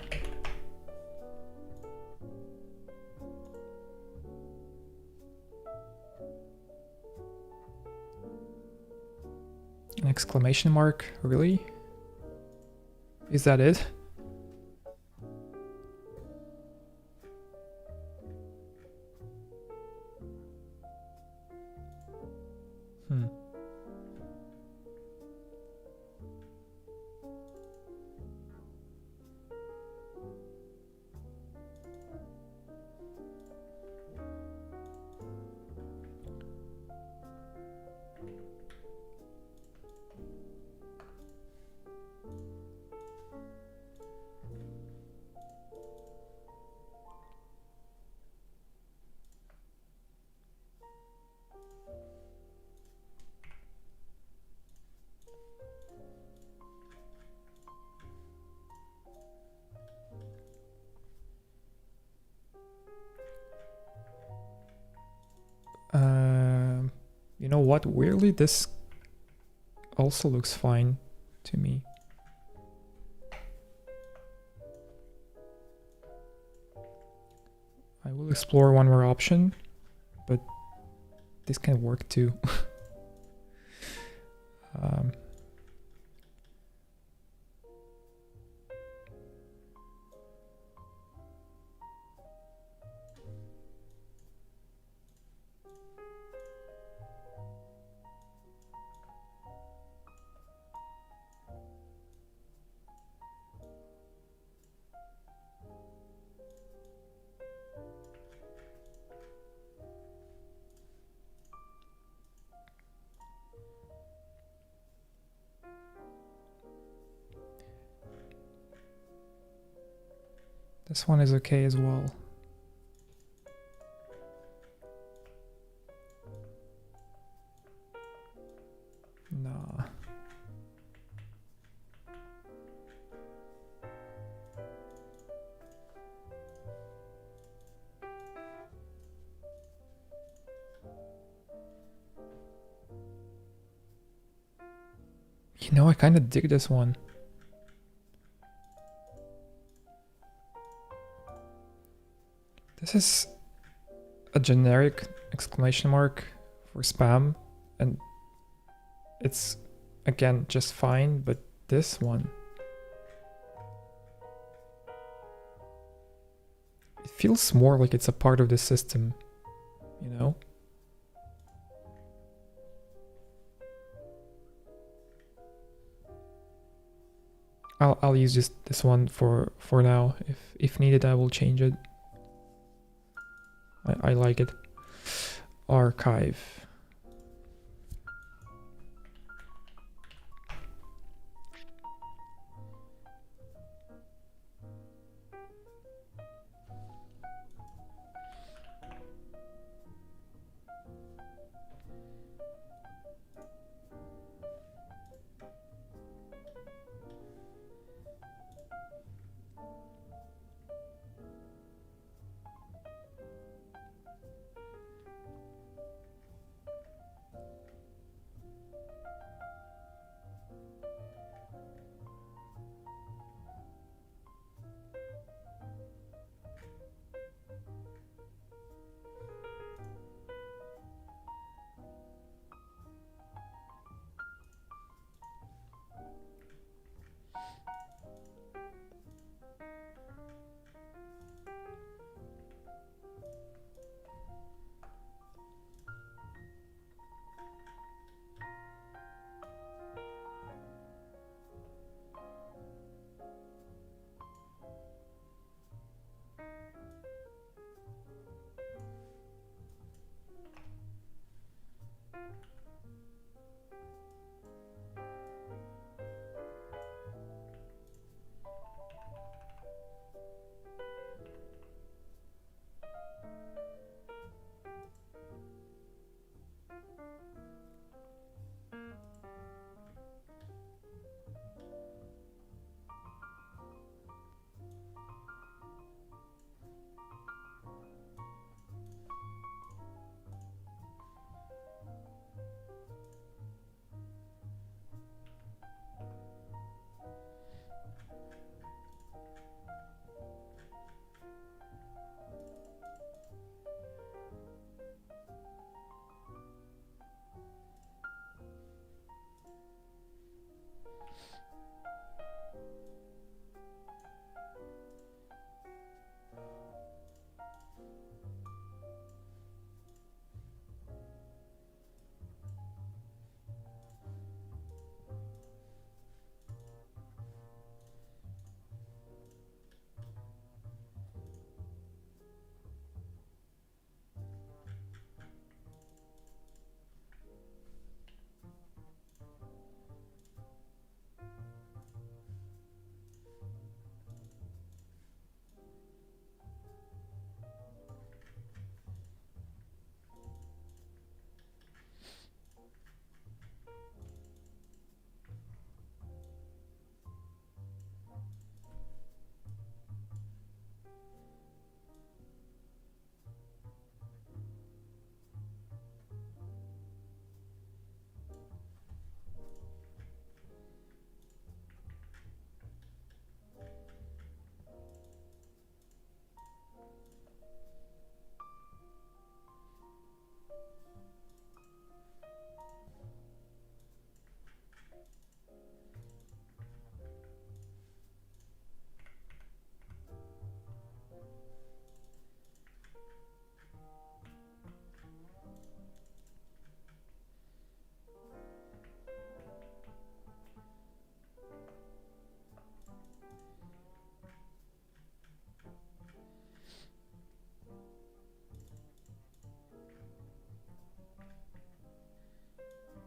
An exclamation mark? Really? Is that it? You know what? Weirdly, this also looks fine to me. I will explore one more option, but this can work too. This one is okay as well. Nah. You know, I kind of dig this one. This is a generic exclamation mark for spam, and it's, again, just fine, but this one... It feels more like it's a part of the system, you know? I'll use just this one for now. If needed, I will change it. I like it. Archive.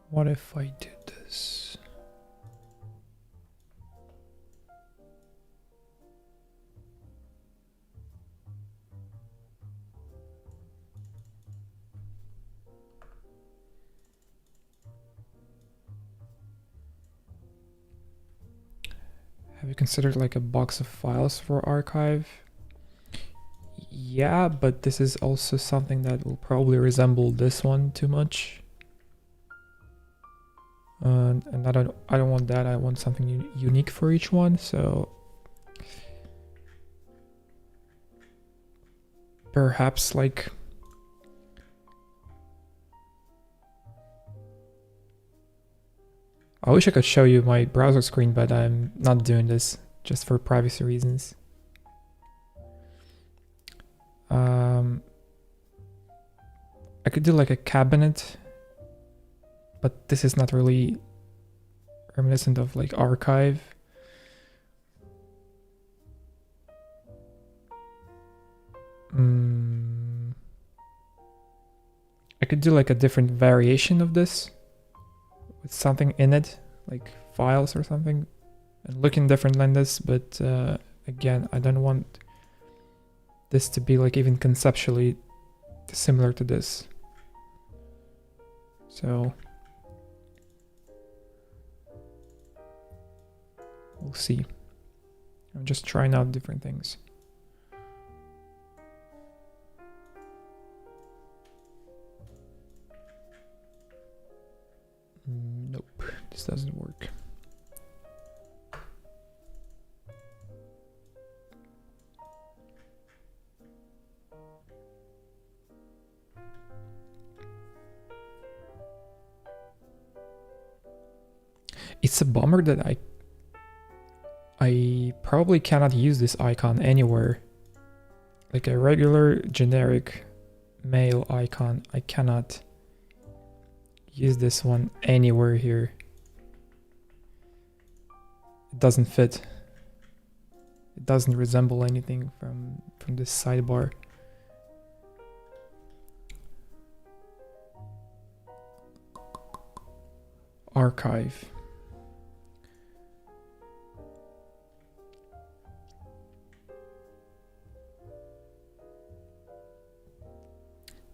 What if I do this? Have you considered like a box of files for archive? Yeah, but this is also something that will probably resemble this one too much. And I don't want that. I want something unique for each one. So perhaps like I wish I could show you my browser screen, but I'm not doing this just for privacy reasons. I could do like a cabinet, but this is not really reminiscent of like archive. I could do like a different variation of this with something in it, like files or something, and looking different than this, but again, I don't want this to be like even conceptually similar to this. So we'll see. I'm just trying out different things. Nope, this doesn't work. It's a bummer that I probably cannot use this icon anywhere. Like a regular generic mail icon, I cannot use this one anywhere here. It doesn't fit. It doesn't resemble anything from this sidebar. archive.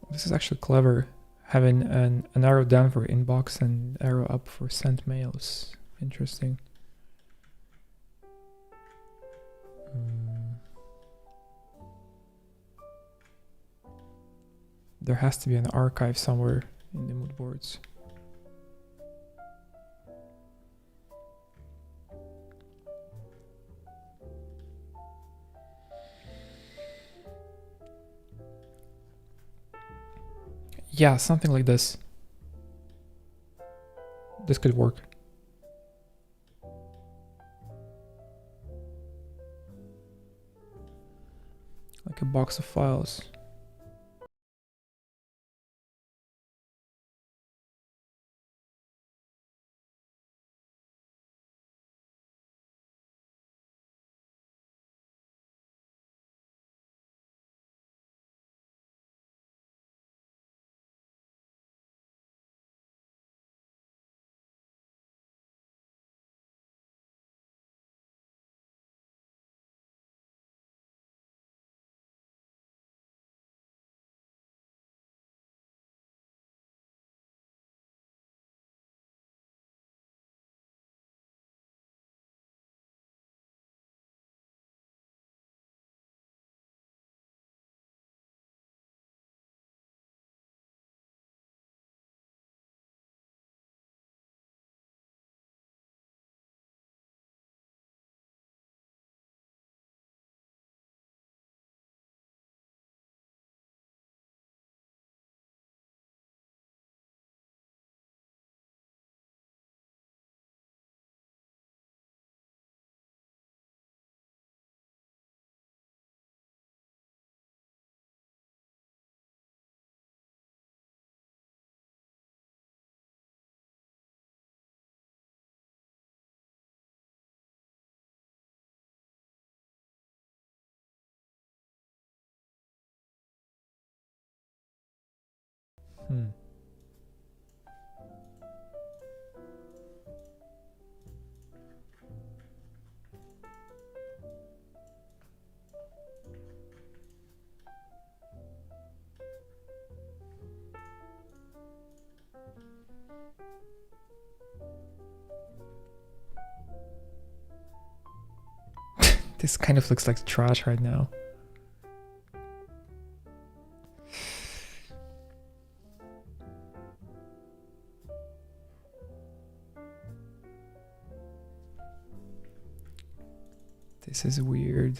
This is actually clever, having an arrow down for inbox and arrow up for sent mails. Interesting. There has to be an archive somewhere in the mood boards. Yeah, something like this. This could work. Like a box of files. This kind of looks like trash right now. This is weird.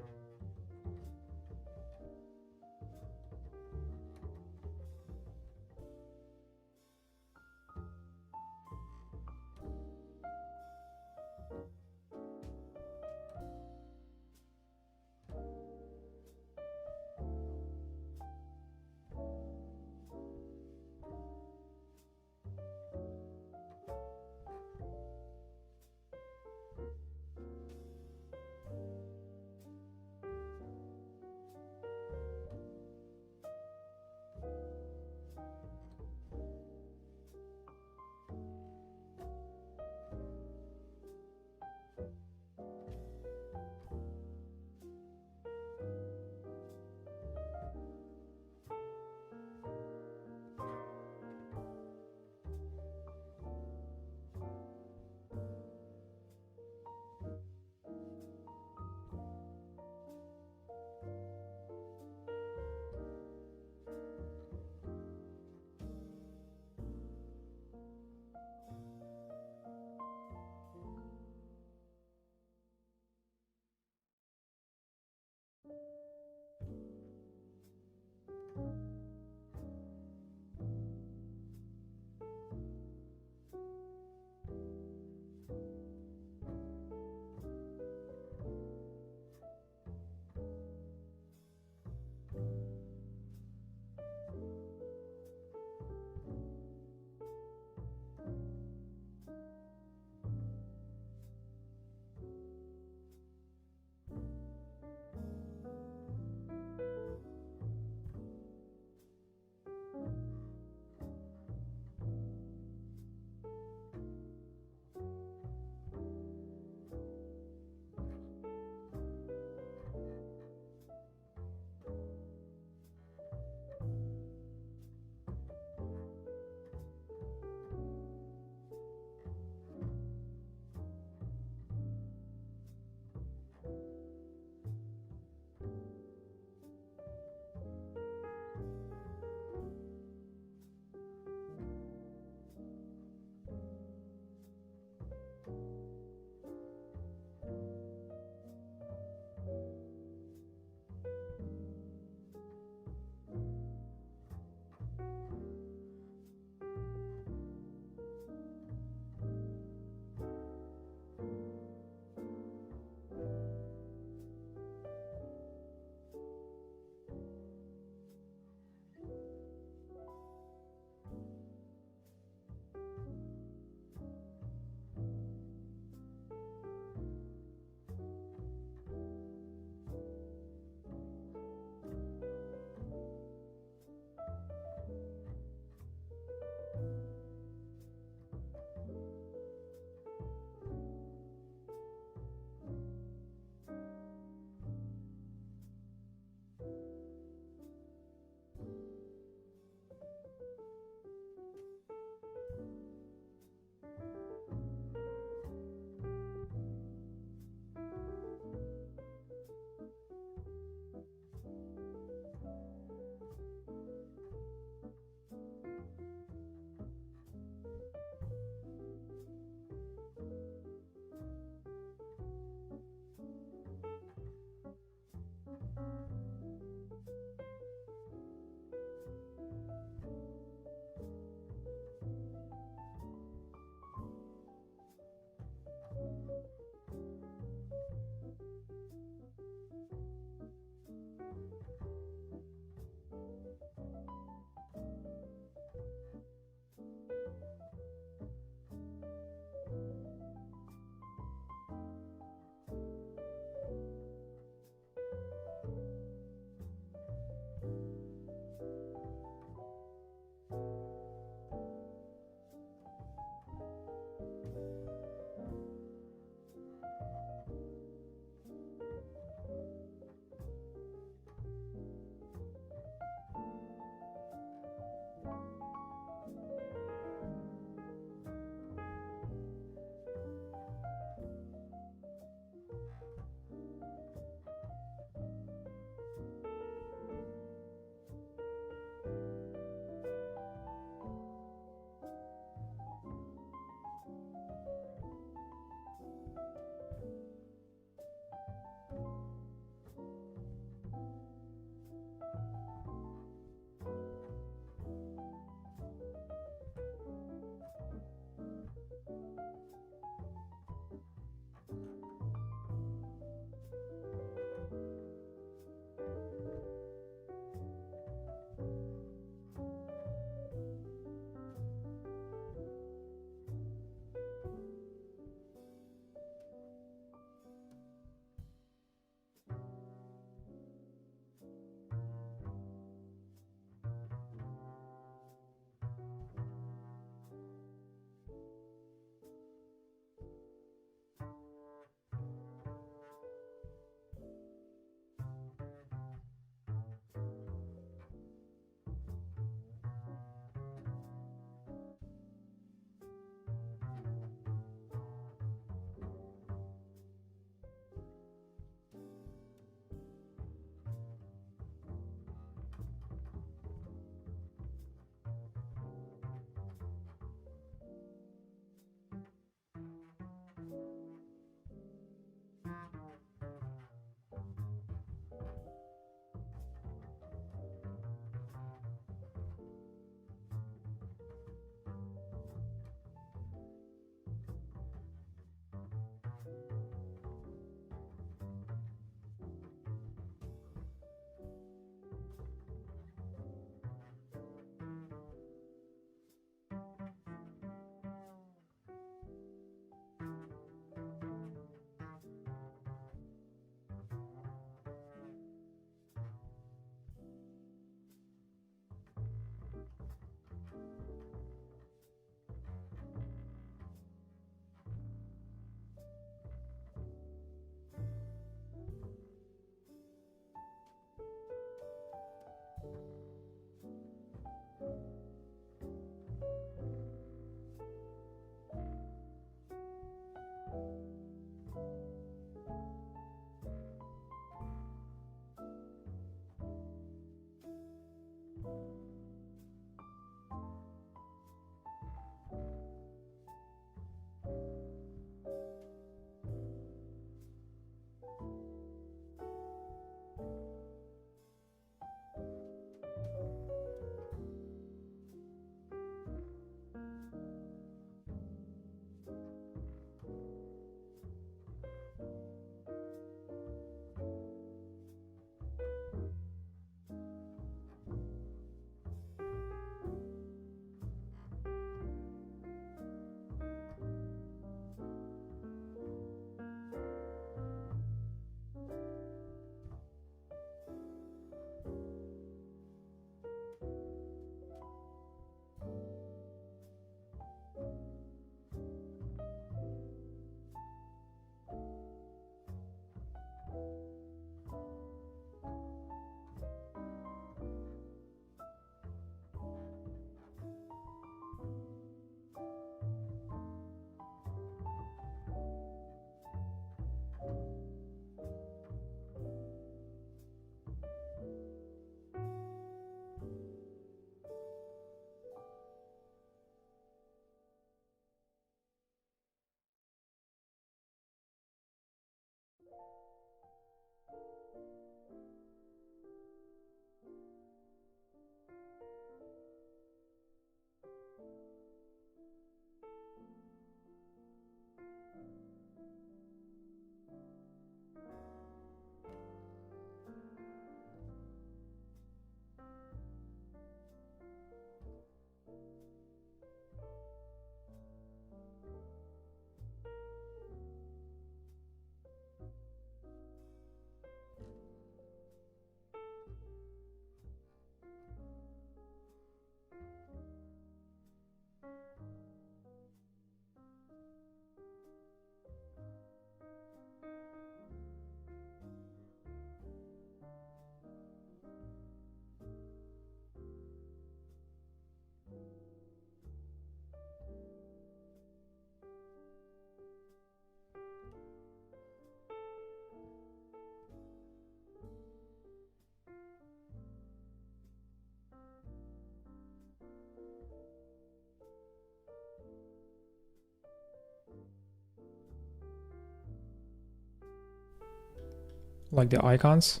Like the icons.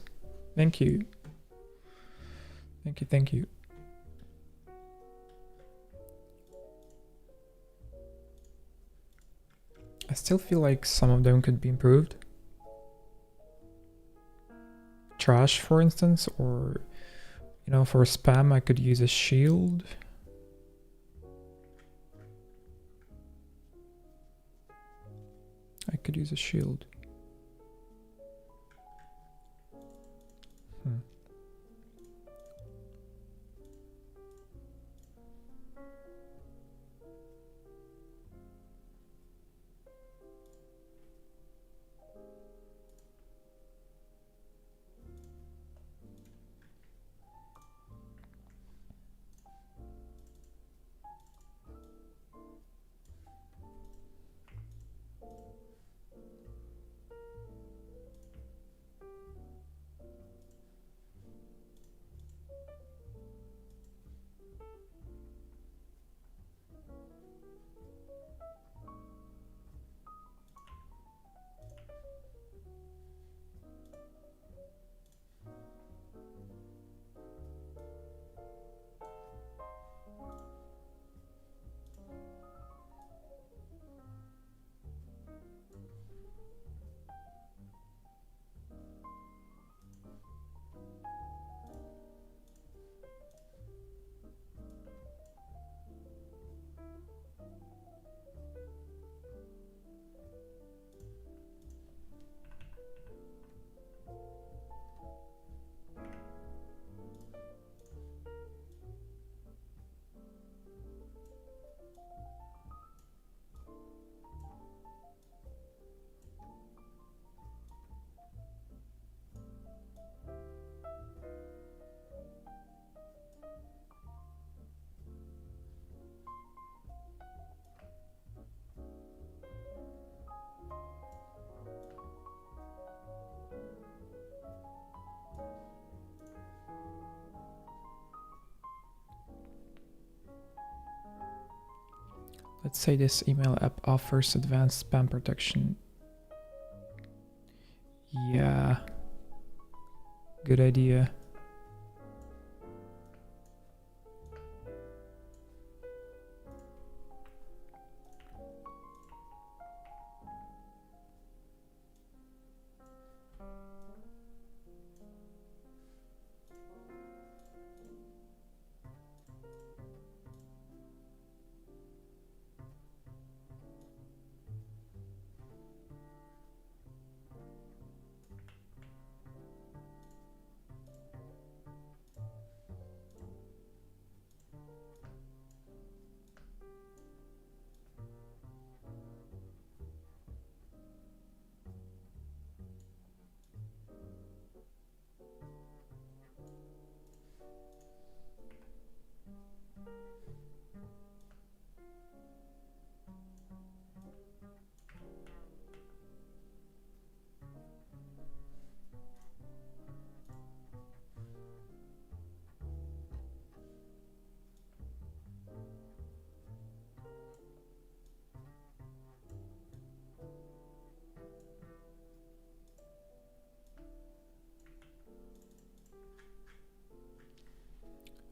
Thank you. Thank you, thank you. I still feel like some of them could be improved. Trash, for instance, or, you know, for spam, I could use a shield. I could use a shield. Let's say this email app offers advanced spam protection. Yeah. Good idea.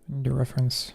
The reference.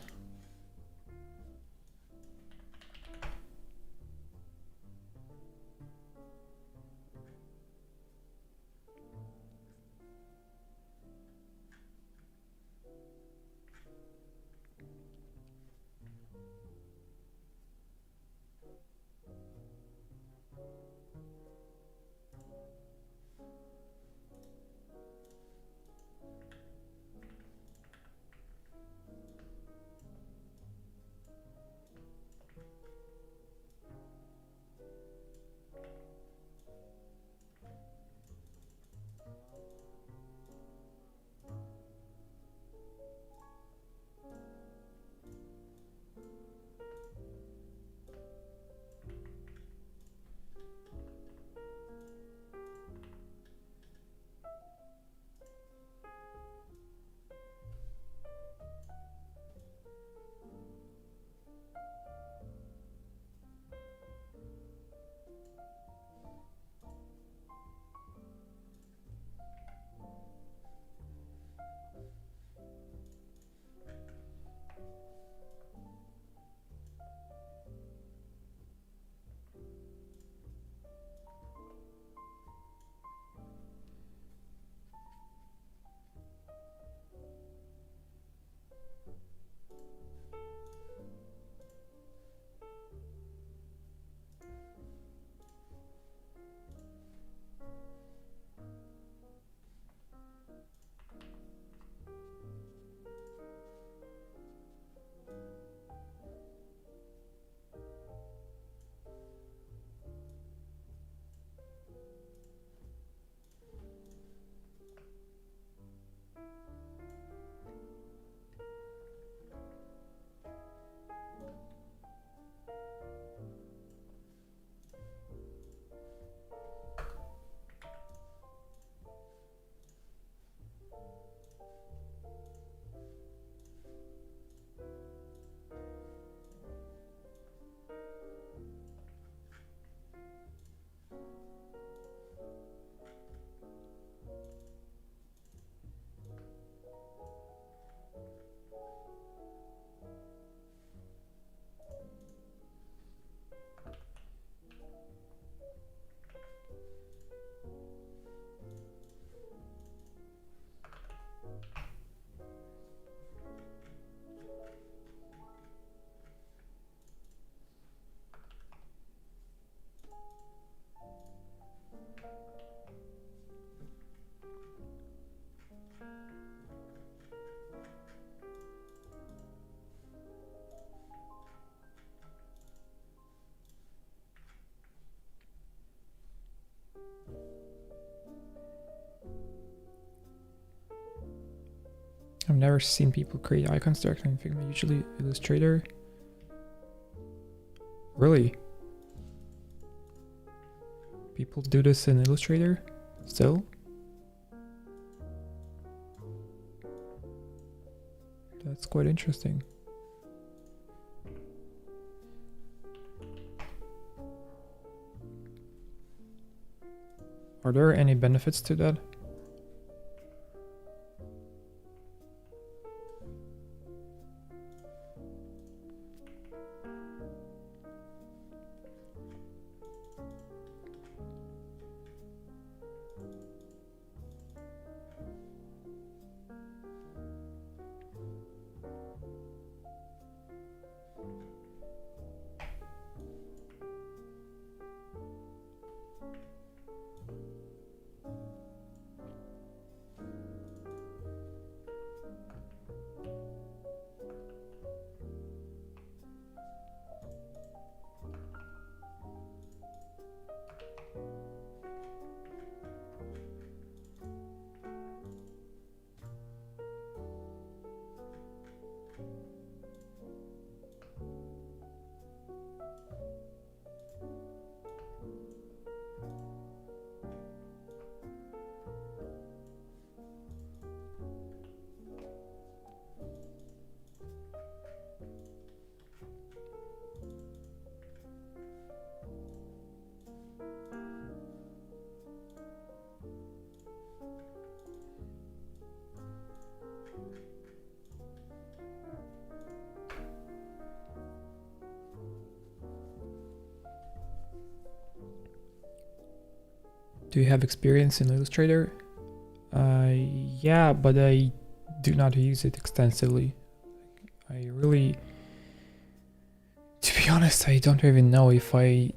I've never seen people create icons directly in Figma, usually Illustrator. Really? People do this in Illustrator still? That's quite interesting. Are there any benefits to that? Do you have experience in Illustrator? Yeah, but I do not use it extensively. I really, to be honest, I don't even know if I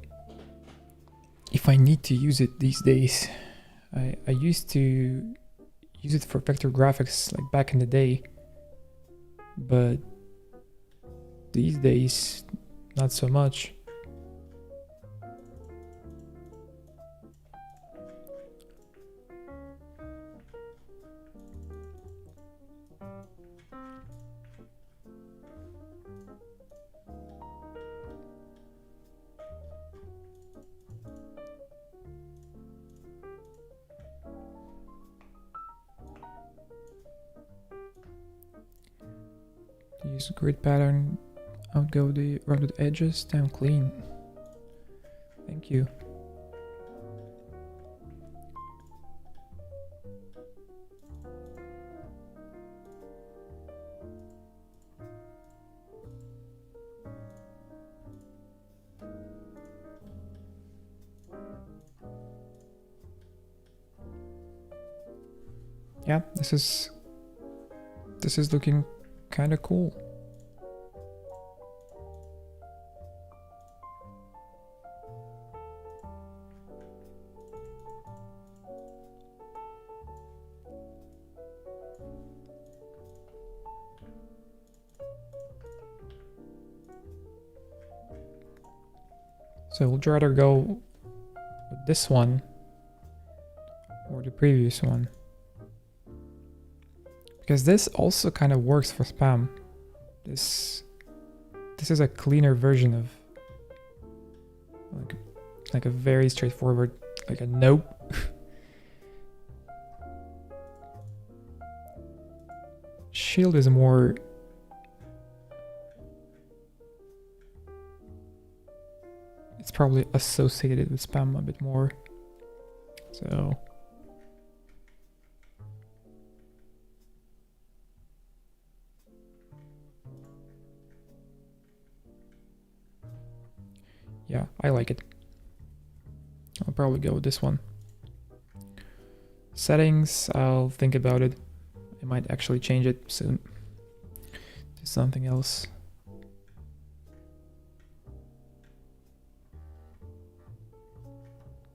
need to use it these days. I used to use it for vector graphics like back in the day, but these days, not so much. Use grid pattern, outgo the rounded edges, down clean. Thank you. Yeah, this is looking kind of cool. So would you rather go with this one or the previous one? Because this also kind of works for spam. This is a cleaner version of like a very straightforward, like a nope. Shield is more it's probably associated with spam a bit more. So yeah, I like it. I'll probably go with this one. Settings, I'll think about it. I might actually change it soon to something else.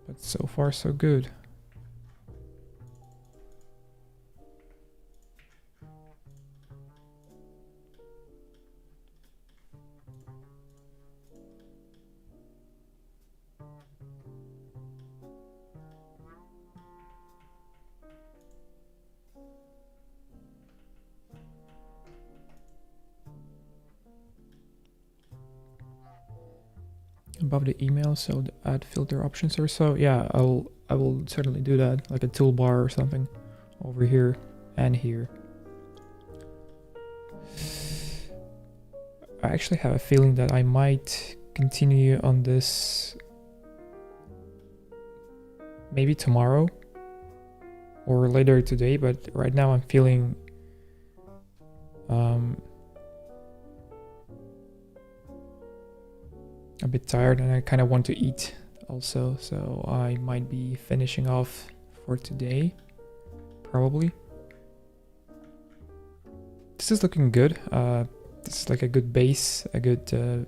But so far so good. above the email, so the add filter options or so. Yeah, I will certainly do that, like a toolbar or something over here and here. I actually have a feeling that I might continue on this maybe tomorrow or later today, but right now I'm feeling a bit tired, and I kind of want to eat also, so I might be finishing off for today, probably. This is looking good. This is like a good base, a good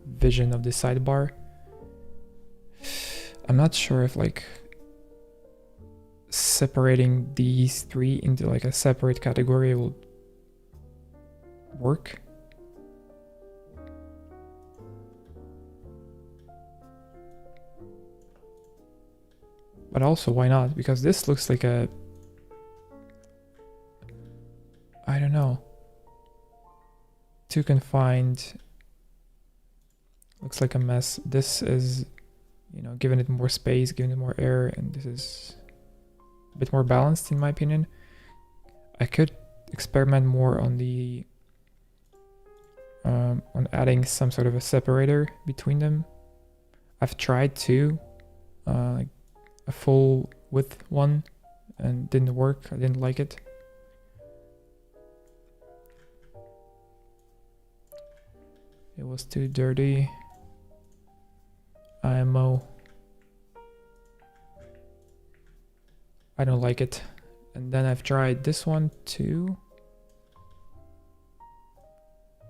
vision of the sidebar. I'm not sure if like separating these three into like a separate category will work. But also, why not? Because this looks like a... I don't know. Too confined. Looks like a mess. This is, you know, giving it more space, giving it more air, and this is a bit more balanced in my opinion. I could experiment more on the... on adding some sort of a separator between them. I've tried to, like a full width one, and didn't work. I didn't like it. It was too dirty. IMO. I don't like it. And then I've tried this one too.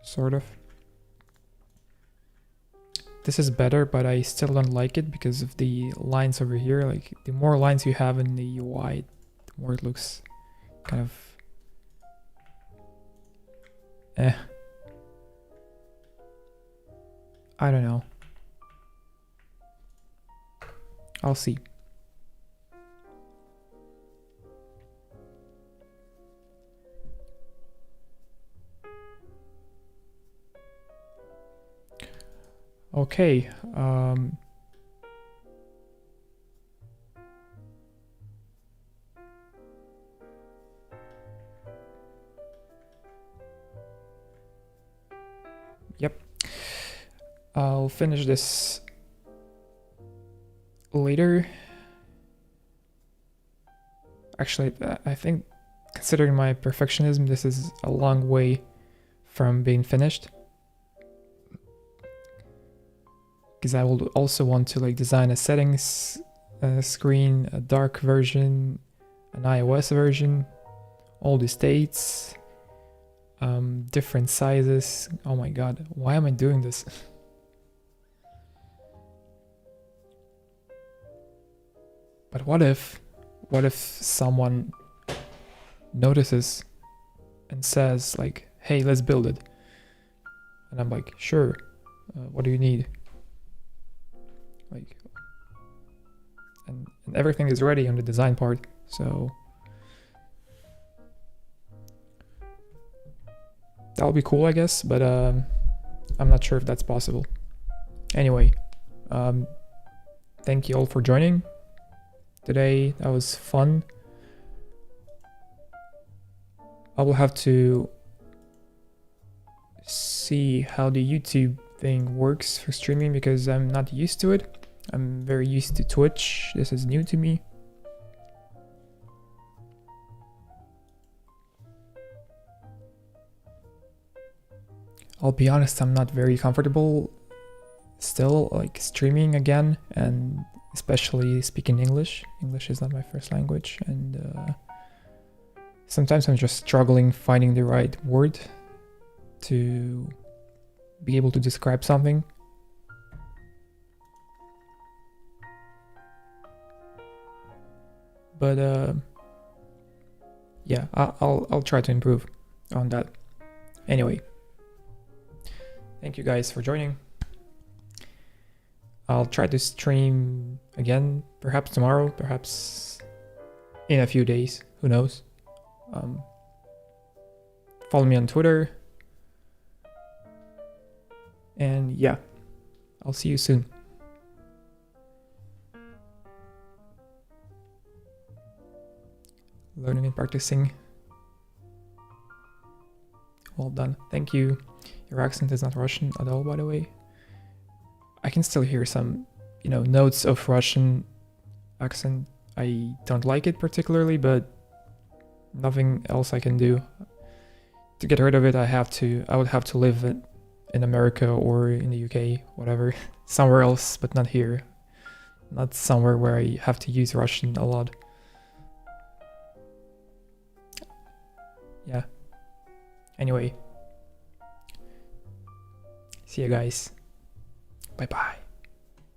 Sort of. This is better, but I still don't like it because of the lines over here. Like, the more lines you have in the UI, the more it looks kind of... I don't know. I'll see. Okay. Yep. I'll finish this later. Actually, I think, considering my perfectionism, this is a long way from being finished. Because I will also want to like design a settings screen, a dark version, an iOS version, all the states, different sizes. Oh my god, why am I doing this? But what if someone notices and says like, hey, let's build it. And I'm like, sure, what do you need? Like, and everything is ready on the design part, so that'll be cool, I guess, but I'm not sure if that's possible. Anyway, thank you all for joining today. That was fun. I will have to see how the YouTube thing works for streaming because I'm not used to it. I'm very used to Twitch. This is new to me. I'll be honest, I'm not very comfortable still, like streaming again, and especially speaking English. English is not my first language, and sometimes I'm just struggling finding the right word to be able to describe something. But yeah, I'll try to improve on that. Anyway, thank you guys for joining. I'll try to stream again, perhaps tomorrow, perhaps in a few days, who knows. Follow me on Twitter. And yeah, I'll see you soon. Learning and practicing. Well done. Thank you. Your accent is not Russian at all, by the way. I can still hear some, notes of Russian accent. I don't like it particularly, but nothing else I can do. To get rid of it, I would have to live in America or in the UK, whatever. Somewhere else, but not here. Not somewhere where I have to use Russian a lot. Yeah. Anyway. See you guys. Bye bye.